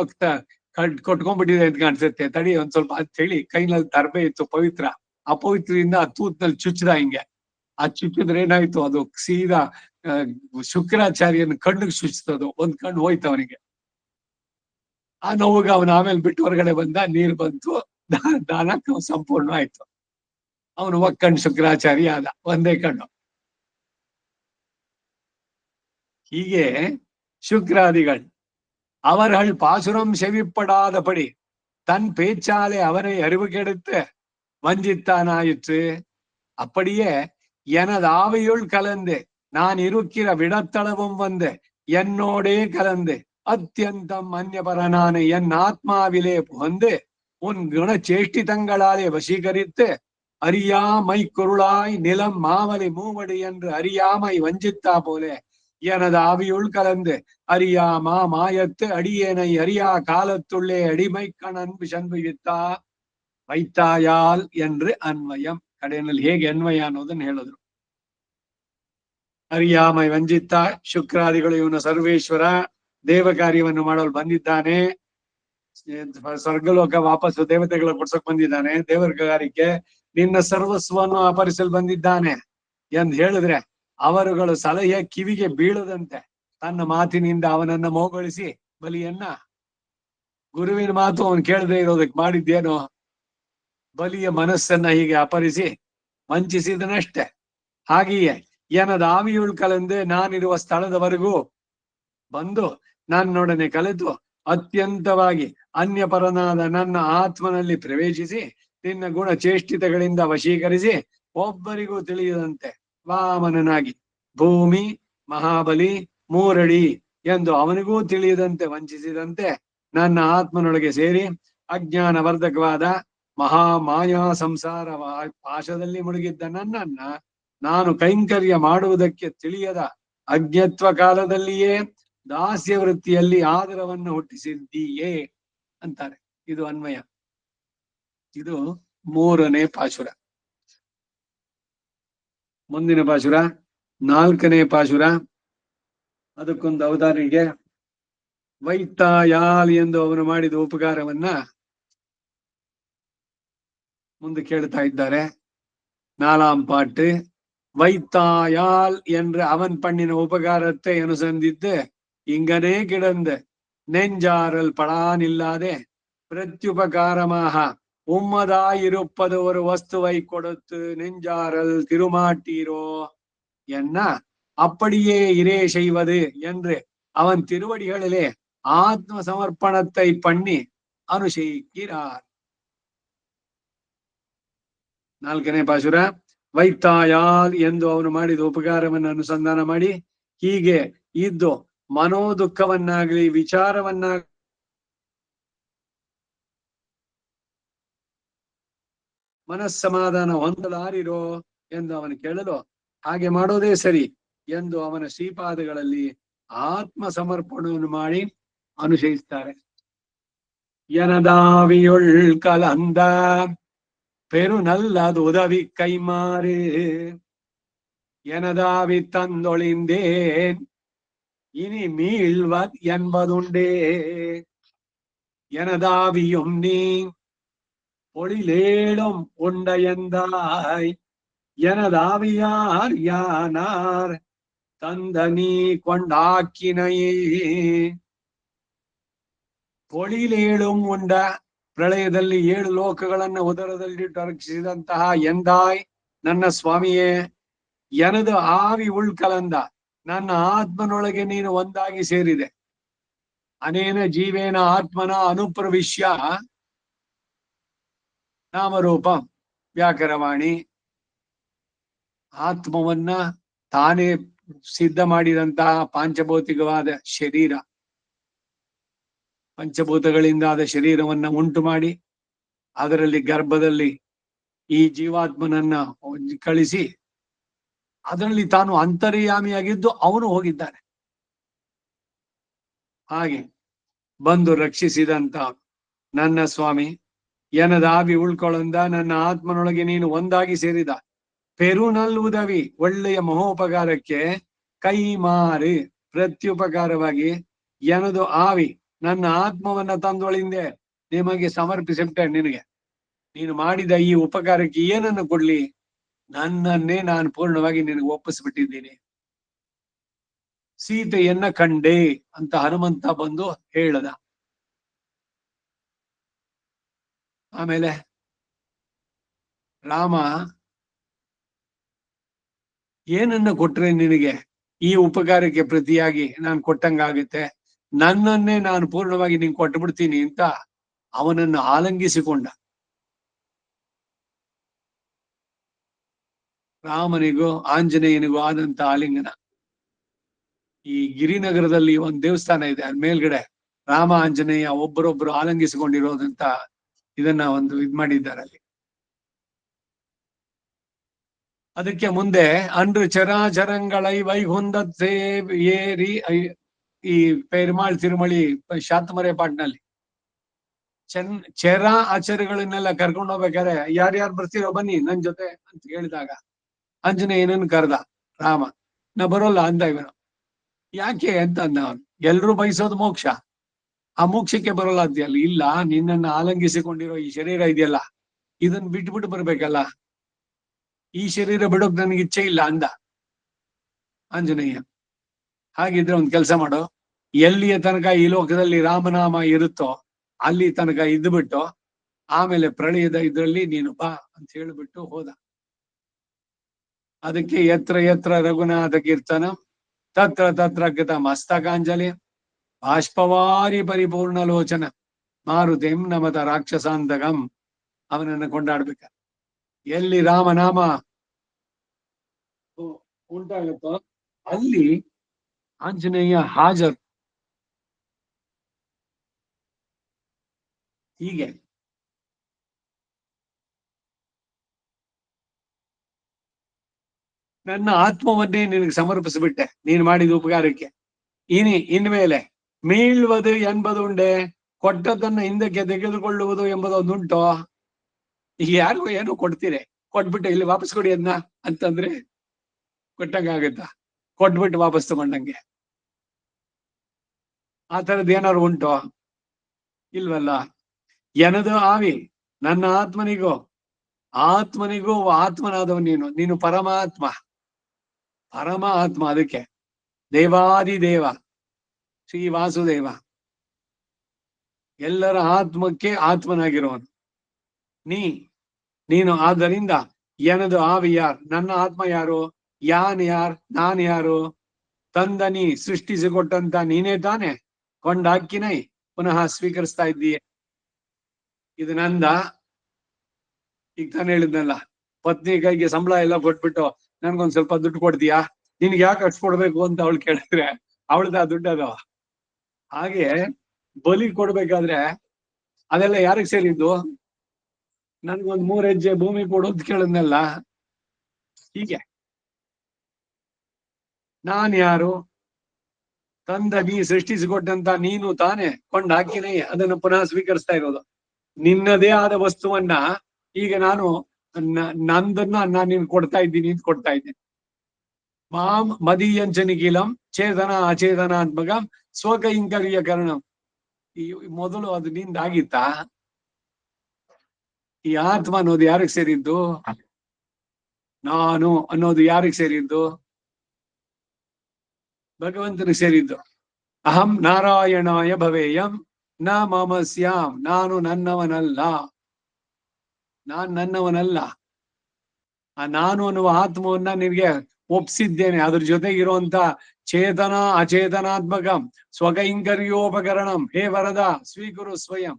ಕೊಟ್ಕೊಂಡ್ಬಿಟ್ಟಿದೆ ಅಂತ ಕಾಣಿಸುತ್ತೆ, ತಡಿ ಒಂದ್ ಸ್ವಲ್ಪ ಅಂತ ಹೇಳಿ ಕೈನಲ್ಲಿ ದರ್ಬೆ ಇತ್ತು ಪವಿತ್ರ, ಅಪವಿತ್ರದಿಂದ ಆ ತೂತ್ನಲ್ಲಿ ಚುಚ್ಚದ. ಹಿಂಗೆ ಆ ಚುಚ್ಚಿದ್ರೆ ಏನಾಯ್ತು, ಅದು ಸೀದಾ ಶುಕ್ರಾಚಾರ್ಯನ ಕಣ್ಣಿಗೆ ಚುಚ್ತದು. ಒಂದ್ ಕಣ್ಣು ಹೋಯ್ತು ಅವನಿಗೆ. ಆ ನೋವಾಗ ಅವನ ಆಮೇಲೆ ಬಿಟ್ಟು ಹೊರಗಡೆ ಬಂದ, ನೀರು ಬಂತು, ದಾನ ಸಂಪೂರ್ಣ ಆಯ್ತು. ಅವನು ಒಕ್ಕಣ್ ಶುಕ್ರಾಚಾರ್ಯ ಆದ, ಒಂದೇ ಕಣ್ಣು. ಹೀಗೆ ಶುಕ್ರಾದಿಗಳು அவர்கள் பாசுரம் செவிப்படாதபடி தன் பேச்சாலே அவனை அறிவு கெடுத்து வஞ்சித்தானாயிற்று. அப்படியே எனது ஆவியுள் கலந்து நான் இருக்கிற விடத்தளவும் வந்து என்னோடே கலந்து அத்தியந்தம் அந்நியபரனான என் ஆத்மாவிலே புகுந்து உன் குணச்சேஷ்டிதங்களாலே வசீகரித்து அறியாமை குருளாய் நிலம் மாவலி மூவடி என்று அறியாமை வஞ்சித்தா போலே எனது ஆவியுள் கலந்து அறியாமா மாயத்து அடியேனை அறியா காலத்துள்ளே அடிமை கணன் விஷன்பித்தா வைத்தாயால் என்று ಅನ್ವಯಂ. ಕಡೆಯಲ್ಲಿ ಹೇಗೆ ಅನ್ವಯ ಅನ್ನೋದನ್ನ ಹೇಳಿದ್ರು. ಅರಿಯಾಮೈ ವಂಜಿತ್ತ, ಶುಕ್ರಾದಿಗಳು ಇವನು ಸರ್ವೇಶ್ವರ, ದೇವ ಕಾರ್ಯವನ್ನು ಮಾಡಲು ಬಂದಿದ್ದಾನೆ, ಸ್ವರ್ಗಲೋಕ ವಾಪಸ್ಸು ದೇವತೆಗಳ ಕೊಡ್ಸಕ್ ಬಂದಿದ್ದಾನೆ, ದೇವರ ಕಾರ್ಯಕ್ಕೆ ನಿನ್ನ ಸರ್ವಸ್ವವನ್ನು ಅಪಹರಿಸಲು ಬಂದಿದ್ದಾನೆ ಎಂದು ಹೇಳಿದ್ರೆ ಅವರುಗಳು ಸಲಹೆ ಕಿವಿಗೆ ಬೀಳದಂತೆ ತನ್ನ ಮಾತಿನಿಂದ ಅವನನ್ನ ಮೋಗೊಳಿಸಿ ಬಲಿಯನ್ನ. ಗುರುವಿನ ಮಾತು ಅವನು ಕೇಳದೆ ಇರೋದಕ್ಕೆ ಮಾಡಿದ್ದೇನೋ, ಬಲಿಯ ಮನಸ್ಸನ್ನ ಹೀಗೆ ಅಪರಿಸಿ ವಂಚಿಸಿದನಷ್ಟೆ. ಹಾಗೆಯೇ ಏನದ ಆವಿಯುಳ್ಕಲೆಂದೇ ನಾನಿರುವ ಸ್ಥಳದವರೆಗೂ ಬಂದು ನನ್ನೊಡನೆ ಕಲೆತು ಅತ್ಯಂತವಾಗಿ ಅನ್ಯಪರನಾದ ನನ್ನ ಆತ್ಮನಲ್ಲಿ ಪ್ರವೇಶಿಸಿ ನಿನ್ನ ಗುಣ ಚೇಷ್ಟಿತಗಳಿಂದ ವಶೀಕರಿಸಿ ಒಬ್ಬರಿಗೂ ತಿಳಿಯದಂತೆ ವಾಮನನಾಗಿ ಭೂಮಿ ಮಹಾಬಲಿ ಮೂರಡಿ ಎಂದು ಅವನಿಗೂ ತಿಳಿಯದಂತೆ ವಂಚಿಸಿದಂತೆ ನನ್ನ ಆತ್ಮನೊಳಗೆ ಸೇರಿ ಅಜ್ಞಾನ ವರ್ಧಕವಾದ ಮಹಾಮಾಯಾ ಸಂಸಾರ ಪಾಶದಲ್ಲಿ ಮುಳುಗಿದ್ದ ನನ್ನನ್ನ ನಾನು ಕೈಂಕರ್ಯ ಮಾಡುವುದಕ್ಕೆ ತಿಳಿಯದ ಅಜ್ಞತ್ವ ಕಾಲದಲ್ಲಿಯೇ ದಾಸ್ಯ ವೃತ್ತಿಯಲ್ಲಿ ಆದರವನ್ನು ಹುಟ್ಟಿಸಿದ್ದೀಯೇ ಅಂತಾರೆ. ಇದು ಅನ್ವಯ. ಇದು 3ನೇ ಪಾಶುರ. ಮುಂದಿನ ಪಾಶುರ 4ನೇ ಪಾಶುರ. ಅದಕ್ಕೊಂದು ಅವತಾರಿಗೆ ವೈತಾಯಾಲ್ ಎಂದು ಅವನು ಮಾಡಿದ ಉಪಕಾರವನ್ನ ಮುಂದೆ ಕೇಳ್ತಾ ಇದ್ದಾರೆ. 4ஆம் பாட்டு. வைத்தாயால் என்ற அவன் பண்ணின உபகாரத்தை அனுசந்தித்து இங்கனே கிடந்து நெஞ்சாரல் படான் இல்லாதே பிரத்யுபகாரமாக உம்மதாயிருப்பது ஒரு வஸ்துவை கொடுத்து நெஞ்சாரல் திருமாட்டீரோ என்ன அப்படியே இரே செய்வது என்று அவன் திருவடிகளிலே ஆத்ம சமர்ப்பணத்தை பண்ணி அனுசயிக்கிறார். 4ನೇ ಪಾಶುರ. ವೈತಾಯಾಲ್ ಎಂದು ಅವನು ಮಾಡಿದ ಉಪಕಾರವನ್ನು ಅನುಸಂಧಾನ ಮಾಡಿ ಹೀಗೆ ಇದ್ದು ಮನೋದುಃಖವನ್ನಾಗ್ಲಿ ವಿಚಾರವನ್ನ ಮನಸ್ಸಮಾಧಾನ ಹೊಂದಲಾರಿರೋ ಎಂದು ಅವನು ಕೇಳಲು ಹಾಗೆ ಮಾಡೋದೇ ಸರಿ ಎಂದು ಅವನ ಶ್ರೀಪಾದಗಳಲ್ಲಿ ಆತ್ಮ ಸಮರ್ಪಣವನ್ನು ಮಾಡಿ ಅನುಸರಿಸ್ತಾರೆ. எனதாவியுள் கலந்த பெருநல்லது உதவி கைமாறு எனதாவி தந்தொழிந்தேன் இனி மீள்வது என்பதுண்டே எனதாவியும் நீ பொழிலேடும் உண்டையந்தாய் எனதாவியார் யானார் தந்த நீ கொண்டாக்கினையே. பொழிಲೇಳುಂ ಉಂಡ ಪ್ರಳಯದಲ್ಲಿ 7 ಲೋಕಗಳನ್ನ ಉದರದಲ್ಲಿಟ್ಟು ರಕ್ಷಿಸಿದಂತಹ ಎಂದಾಯ್ ನನ್ನ ಸ್ವಾಮಿಯೇ, ಎನದು ಆವಿ ಉಳ್ಕಲಂದ ನನ್ನ ಆತ್ಮನೊಳಗೆ ನೀನು ಒಂದಾಗಿ ಸೇರಿದೆ. ಅನೇನ ಜೀವೇನ ಆತ್ಮನ ಅನುಪ್ರವಿಶ್ಯ ನಾಮರೂಪ ವ್ಯಾಕರವಾಣಿ. ಆತ್ಮವನ್ನ ತಾನೇ ಸಿದ್ಧ ಮಾಡಿದಂತಹ ಪಾಂಚಭೌತಿಕವಾದ ಶರೀರ, ಪಂಚಭೂತಗಳಿಂದಾದ ಶರೀರವನ್ನ ಉಂಟು ಮಾಡಿ ಅದರಲ್ಲಿ ಗರ್ಭದಲ್ಲಿ ಈ ಜೀವಾತ್ಮನನ್ನ ಕಳಿಸಿ ಅದರಲ್ಲಿ ತಾನು ಅಂತರ್ಯಾಮಿಯಾಗಿದ್ದು ಅವನು ಹೋಗಿದ್ದಾನೆ. ಹಾಗೆ ಬಂದು ರಕ್ಷಿಸಿದಂತ ನನ್ನ ಸ್ವಾಮಿ, ಎನದಾವಿ ಉಳ್ಕೊಳ್ಳಂದ ನನ್ನ ಆತ್ಮನೊಳಗೆ ನೀನು ಒಂದಾಗಿ ಸೇರಿದ ಪೆರುನಲ್ ಉದವಿ ಒಳ್ಳೆಯ ಮಹೋಪಕಾರಕ್ಕೆ ಕೈ ಮಾರಿ ಪ್ರತ್ಯುಪಕಾರವಾಗಿ ಎನದು ಆವಿ ನನ್ನ ಆತ್ಮವನ್ನ ತಂದೊಳಿಂದೆ ನಿಮಗೆ ಸಮರ್ಪಿಸಿಬಿಟ್ಟೆ. ನಿನಗೆ ನೀನು ಮಾಡಿದ ಈ ಉಪಕಾರಕ್ಕೆ ಏನನ್ನು ಕೊಡ್ಲಿ, ನನ್ನನ್ನೇ ನಾನು ಪೂರ್ಣವಾಗಿ ನಿನಗೆ ಒಪ್ಪಿಸ್ಬಿಟ್ಟಿದ್ದೀನಿ. ಸೀತೆಯನ್ನ ಕಂಡೆ ಅಂತ ಹನುಮಂತ ಬಂದು ಹೇಳದ. ಆಮೇಲೆ ರಾಮ ಏನನ್ನ ಕೊಟ್ರೆ ನಿನಗೆ ಈ ಉಪಕಾರಕ್ಕೆ ಪ್ರತಿಯಾಗಿ ನಾನು ಕೊಟ್ಟಂಗಾಗುತ್ತೆ, ನನ್ನನ್ನೇ ನಾನು ಪೂರ್ಣವಾಗಿ ನಿಂಗೆ ಕೊಟ್ಟು ಬಿಡ್ತೀನಿ ಅಂತ ಅವನನ್ನು ಆಲಂಗಿಸಿಕೊಂಡ. ರಾಮನಿಗೂ ಆಂಜನೇಯನಿಗೂ ಆದಂತ ಆಲಿಂಗನ. ಈ ಗಿರಿನಗರದಲ್ಲಿ ಒಂದು ದೇವಸ್ಥಾನ ಇದೆ, ಅದ್ ಮೇಲ್ಗಡೆ ರಾಮ ಆಂಜನೇಯ ಒಬ್ಬರೊಬ್ರು ಆಲಂಗಿಸಿಕೊಂಡಿರೋದಂತ ಇದನ್ನ ಒಂದು ಇದ್ ಮಾಡಿದ್ದಾರೆ ಅಲ್ಲಿ. ಅದಕ್ಕೆ ಮುಂದೆ ಅನ್ರು ಚರಾಚರಂಗಳೈ ವೈಗುಂದತ್ತೇ ಏರಿ ಈ ಪೆರ್ಮಾಳ್ ತಿರುಮಳಿ ಶಾತಮರೆ ಪಾಟ್ನಲ್ಲಿ ಚೆರ ಆಚಾರ್ಯಗಳನ್ನೆಲ್ಲ ಕರ್ಕೊಂಡು ಹೋಗ್ಬೇಕಾದ್ರೆ ಯಾರ್ಯಾರು ಬರ್ತೀರೋ ಬನ್ನಿ ನನ್ ಜೊತೆ ಅಂತ ಹೇಳಿದಾಗ ಆಂಜನೇಯನನ್ನು ಕರೆದ ರಾಮ. ನಾ ಬರೋಲ್ಲ ಅಂದ ಇವನು. ಯಾಕೆ ಅಂತ ಅಂದ ಅವನು. ಎಲ್ರೂ ಬಯಸೋದು ಮೋಕ್ಷ, ಆ ಮೋಕ್ಷಕ್ಕೆ ಬರೋಲ್ಲ ಅಂತೀಯಲ್ಲ. ಇಲ್ಲ, ನಿನ್ನನ್ನು ಆಲಂಗಿಸಿಕೊಂಡಿರೋ ಈ ಶರೀರ ಇದೆಯಲ್ಲ, ಇದನ್ನ ಬಿಟ್ಬಿಟ್ಟು ಬರ್ಬೇಕಲ್ಲ, ಈ ಶರೀರ ಬಿಡೋಕ್ ನನಗೆ ಇಚ್ಛೆ ಇಲ್ಲ ಅಂದ ಆಂಜನೇಯ. ಹಾಗಿದ್ರೆ ಒಂದ್ ಕೆಲಸ ಮಾಡು, ಎಲ್ಲಿಯ ತನಕ ಈ ಲೋಕದಲ್ಲಿ ರಾಮನಾಮ ಇರುತ್ತೋ ಅಲ್ಲಿ ತನಕ ಇದ್ಬಿಟ್ಟು ಆಮೇಲೆ ಪ್ರಳಯದ ಇದ್ರಲ್ಲಿ ನೀನು ಬಾ ಅಂತ ಹೇಳ್ಬಿಟ್ಟು ಹೋದ. ಅದಕ್ಕೆ ಎತ್ರ ಎತ್ರ ರಘುನಾಥ ಕೀರ್ತನ ತತ್ರ ತತ್ರ ಕೃತ ಮಸ್ತಕಾಂಜಲಿ ಬಾಷ್ಪವಾರಿ ಪರಿಪೂರ್ಣ ಲೋಚನ ಮಾರುತಿಂ ನಮತ ರಾಕ್ಷಸಾಂತಕಂ. ಅವನನ್ನ ಕೊಂಡಾಡ್ಬೇಕ. ಎಲ್ಲಿ ರಾಮನಾಮ ಉಂಟಾಗುತ್ತೋ ಅಲ್ಲಿ ಆಂಜನೇಯ ಹಾಜರು. ಹೀಗೆ ನನ್ನ ಆತ್ಮವನ್ನೇ ನಿನಗೆ ಸಮರ್ಪಿಸಿಬಿಟ್ಟೆ ನೀನು ಮಾಡಿದ ಉಪಕಾರಕ್ಕೆ. ಇನ್ಮೇಲೆ ಮೀಳ್வது ಎಂಬುದು ಉಂಡೆ, ಕೊಟ್ಟದನ್ನ ಹಿಂದಕ್ಕೆ ತೆಗೆದುಕೊಳ್ಳುವುದು ಎಂಬುದೊಂದುಂಟು. ಈಗ ಯಾರಿಗೂ ಏನೋ ಕೊಡ್ತೀರಿ, ಕೊಟ್ಬಿಟ್ಟು ಇಲ್ಲಿ ವಾಪಸ್ ಕೊಡಿ ಅದನ್ನ ಅಂತಂದ್ರೆ ಕೊಟ್ಟಂಗಾಗತ್ತ? ಕೊಟ್ಬಿಟ್ಟು ವಾಪಸ್ ತಗೊಂಡಂಗೆ ಆ ತರದ್ ಏನಾದ್ರು ಉಂಟು? ಇಲ್ವಲ್ಲ. ಎನದು ಆವಿ ನನ್ನ ಆತ್ಮನಿಗೂ ಆತ್ಮನಾದವ ನೀನು ಪರಮಾತ್ಮ. ಅದಕ್ಕೆ ದೇವಾದಿದೇವ ಶ್ರೀ ವಾಸುದೇವ ಎಲ್ಲರ ಆತ್ಮಕ್ಕೆ ಆತ್ಮನಾಗಿರುವನು ನೀನು. ಆದ್ದರಿಂದ ಎನದು ಆವಿ ಯಾರ್, ನನ್ನ ಆತ್ಮ ಯಾರು, ನಾನು ಯಾರು? ತಂದ ನೀ ಸೃಷ್ಟಿಸಿಕೊಟ್ಟಂತ ನೀನೇ ತಾನೆ ಕೊಂಡಾಕಿನೈ ಪುನಃ ಸ್ವೀಕರಿಸ್ತಾ ಇದ್ದೀಯ. ಇದು ನಂದ. ಈಗ ತಾನು ಹೇಳಿದ್ನಲ್ಲ, ಪತ್ನಿ ಕೈಗೆ ಸಂಬಳ ಎಲ್ಲ ಕೊಟ್ಬಿಟ್ಟು ನನ್ಗೊಂದ್ ಸ್ವಲ್ಪ ದುಡ್ಡು ಕೊಡ್ತೀಯಾ, ನಿನ್ಗೆ ಯಾಕೆ ಅಷ್ಟು ಕೊಡ್ಬೇಕು ಅಂತ ಅವಳು ಕೇಳಿದ್ರೆ ಅವಳ್ದ ಆ ದುಡ್ಡು ಅದ. ಹಾಗೆ ಬಲಿ ಕೊಡ್ಬೇಕಾದ್ರೆ ಅದೆಲ್ಲ ಯಾರಿಗೆ ಸೇರಿದ್ದು? ನನ್ಗೊಂದ್ 3 ಹೆಜ್ಜೆ ಭೂಮಿ ಕೊಡು ಅಂತ ಕೇಳಿದ್ನಲ್ಲ. ಹೀಗೆ ನಾನ್ ಯಾರು? ತಂದ ನೀ ಸೃಷ್ಟಿಸಿಕೊಟ್ಟಂತ ನೀನು ತಾನೆ ಕೊಂಡಾಕಿನೇ ಅದನ್ನು ಪುನಃ ಸ್ವೀಕರಿಸ್ತಾ ಇರೋದು. ನಿನ್ನದೇ ಆದ ವಸ್ತುವನ್ನ ಈಗ ನಾನು ನಾನು ನಿನ್ ಕೊಡ್ತಾ ಇದ್ದೀನಿ ಅಂತ ಕೊಡ್ತಾ ಇದ್ದೀನಿ. ಮಾಂ ಮದೀಯಂಚನಿಖಿಲಂ ಚೇತನ ಅಚೇತನಾತ್ಮಕ ಸ್ವಕೈಂಕರ್ಯ ಕರಣಂ. ಈ ಮೊದಲು ಅದು ನಿಂದಾಗಿತ್ತಾ? ಈ ಆತ್ಮ ಅನ್ನೋದು ಯಾರಿಗೆ ಸೇರಿದ್ದು? ನಾನು ಅನ್ನೋದು ಯಾರಿಗೆ ಸೇರಿದ್ದು? ಭಗವಂತನಿಗೆ ಸೇರಿದ್ದು. ಅಹಂ ನಾರಾಯಣಾಯ ಭವೇಯಂ ನ ಮಮ ಸ್ಯಾಂ. ನಾನು ನನ್ನವನಲ್ಲ. ಆ ನಾನು ಅನ್ನುವ ಆತ್ಮವನ್ನ ನಿನಗೆ ಒಪ್ಸಿದ್ದೇನೆ. ಅದ್ರ ಜೊತೆಗಿರುವಂತ ಚೇತನ ಅಚೇತನಾತ್ಮಕಂ ಸ್ವಕೈಂಕರ್ಯೋಪಕರಣಂ ಹೇ ವರದ ಸ್ವೀಕರು ಸ್ವಯಂ.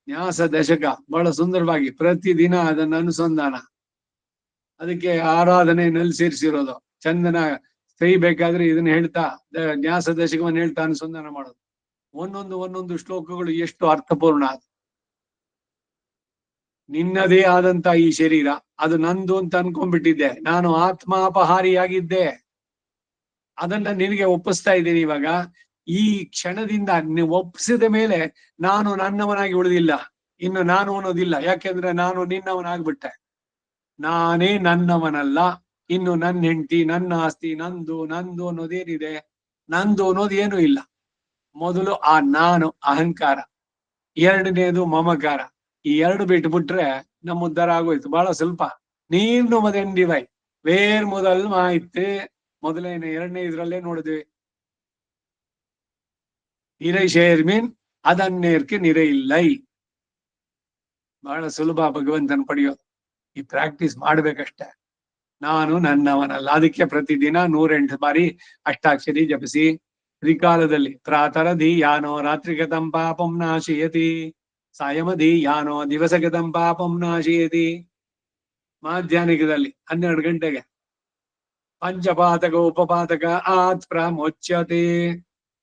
ನ್ಯಾಸ ದಶಕ ಬಹಳ ಸುಂದರವಾಗಿ ಪ್ರತಿದಿನ ಅದನ್ನ ಅನುಸಂಧಾನ. ಅದಕ್ಕೆ ಆರಾಧನೆಯಲ್ಲಿ ಸೇರಿಸಿರೋದು. ಚಂದನ ಬೇಕಾದ್ರೆ ಇದನ್ನ ಹೇಳ್ತಾ ನ್ಯಾಸ ದಶಕವನ್ನು ಹೇಳ್ತಾ ಅನುಸಂಧಾನ ಮಾಡೋದು. ಒಂದೊಂದು ಶ್ಲೋಕಗಳು ಎಷ್ಟು ಅರ್ಥಪೂರ್ಣ. ನಿನ್ನದೇ ಆದಂತ ಈ ಶರೀರ ಅದು ನಂದು ಅಂತ ಅನ್ಕೊಂಡ್ಬಿಟ್ಟಿದ್ದೆ. ನಾನು ಆತ್ಮಾಪಹಾರಿಯಾಗಿದ್ದೆ. ಅದನ್ನ ನಿನಗೆ ಒಪ್ಪಿಸ್ತಾ ಇದ್ದೀನಿ ಇವಾಗ. ಈ ಕ್ಷಣದಿಂದ ನೀವು ಒಪ್ಪಿಸಿದ ಮೇಲೆ ನಾನು ನನ್ನವನಾಗಿ ಉಳಿದಿಲ್ಲ. ಇನ್ನು ನಾನು ಅನ್ನೋದಿಲ್ಲ. ಯಾಕೆಂದ್ರೆ ನಾನು ನಿನ್ನವನಾಗ್ಬಿಟ್ಟೆ. ನಾನೇ ನನ್ನವನಲ್ಲ. ಇನ್ನು ನನ್ನ ಹೆಂಡತಿ, ನನ್ನ ಆಸ್ತಿ, ನಂದು ಅನ್ನೋದೇನಿದೆ? ನಂದು ಅನ್ನೋದು ಏನೂ ಇಲ್ಲ. ಮೊದಲು ಆ ನಾನು ಅಹಂಕಾರ, ಎರಡನೇದು ಮಮಕಾರ. ಈ ಎರಡು ಬಿಟ್ಬಿಟ್ರೆ ನಮ್ಮ ಉದ್ಧಾರ ಆಗೋಯ್ತು. ಬಹಳ ಸ್ವಲ್ಪ. ನೀನು ಮದೆಂಡಿವೈ ವೇರ್ ಮೊದಲ್ ಮಾಹಿತಿ ಮೊದಲನೇ 2ನೇ ಇದ್ರಲ್ಲೇ ನೋಡಿದ್ವಿ. ಇರೈ ಶೇರ್ಮೀನ್ ಅದನ್ನೇರ್ಕೆ ನಿರೆ ಇಲ್ಲೈ. ಬಹಳ ಸುಲಭ ಭಗವಂತನ ಪಡೆಯೋದು. ಈ ಪ್ರಾಕ್ಟೀಸ್ ಮಾಡ್ಬೇಕಷ್ಟೆ. ನಾನು ನನ್ನವನಲ್ಲ. ಅದಕ್ಕೆ ಪ್ರತಿದಿನ 108 ಬಾರಿ ಅಷ್ಟಾಕ್ಷರಿ ಜಪಿಸಿ. ತ್ರಿಕಾಲದಲ್ಲಿ ಪ್ರಾತರಧಿ ಯಾನೋ ರಾತ್ರಿಗತಂ ಪಾಪಂ ನಾಶಯತಿ, ಸಾಯಮಧಿ ಯಾನೋ ದಿವಸಗತಂ ಪಾಪಂ ನಾಶಯತಿ. ಮಾಧ್ಯಾಹ್ನಿಕದಲ್ಲಿ 12 ಗಂಟೆಗೆ ಪಂಚಪಾತಕ ಉಪಪಾತಕ ಆತ್ ಪ್ರಮೋಚ್ಯತೆ,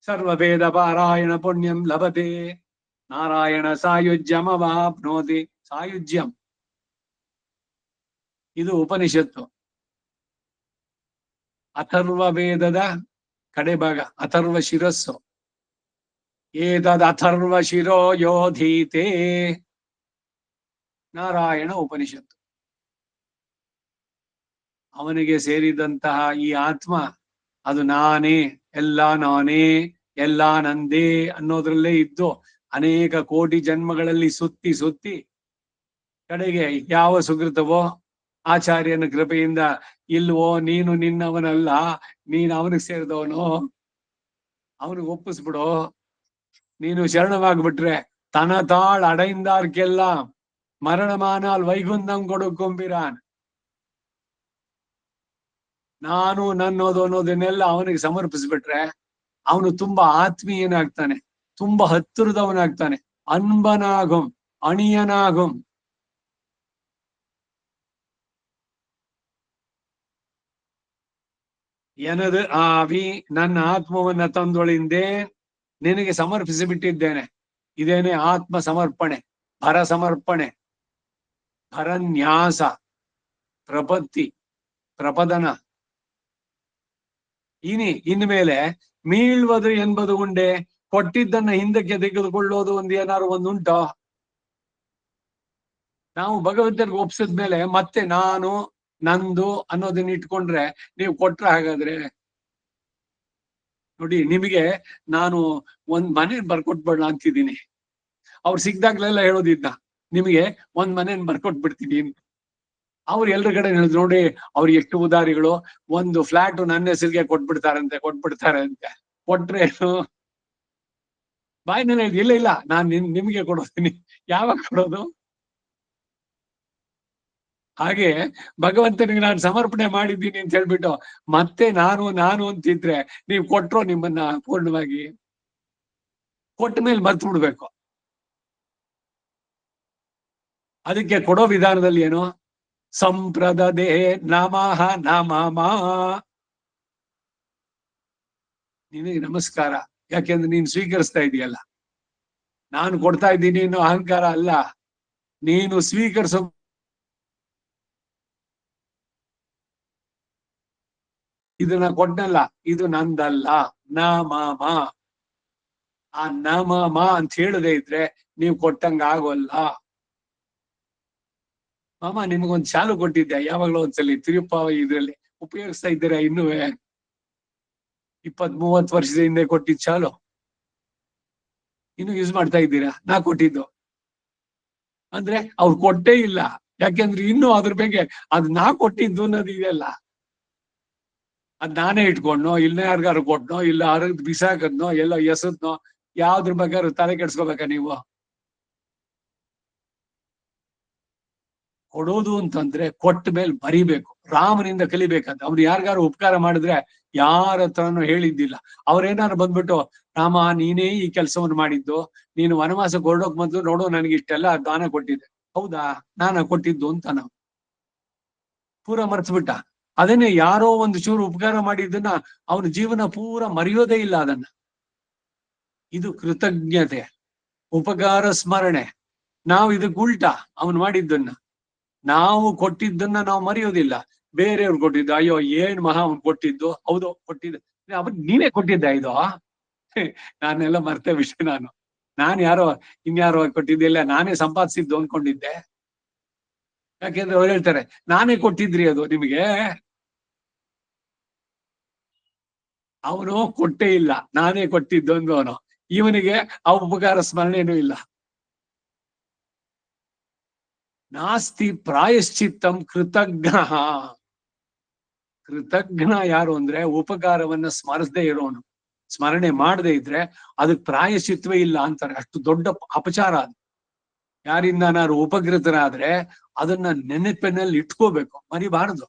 ಸರ್ವವೇದ ಪಾರಾಯಣ ಪುಣ್ಯಂ ಲಭತೆ, ನಾರಾಯಣ ಸಾಯುಜ್ಯಂ ಅವಾಪ್ನೋತಿ. ಸಾಯುಜ್ಯಂ ಇದು ಉಪನಿಷತ್ತು. ಅಥರ್ವ ವೇದದ ಕಡೆ ಭಾಗ, ಅಥರ್ವ ಶಿರಸ್ಸು. ಏತದ್ ಅಥರ್ವ ಶಿರೋ ಯೋಧೀತೆ. ನಾರಾಯಣ ಉಪನಿಷತ್ತು. ಅವನಿಗೆ ಸೇರಿದಂತಹ ಈ ಆತ್ಮ ಅದು ನಾನೇ, ಎಲ್ಲ ನಂದೇ ಅನ್ನೋದ್ರಲ್ಲೇ ಇದ್ದು ಅನೇಕ ಕೋಟಿ ಜನ್ಮಗಳಲ್ಲಿ ಸುತ್ತಿ ಕಡೆಗೆ ಯಾವ ಸುಕೃತವೋ ಆಚಾರ್ಯನ ಕೃಪೆಯಿಂದ ಇಲ್ವೋ ನೀನು ನಿನ್ನವನಲ್ಲ, ನೀನು ಅವನಿಗೆ ಸೇರಿದವನು. ಅವನಿಗೆ ಒಪ್ಪಿಸ್ಬಿಡು. ನೀನು ಶರಣವಾಗ್ಬಿಟ್ರೆ ತನತಾಳ್ ಅடைந்தார்க்கெಲ್ಲ ಮರಣಮಾನಾಲ್ ವೈಗುಂಧಂ கொடுக்கும்பிரான். ನಾನು ನನ್ನೋದು ಅನ್ನೋದನ್ನೆಲ್ಲ ಅವನಿಗೆ ಸಮರ್ಪಿಸ್ಬಿಟ್ರೆ ಅವನು ತುಂಬಾ ಆತ್ಮೀಯನಾಗ್ತಾನೆ, ತುಂಬಾ ಹತ್ತಿರದವನಾಗ್ತಾನೆ, ಅನ್ಬನಾಗುಂ ಅಣಿಯನಾಗುಂ. ಎನದು ಆವಿ ನನ್ನ ಆತ್ಮವನ್ನ ತಂದೊಳಿಂದೆ ನಿನಗೆ ಸಮರ್ಪಿಸಿ ಬಿಟ್ಟಿದ್ದೇನೆ. ಇದೇನೆ ಆತ್ಮ ಸಮರ್ಪಣೆ, ಭರ ಸಮರ್ಪಣೆ, ಭರನ್ಯಾಸ, ಪ್ರಪತ್ತಿ, ಪ್ರಪದನ. ಇನ್ಮೇಲೆ ಮೀಳ್வது ಎಂಬುದು ಉಂಡೆ, ಕೊಟ್ಟಿದ್ದನ್ನ ಹಿಂದಕ್ಕೆ ತೆಗೆದುಕೊಳ್ಳೋದು ಏನಾದ್ರು ಒಂದುಂಟೋ? ನಾವು ಭಗವಂತನಿಗೆ ಒಪ್ಸಿದ್ಮೇಲೆ ಮತ್ತೆ ನಾನು ನಂದು ಅನ್ನೋದನ್ನ ಇಟ್ಕೊಂಡ್ರೆ ನೀವು ಕೊಟ್ರ ಹಾಗಾದ್ರೆ ನೋಡಿ, ನಿಮಗೆ ನಾನು ಒಂದ್ ಮನೆ ಬರ್ಕೊಟ್ಬೇಡ ಅಂತಿದ್ದೀನಿ. ಅವ್ರು ಸಿಗ್ದಾಗ್ಲೆಲ್ಲ ಹೇಳೋದಿದ್ದ, ನಿಮಗೆ ಒಂದ್ ಮನೇನ್ ಬರ್ಕೊಟ್ಬಿಡ್ತೀನಿ. ಅವ್ರು ಎಲ್ರ ಕಡೆ ಹೇಳಿದ್ರು, ನೋಡಿ ಅವ್ರು ಎಷ್ಟು ಉದಾರಿಗಳು, ಒಂದು ಫ್ಲಾಟ್ ನನ್ನ ಹೆಸರಿಗೆ ಕೊಟ್ಬಿಡ್ತಾರಂತೆ. ಕೊಟ್ರೆ ಬಾಯಿನಲ್ಲಿ ಹೇಳಿದ್, ಇಲ್ಲ ಇಲ್ಲ ನಾನ್ ನಿಮ್ಗೆ ಕೊಡೋತೀನಿ. ಯಾವಾಗ ಕೊಡೋದು? ಹಾಗೆ ಭಗವಂತನಿಗೆ ನಾನು ಸಮರ್ಪಣೆ ಮಾಡಿದ್ದೀನಿ ಅಂತ ಹೇಳ್ಬಿಟ್ಟು ಮತ್ತೆ ನಾನು ಅಂತಿದ್ರೆ ನೀವು ಕೊಟ್ರೋ ನಿಮ್ಮನ್ನ ಪೂರ್ಣವಾಗಿ? ಕೊಟ್ಟ ಮೇಲೆ ಮರ್ತು ಬಿಡ್ಬೇಕು. ಅದಕ್ಕೆ ಕೊಡೋ ವಿಧಾನದಲ್ಲಿ ಏನು? ಸಂಪ್ರದದೆ ನಮಃ ನಮಃ. ನಿನಗೆ ನಮಸ್ಕಾರ, ಯಾಕೆಂದ್ರೆ ನೀನು ಸ್ವೀಕರಿಸ್ತಾ ಇದೆಯಲ್ಲ. ನಾನು ಕೊಡ್ತಾ ಇದ್ದೀನಿ ಅನ್ನೋ ಅಹಂಕಾರ ಅಲ್ಲ, ನೀನು ಸ್ವೀಕರಿಸೋ. ಇದನ್ನ ಕೊಟ್ಟಲ್ಲ, ಇದು ನಂದಲ್ಲ, ನಮಃ. ಆ ನಮಃ ಅಂತ ಹೇಳದೆ ಇದ್ರೆ ನೀವು ಕೊಟ್ಟಂಗ ಆಗೋಲ್ಲ. ಮಾಮ ನಿಮಗೊಂದು ಶಾಲು ಕೊಟ್ಟಿದ್ದೆ, ಯಾವಾಗ್ಲೂ ಒಂದ್ಸಲಿ ತಿರುಪಾವ ಇದ್ರಲ್ಲಿ ಉಪಯೋಗಿಸ್ತಾ ಇದ್ದೀರಾ? ಇನ್ನುವೆ 20-30 ವರ್ಷದ ಹಿಂದೆ ಕೊಟ್ಟಿದ್ ಶಾಲು ಇನ್ನು ಯೂಸ್ ಮಾಡ್ತಾ ಇದ್ದೀರಾ? ನಾ ಕೊಟ್ಟಿದ್ದು ಅಂದ್ರೆ ಅವ್ರು ಕೊಟ್ಟೇ ಇಲ್ಲ. ಯಾಕೆಂದ್ರೆ ಇನ್ನು ಅದ್ರ ಬಗ್ಗೆ ಅದ್ ನಾ ಕೊಟ್ಟಿದ್ದು ಅನ್ನೋದು ಇದೆಯಲ್ಲ, ಅದ್ ನಾನೇ ಇಟ್ಕೊಂಡ್ನೋ, ಇಲ್ಲ ಯಾರಿಗಾರು ಕೊಟ್ನೋ, ಇಲ್ಲ ಅರದ್ ಬಿಸಾಕದ್ನೋ, ಎಲ್ಲ ಎಸದ್ನೋ, ಯಾವ್ದ್ರ ಬೇಕಾದ್ರೂ ತಲೆ ಕೆಡ್ಸ್ಕೋಬೇಕ ನೀವು? ಕೊಡೋದು ಅಂತಂದ್ರೆ ಕೊಟ್ಟ ಮೇಲೆ ಬರಿಬೇಕು, ರಾಮನಿಂದ ಕಲಿಬೇಕಂತ. ಅವ್ರು ಯಾರಿಗಾರು ಉಪಕಾರ ಮಾಡಿದ್ರೆ ಯಾರ ಹತ್ರನೂ ಹೇಳಿದ್ದಿಲ್ಲ. ಅವ್ರೇನಾದ್ರು ಬಂದ್ಬಿಟ್ಟು, ರಾಮ ನೀನೇ ಈ ಕೆಲಸವನ್ನು ಮಾಡಿದ್ದು, ನೀನು ವನವಾಸಕ್ಕೆ ಹೊರಡೋಕ್ ಮೊದ್ಲು ನೋಡು ನನಗೆ ಇಷ್ಟೆಲ್ಲ ದಾನ ಕೊಟ್ಟಿದ್ದೆ. ಹೌದಾ, ನಾನ ಕೊಟ್ಟಿದ್ದು ಅಂತ ನಾವು ಪೂರ ಮರ್ತ್ಬಿಟ್ಟ. ಅದನ್ನೇ ಯಾರೋ ಒಂದು ಚೂರು ಉಪಕಾರ ಮಾಡಿದ್ದನ್ನ ಅವನ ಜೀವನ ಪೂರ ಮರೆಯೋದೇ ಇಲ್ಲ ಅದನ್ನ. ಇದು ಕೃತಜ್ಞತೆ, ಉಪಕಾರ ಸ್ಮರಣೆ. ನಾವು ಇದಕ್ಕೆ ಉಲ್ಟಾ, ಅವನು ಮಾಡಿದ್ದನ್ನ ನಾವು ಕೊಟ್ಟಿದ್ದನ್ನ ನಾವು ಮರೆಯೋದಿಲ್ಲ. ಬೇರೆಯವ್ರು ಕೊಟ್ಟಿದ್ದು, ಅಯ್ಯೋ ಏನ್ ಮಹಾ ಅವ್ನು ಕೊಟ್ಟಿದ್ದು, ಹೌದು ಕೊಟ್ಟಿದ್ದ, ಅವ್ರು ನೀನೇ ಕೊಟ್ಟಿದ್ದ ಇದು? ನಾನೆಲ್ಲ ಮರ್ತೆ ವಿಷಯ. ನಾನು ಯಾರೋ ಇನ್ಯಾರೋ ಕೊಟ್ಟಿದ್ದಿಲ್ಲ, ನಾನೇ ಸಂಪಾದಿಸಿದ್ದು ಅನ್ಕೊಂಡಿದ್ದೆ. ಯಾಕೆಂದ್ರೆ ಅವ್ರು ಹೇಳ್ತಾರೆ, ನಾನೇ ಕೊಟ್ಟಿದ್ರಿ ಅದು ನಿಮಗೆ. ಅವನು ಕೊಟ್ಟೇ ಇಲ್ಲ, ನಾನೇ ಕೊಟ್ಟಿದ್ದು ಅಂದವನು. ಇವನಿಗೆ ಆ ಉಪಕಾರ ಸ್ಮರಣೆನೂ ಇಲ್ಲ. ನಾಸ್ತಿ ಪ್ರಾಯಶ್ಚಿತ್ತಂ ಕೃತಜ್ಞ. ಕೃತಜ್ಞ ಯಾರು ಅಂದ್ರೆ ಉಪಕಾರವನ್ನ ಸ್ಮರಿಸದೇ ಇರೋನು, ಸ್ಮರಣೆ ಮಾಡದೇ ಇದ್ರೆ ಅದಕ್ಕೆ ಪ್ರಾಯಶ್ಚಿತ್ವೇ ಇಲ್ಲ ಅಂತಾರೆ. ಅಷ್ಟು ದೊಡ್ಡ ಅಪಚಾರ ಅದು. ಯಾರಿಂದ ನಾನು ಉಪಕೃತರಾದ್ರೆ ಅದನ್ನ ನೆನಪಿನಲ್ಲಿ ಇಟ್ಕೋಬೇಕು, ಮರಿಬಾರದು.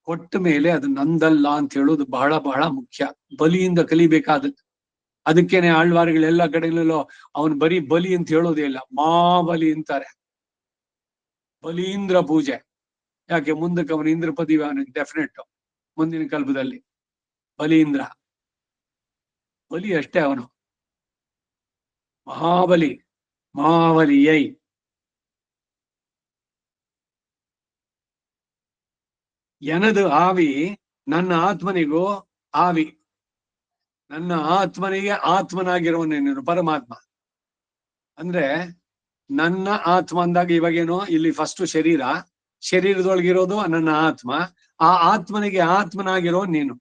ಕೊಟ್ಟ ಮೇಲೆ ಅದು ನಂದಲ್ಲ ಅಂತ ಹೇಳೋದು ಬಹಳ ಬಹಳ ಮುಖ್ಯ. ಬಲಿಯಿಂದ ಕಲಿಬೇಕಾದದ್ದು. ಅದಕ್ಕೇನೆ ಆಳ್ವಾರಿಗಳೆಲ್ಲ ಕಡೆಗಳಲ್ಲೂ ಅವನು ಬರೀ ಬಲಿ ಅಂತ ಹೇಳೋದೇ ಇಲ್ಲ, ಬಲಿ ಅಂತಾರೆ. ಬಲೀಂದ್ರ ಪೂಜೆ. ಯಾಕೆ? ಮುಂದಕ್ಕೆ ಅವನು ಇಂದ್ರ ಪದವಿ ಅವನಿಗೆ ಡೆಫಿನೆಟ್ ಮುಂದಿನ ಕಲ್ಪದಲ್ಲಿ. ಬಲೀಂದ್ರ ಬಲಿ ಅಷ್ಟೇ, ಅವನು ಮಹಾಬಲಿ. ಮಹಾಬಲಿಯೈ ಎನದು ಆವಿ ನನ್ನ ಆತ್ಮನಿಗೂ ಆವಿ. ನನ್ನ ಆತ್ಮನಿಗೆ ಆತ್ಮನಾಗಿರುವನೇನು ಪರಮಾತ್ಮ. ಅಂದ್ರೆ ನನ್ನ ಆತ್ಮ ಅಂದಾಗ ಇವಾಗೇನೋ ಇಲ್ಲಿ ಫಸ್ಟ್ ಶರೀರದೊಳಗಿರೋದು ನನ್ನ ಆತ್ಮ. ಆ ಆತ್ಮನಿಗೆ ಆತ್ಮನಾಗಿರೋ ನೀನು.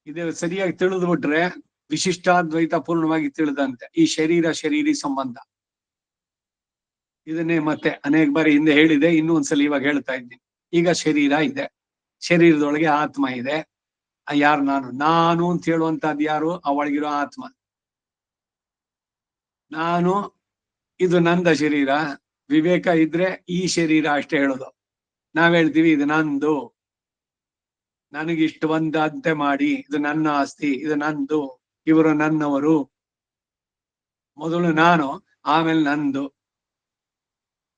ಇದು ಸರಿಯಾಗಿ ತಿಳಿದು ಬಿಟ್ರೆ ವಿಶಿಷ್ಟಾದ್ವೈತ ಪೂರ್ಣವಾಗಿ ತಿಳಿದಂತೆ. ಈ ಶರೀರಿ ಸಂಬಂಧ ಇದನ್ನೇ ಮತ್ತೆ ಅನೇಕ ಬಾರಿ ಹಿಂದೆ ಹೇಳಿದೆ, ಇನ್ನೂ ಒಂದ್ಸಲ ಇವಾಗ ಹೇಳ್ತಾ ಇದ್ದೀನಿ. ಈಗ ಶರೀರ ಇದೆ, ಶರೀರದೊಳಗೆ ಆತ್ಮ ಇದೆ. ಯಾರು ನಾನು ಅಂತ ಹೇಳುವಂತದ್ದು ಯಾರು? ಅವಳಿಗಿರೋ ಆತ್ಮ. ನಾನು ಇದು ನಂದ ಶರೀರ, ವಿವೇಕ ಇದ್ರೆ ಈ ಶರೀರ ಅಷ್ಟೇ ಹೇಳೋದು. ನಾವ್ ಹೇಳ್ತೀವಿ ಇದು ನಂದು, ನನಗಿಷ್ಟು ಬಂದಂತೆ ಮಾಡಿ, ಇದು ನನ್ನ ಆಸ್ತಿ, ಇದು ನಂದು, ಇವರು ನನ್ನವರು. ಮೊದಲು ನಾನು, ಆಮೇಲೆ ನಂದು.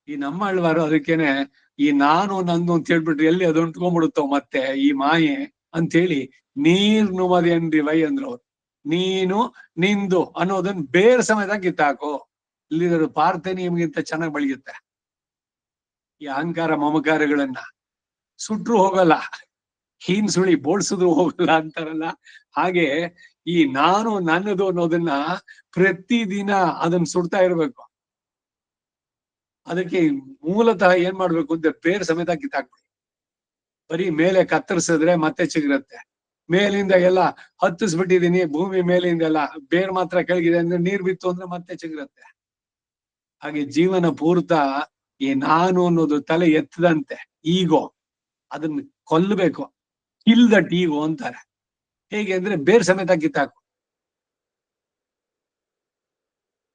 ಈ ನಮ್ಮ ಅಳ್ವಾರು ಅದಕ್ಕೇನೆ ಈ ನಾನು ನಂದು ಅಂತ ಹೇಳ್ಬಿಟ್ರೆ ಎಲ್ಲಿ ಅದು ಉಂಟ್ಕೊಂಡ್ಬಿಡುತ್ತೋ ಮತ್ತೆ ಈ ಮಾಯೆ ಅಂತ ಹೇಳಿ ನೀರ್ ನುಮದೇನ್ರಿ ವೈ ಅಂದ್ರು ಅವ್ರು. ನೀನು ನಿಂದು ಅನ್ನೋದನ್ನ ಬೇರೆ ಸಮೇತ ಕಿತ್ತಾಕು. ಇಲ್ಲಿರೋ ಪಾರ್ಥೆನಿಯಂಗಿಂತ ಚೆನ್ನಾಗಿ ಬೆಳೆಯುತ್ತೆ. ಈ ಅಹಂಕಾರ ಮಮಕಾರಗಳನ್ನ ಸುಟ್ರು ಹೋಗಲ್ಲ, ಹೀನ್ ಸುಳಿ ಬೋಳ್ಸಿದ್ರು ಹೋಗಲ್ಲ ಅಂತಾರಲ್ಲ, ಹಾಗೆ ಈ ನಾನು ನನ್ನದು ಅನ್ನೋದನ್ನ ಪ್ರತಿದಿನ ಅದನ್ನ ಸುಡ್ತಾ ಇರ್ಬೇಕು. ಅದಕ್ಕೆ ಮೂಲತಃ ಏನ್ ಮಾಡ್ಬೇಕು ಅಂತ ಬೇರೆ ಸಮೇತ ಕಿತ್ತಾಕ್ಬೇಕು. ಬರೀ ಮೇಲೆ ಕತ್ತರಿಸಿದ್ರೆ ಮತ್ತೆ ಚಿಗುರತ್ತೆ. ಮೇಲಿಂದ ಎಲ್ಲ ಹತ್ತಿಸ್ಬಿಟ್ಟಿದೀನಿ, ಭೂಮಿ ಮೇಲಿಂದ ಎಲ್ಲ ಬೇರ್ ಮಾತ್ರ ಕೆಳಗಿದೆ ಅಂದ್ರೆ ನೀರ್ ಬಿತ್ತು ಅಂದ್ರೆ ಮತ್ತೆ ಚಿಗುರತ್ತೆ. ಹಾಗೆ ಜೀವನ ಪೂರ್ತ ಈ ನಾನು ಅನ್ನೋದು ತಲೆ ಎತ್ತದಂತೆ ಈಗೋ ಅದನ್ನ ಕೊಲ್ಲಬೇಕು. ಕಿಲ್ ದಟ್ ಈಗೋ ಅಂತಾರೆ. ಹೇಗೆ ಅಂದ್ರೆ ಬೇರ್ ಸಮೇತ ಕಿತ್ತಾಕು.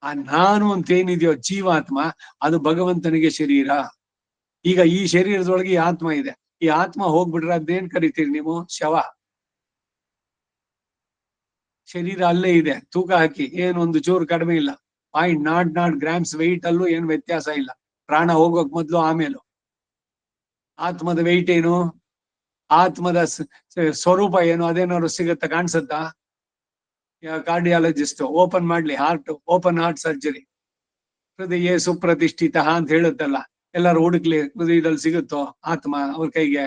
ಆ ನಾನು ಅಂತ ಏನಿದೆಯೋ ಜೀವಾತ್ಮ, ಅದು ಭಗವಂತನಿಗೆ ಶರೀರ. ಈಗ ಈ ಶರೀರದೊಳಗೆ ಈ ಆತ್ಮ ಇದೆ. ಈ ಆತ್ಮ ಹೋಗ್ಬಿಟ್ರೆ ಅದೇನ್ ಕರಿತೀರಿ ನೀವು? ಶವ. ಶರೀರ ಅಲ್ಲೇ ಇದೆ, ತೂಕ ಹಾಕಿ ಏನೊಂದು ಚೂರು ಕಡಿಮೆ ಇಲ್ಲ. 0.00 ಗ್ರಾಮ್ಸ್ ವೆಯ್ಟ್ ಅಲ್ಲೂ ಏನು ವ್ಯತ್ಯಾಸ ಇಲ್ಲ. ಪ್ರಾಣ ಹೋಗೋಕ್ ಮೊದ್ಲು ಆಮೇಲೆ. ಆತ್ಮದ ವೆಯ್ಟ್ ಏನು? ಆತ್ಮದ ಸ್ವರೂಪ ಏನು? ಅದೇನಾದ್ರು ಸಿಗತ್ತಾ? ಕಾಣಿಸುತ್ತಾ? ಕಾರ್ಡಿಯಾಲಜಿಸ್ಟ್ ಓಪನ್ ಮಾಡ್ಲಿ ಹಾರ್ಟ್, ಓಪನ್ ಹಾರ್ಟ್ ಸರ್ಜರಿ, ಹೃದಯ ಸುಪ್ರತಿಷ್ಠಿತ ಅಂತ ಹೇಳುತ್ತಲ್ಲ, ಎಲ್ಲರೂ ಹುಡುಕ್ಲಿ ಹೃದಯದಲ್ಲಿ ಸಿಗುತ್ತೋ ಆತ್ಮ ಅವ್ರ ಕೈಗೆ?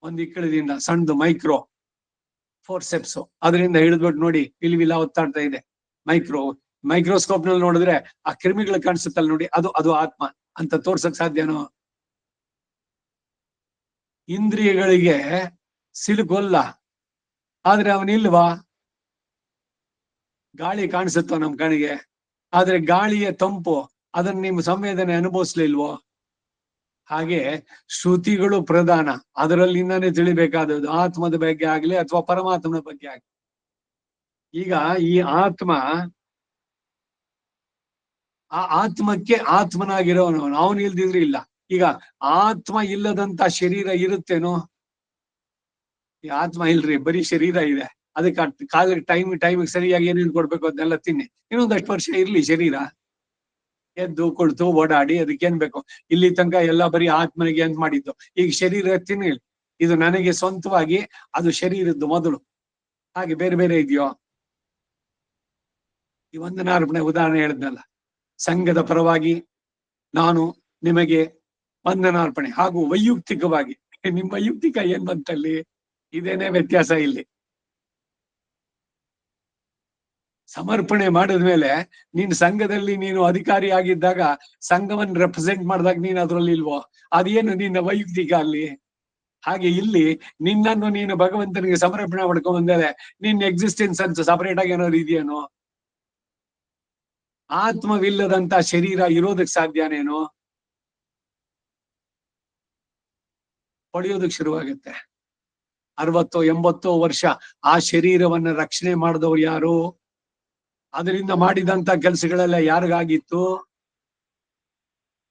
ಒಂದ್ ಇಕ್ಕಳದಿಂದ ಸಣ್ಣದು ಮೈಕ್ರೋ ಫೋರ್ಸೆಪ್ಸ್, ಅದರಿಂದ ಹಿಡಿದ್ಬಿಟ್ಟು ನೋಡಿ ವಿಲ ಒತ್ತಾಡ್ತಾ ಇದೆ. ಮೈಕ್ರೋಸ್ಕೋಪ್ ನಲ್ಲಿ ನೋಡಿದ್ರೆ ಆ ಕ್ರಿಮಿಗಳು ಕಾಣಿಸುತ್ತಲ್ಲ ನೋಡಿ, ಅದು ಆತ್ಮ ಅಂತ ತೋರ್ಸಕ್ ಸಾಧ್ಯನೋ? ಇಂದ್ರಿಯಗಳಿಗೆ ಸಿಲುಕೊಲ್ಲ, ಆದ್ರೆ ಅವನಿಲ್ವಾ? ಗಾಳಿ ಕಾಣಿಸುತ್ತೋ ನಮ್ ಕಣಿಗೆ, ಆದ್ರೆ ಗಾಳಿಯ ತಂಪು ಅದನ್ನ ನಿಮ್ಮ ಸಂವೇದನೆ ಅನುಭವಿಸ್ಲಿಲ್ವೋ? ಹಾಗೆ ಶ್ರುತಿಗಳು ಪ್ರಧಾನ, ಅದರಲ್ಲಿಂದಾನೇ ತಿಳಿಬೇಕಾದದ್ದು ಆತ್ಮದ ಬಗ್ಗೆ ಆಗ್ಲಿ ಅಥವಾ ಪರಮಾತ್ಮನ ಬಗ್ಗೆ ಆಗ್ಲಿ. ಈಗ ಈ ಆತ್ಮ, ಆ ಆತ್ಮಕ್ಕೆ ಆತ್ಮನಾಗಿರೋನು ಅವನು ಇಲ್ದಿದ್ರೆ ಇಲ್ಲ. ಈಗ ಆತ್ಮ ಇಲ್ಲದಂತ ಶರೀರ ಇರುತ್ತೇನೋ? ಈ ಆತ್ಮ ಇಲ್ರಿ, ಬರೀ ಶರೀರ ಇದೆ. ಅದಕ್ಕೆ ಕಾಲ ಟೈಮಿಗೆ ಸರಿಯಾಗಿ ಏನೇನು ಕೊಡ್ಬೇಕು ಅದನ್ನೆಲ್ಲ ತಿನ್ನಿ, ಇನ್ನೊಂದಷ್ಟು ವರ್ಷ ಇರ್ಲಿ ಶರೀರ. ಎದ್ದು ಕೊಳ್ತು ಓಡಾಡಿ ಅದಕ್ಕೇನ್ ಬೇಕು? ಇಲ್ಲಿ ತನಕ ಎಲ್ಲ ಬರೀ ಆತ್ಮನಿಗೆ ಅಂತ ಮಾಡಿದ್ದು. ಈಗ ಶರೀರ ತಿನ್ನಿ, ಇದು ನನಗೆ ಸ್ವಂತವಾಗಿ, ಅದು ಶರೀರದ್ದು ಮೊದಲು. ಹಾಗೆ ಬೇರೆ ಬೇರೆ ಇದೆಯೋ? ಈ ವಂದನಾರ್ಪಣೆ ಉದಾಹರಣೆ ಹೇಳಿದ್ನಲ್ಲ, ಸಂಘದ ಪರವಾಗಿ ನಾನು ನಿಮಗೆ ವಂದನಾರ್ಪಣೆ, ಹಾಗೂ ವೈಯಕ್ತಿಕವಾಗಿ ನಿಮ್ಮ ವೈಯಕ್ತಿಕ ಏನ್ ಬಂತಲ್ಲಿ? ಇದೇನೇ ವ್ಯತ್ಯಾಸ ಇಲ್ಲಿ. ಸಮರ್ಪಣೆ ಮಾಡಿದ್ಮೇಲೆ ನೀನ್ ಸಂಘದಲ್ಲಿ ನೀನು ಅಧಿಕಾರಿ ಆಗಿದ್ದಾಗ ಸಂಘವನ್ನು ರೆಪ್ರೆಸೆಂಟ್ ಮಾಡಿದಾಗ ನೀನ್ ಅದ್ರಲ್ಲಿ ಇಲ್ವೋ? ಅದೇನು ನಿನ್ನ ವೈಯಕ್ತಿಕ ಅಲ್ಲಿ? ಹಾಗೆ ಇಲ್ಲಿ ನಿನ್ನನ್ನು ನೀನು ಭಗವಂತನಿಗೆ ಸಮರ್ಪಣೆ ಮಾಡ್ಕೊಂಡ್ ಬಂದ್ಮೇಲೆ ನಿನ್ನ ಎಕ್ಸಿಸ್ಟೆನ್ಸ್ ಅಂತ ಸಪರೇಟ್ ಆಗಿ ಏನಾದ್ರು ಇದೆಯೇನೋ? ಆತ್ಮವಿಲ್ಲದಂತ ಶರೀರ ಇರೋದಕ್ ಸಾಧ್ಯನೇನೋ? ಪಡೆಯೋದಕ್ ಶುರುವಾಗುತ್ತೆ. 60-80 ವರ್ಷ ಆ ಶರೀರವನ್ನ ರಕ್ಷಣೆ ಮಾಡಿದವ್ರು ಯಾರು? ಅದರಿಂದ ಮಾಡಿದಂತ ಕೆಲಸಗಳೆಲ್ಲ ಯಾರಿಗಾಗಿತ್ತು?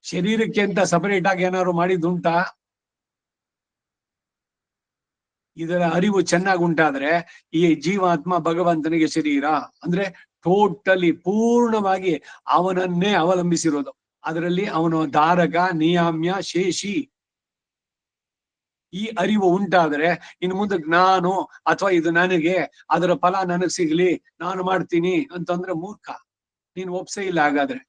ಶರೀರಕ್ಕೆ ಅಂತ ಸಪರೇಟ್ ಆಗಿ ಏನಾದ್ರು ಮಾಡಿದ್ದುಂಟಾ? ಇದರ ಅರಿವು ಚೆನ್ನಾಗಿ ಉಂಟಾದ್ರೆ ಈ ಜೀವಾತ್ಮ ಭಗವಂತನಿಗೆ ಶರೀರ ಅಂದ್ರೆ ಟೋಟಲಿ ಪೂರ್ಣವಾಗಿ ಅವನನ್ನೇ ಅವಲಂಬಿಸಿರೋದು. ಅದರಲ್ಲಿ ಅವನು ಧಾರಕ, ನಿಯಾಮ್ಯ, ಶೇಷಿ. ಈ ಅರಿವು ಉಂಟಾದ್ರೆ ಇನ್ನು ಮುಂದಕ್ಕೆ ನಾನು ಅಥವಾ ಇದು ನನಗೆ, ಅದರ ಫಲ ನನಗ್ ಸಿಗ್ಲಿ, ನಾನು ಮಾಡ್ತೀನಿ ಅಂತಂದ್ರೆ ಮೂರ್ಖ. ನೀನ್ ಒಪ್ಸೇ ಇಲ್ಲ. ಹಾಗಾದ್ರೆ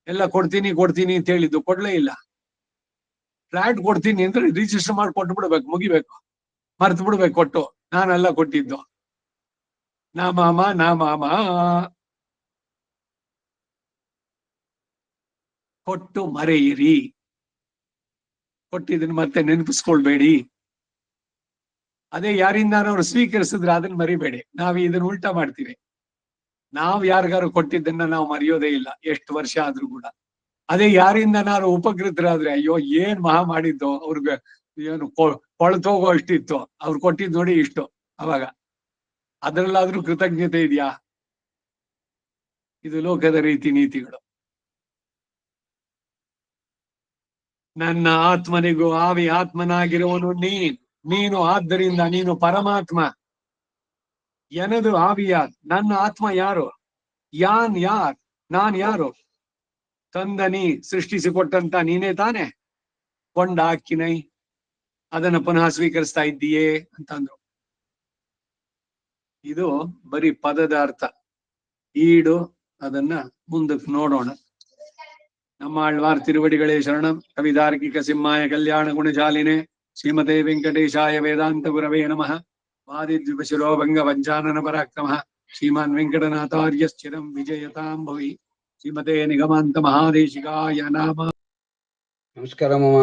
ಎಲ್ಲ ಕೊಡ್ತೀನಿ ಅಂತ ಹೇಳಿದ್ದು ಕೊಡ್ಲೇ ಇಲ್ಲ. ಫ್ಲಾಟ್ ಕೊಡ್ತೀನಿ ಅಂದ್ರೆ ರಿಜಿಸ್ಟರ್ ಮಾಡಿ ಕೊಟ್ಟು ಬಿಡ್ಬೇಕು, ಮುಗಿಬೇಕು, ಮರ್ತು ಬಿಡ್ಬೇಕು ಕೊಟ್ಟು. ನಾನೆಲ್ಲ ಕೊಟ್ಟಿದ್ದು ನಾ ಮಾಮ ಕೊಟ್ಟು ಮರೆಯಿರಿ. ಕೊಟ್ಟಿದ್ದನ್ನು ಮತ್ತೆ ನೆನಪಿಸ್ಕೊಳ್ಬೇಡಿ. ಅದೇ ಯಾರಿಂದಾನವ್ರು ಸ್ವೀಕರಿಸಿದ್ರೆ ಅದನ್ನ ಮರಿಬೇಡಿ. ನಾವ್ ಇದನ್ನ ಉಲ್ಟಾ ಮಾಡ್ತೀವಿ. ನಾವ್ ಯಾರಿಗಾರು ಕೊಟ್ಟಿದ್ದನ್ನ ನಾವು ಮರೆಯೋದೇ ಇಲ್ಲ, ಎಷ್ಟು ವರ್ಷ ಆದ್ರೂ ಕೂಡ. ಅದೇ ಯಾರಿಂದ ನಾನು ಉಪಕೃತರಾದ್ರೆ, ಅಯ್ಯೋ ಏನ್ ಮಹಾ ಮಾಡಿದ್ದು, ಅವ್ರಿಗೆ ಏನು ಕೊಳ್ತೋಗೋ ಅಷ್ಟಿತ್ತು, ಅವ್ರು ಕೊಟ್ಟಿದ್ ನೋಡಿ ಇಷ್ಟು. ಅವಾಗ ಅದ್ರಲ್ಲಾದ್ರೂ ಕೃತಜ್ಞತೆ ಇದೆಯಾ? ಇದು ಲೋಕದ ರೀತಿ ನೀತಿಗಳು. ನನ್ನ ಆತ್ಮನಿಗೂ ಆವಿ ಆತ್ಮನಾಗಿರುವನು ನೀನು, ಆದ್ದರಿಂದ ನೀನು ಪರಮಾತ್ಮ. ಎನದು ಆವಿಯಾರ್, ನನ್ನ ಆತ್ಮ ಯಾರು? ಯಾರ್? ನಾನ್ ಯಾರು? ತಂದ ನೀ ಸೃಷ್ಟಿಸಿಕೊಟ್ಟಂತ ನೀನೇ ತಾನೆ. ಕೊಂಡ ಹಾಕಿನೈ, ಅದನ್ನ ಪುನಃ ಸ್ವೀಕರಿಸ್ತಾ ಇದ್ದೀಯೇ ಅಂತಂದ್ರು. ಇದು ಬರೀ ಪದದ ಅರ್ಥ. ಈಡು ಅದನ್ನ ಮುಂದಕ್ಕೆ ನೋಡೋಣ. ನಮ್ಮ ಆಳ್ವಾರ್ ತಿರುವಡಿಗಳೇ ಶರಣಂ. ಕವಿತಾರ್ಕಿಕ ಸಿಂಹಾಯ ಕಲ್ಯಾಣ ಗುಣಶಾಲಿನೇ ಶ್ರೀಮತೆ ವೆಂಕಟೇಶಾಯ ವೇದಾಂತ ಗುರವೇ ನಮಃ. ವಾದಿದ್ವಿಪಶಿರೋಭಂಗ ಪಂಚಾನನ ಪರಾಕ್ರಮಃ ಶ್ರೀಮಾನ್ ವೆಂಕಟನಾಥಾರ್ಯ ಸ್ಥಿರಂ ವಿಜಯತಾಂ ಭವಿ. ಶ್ರೀಮತೆ ನಿಗಮಾಂತ ಮಹಾದೇಶಿಕಾಯ ನಾಮ. ನಮಸ್ಕಾರ ಮಾಮ.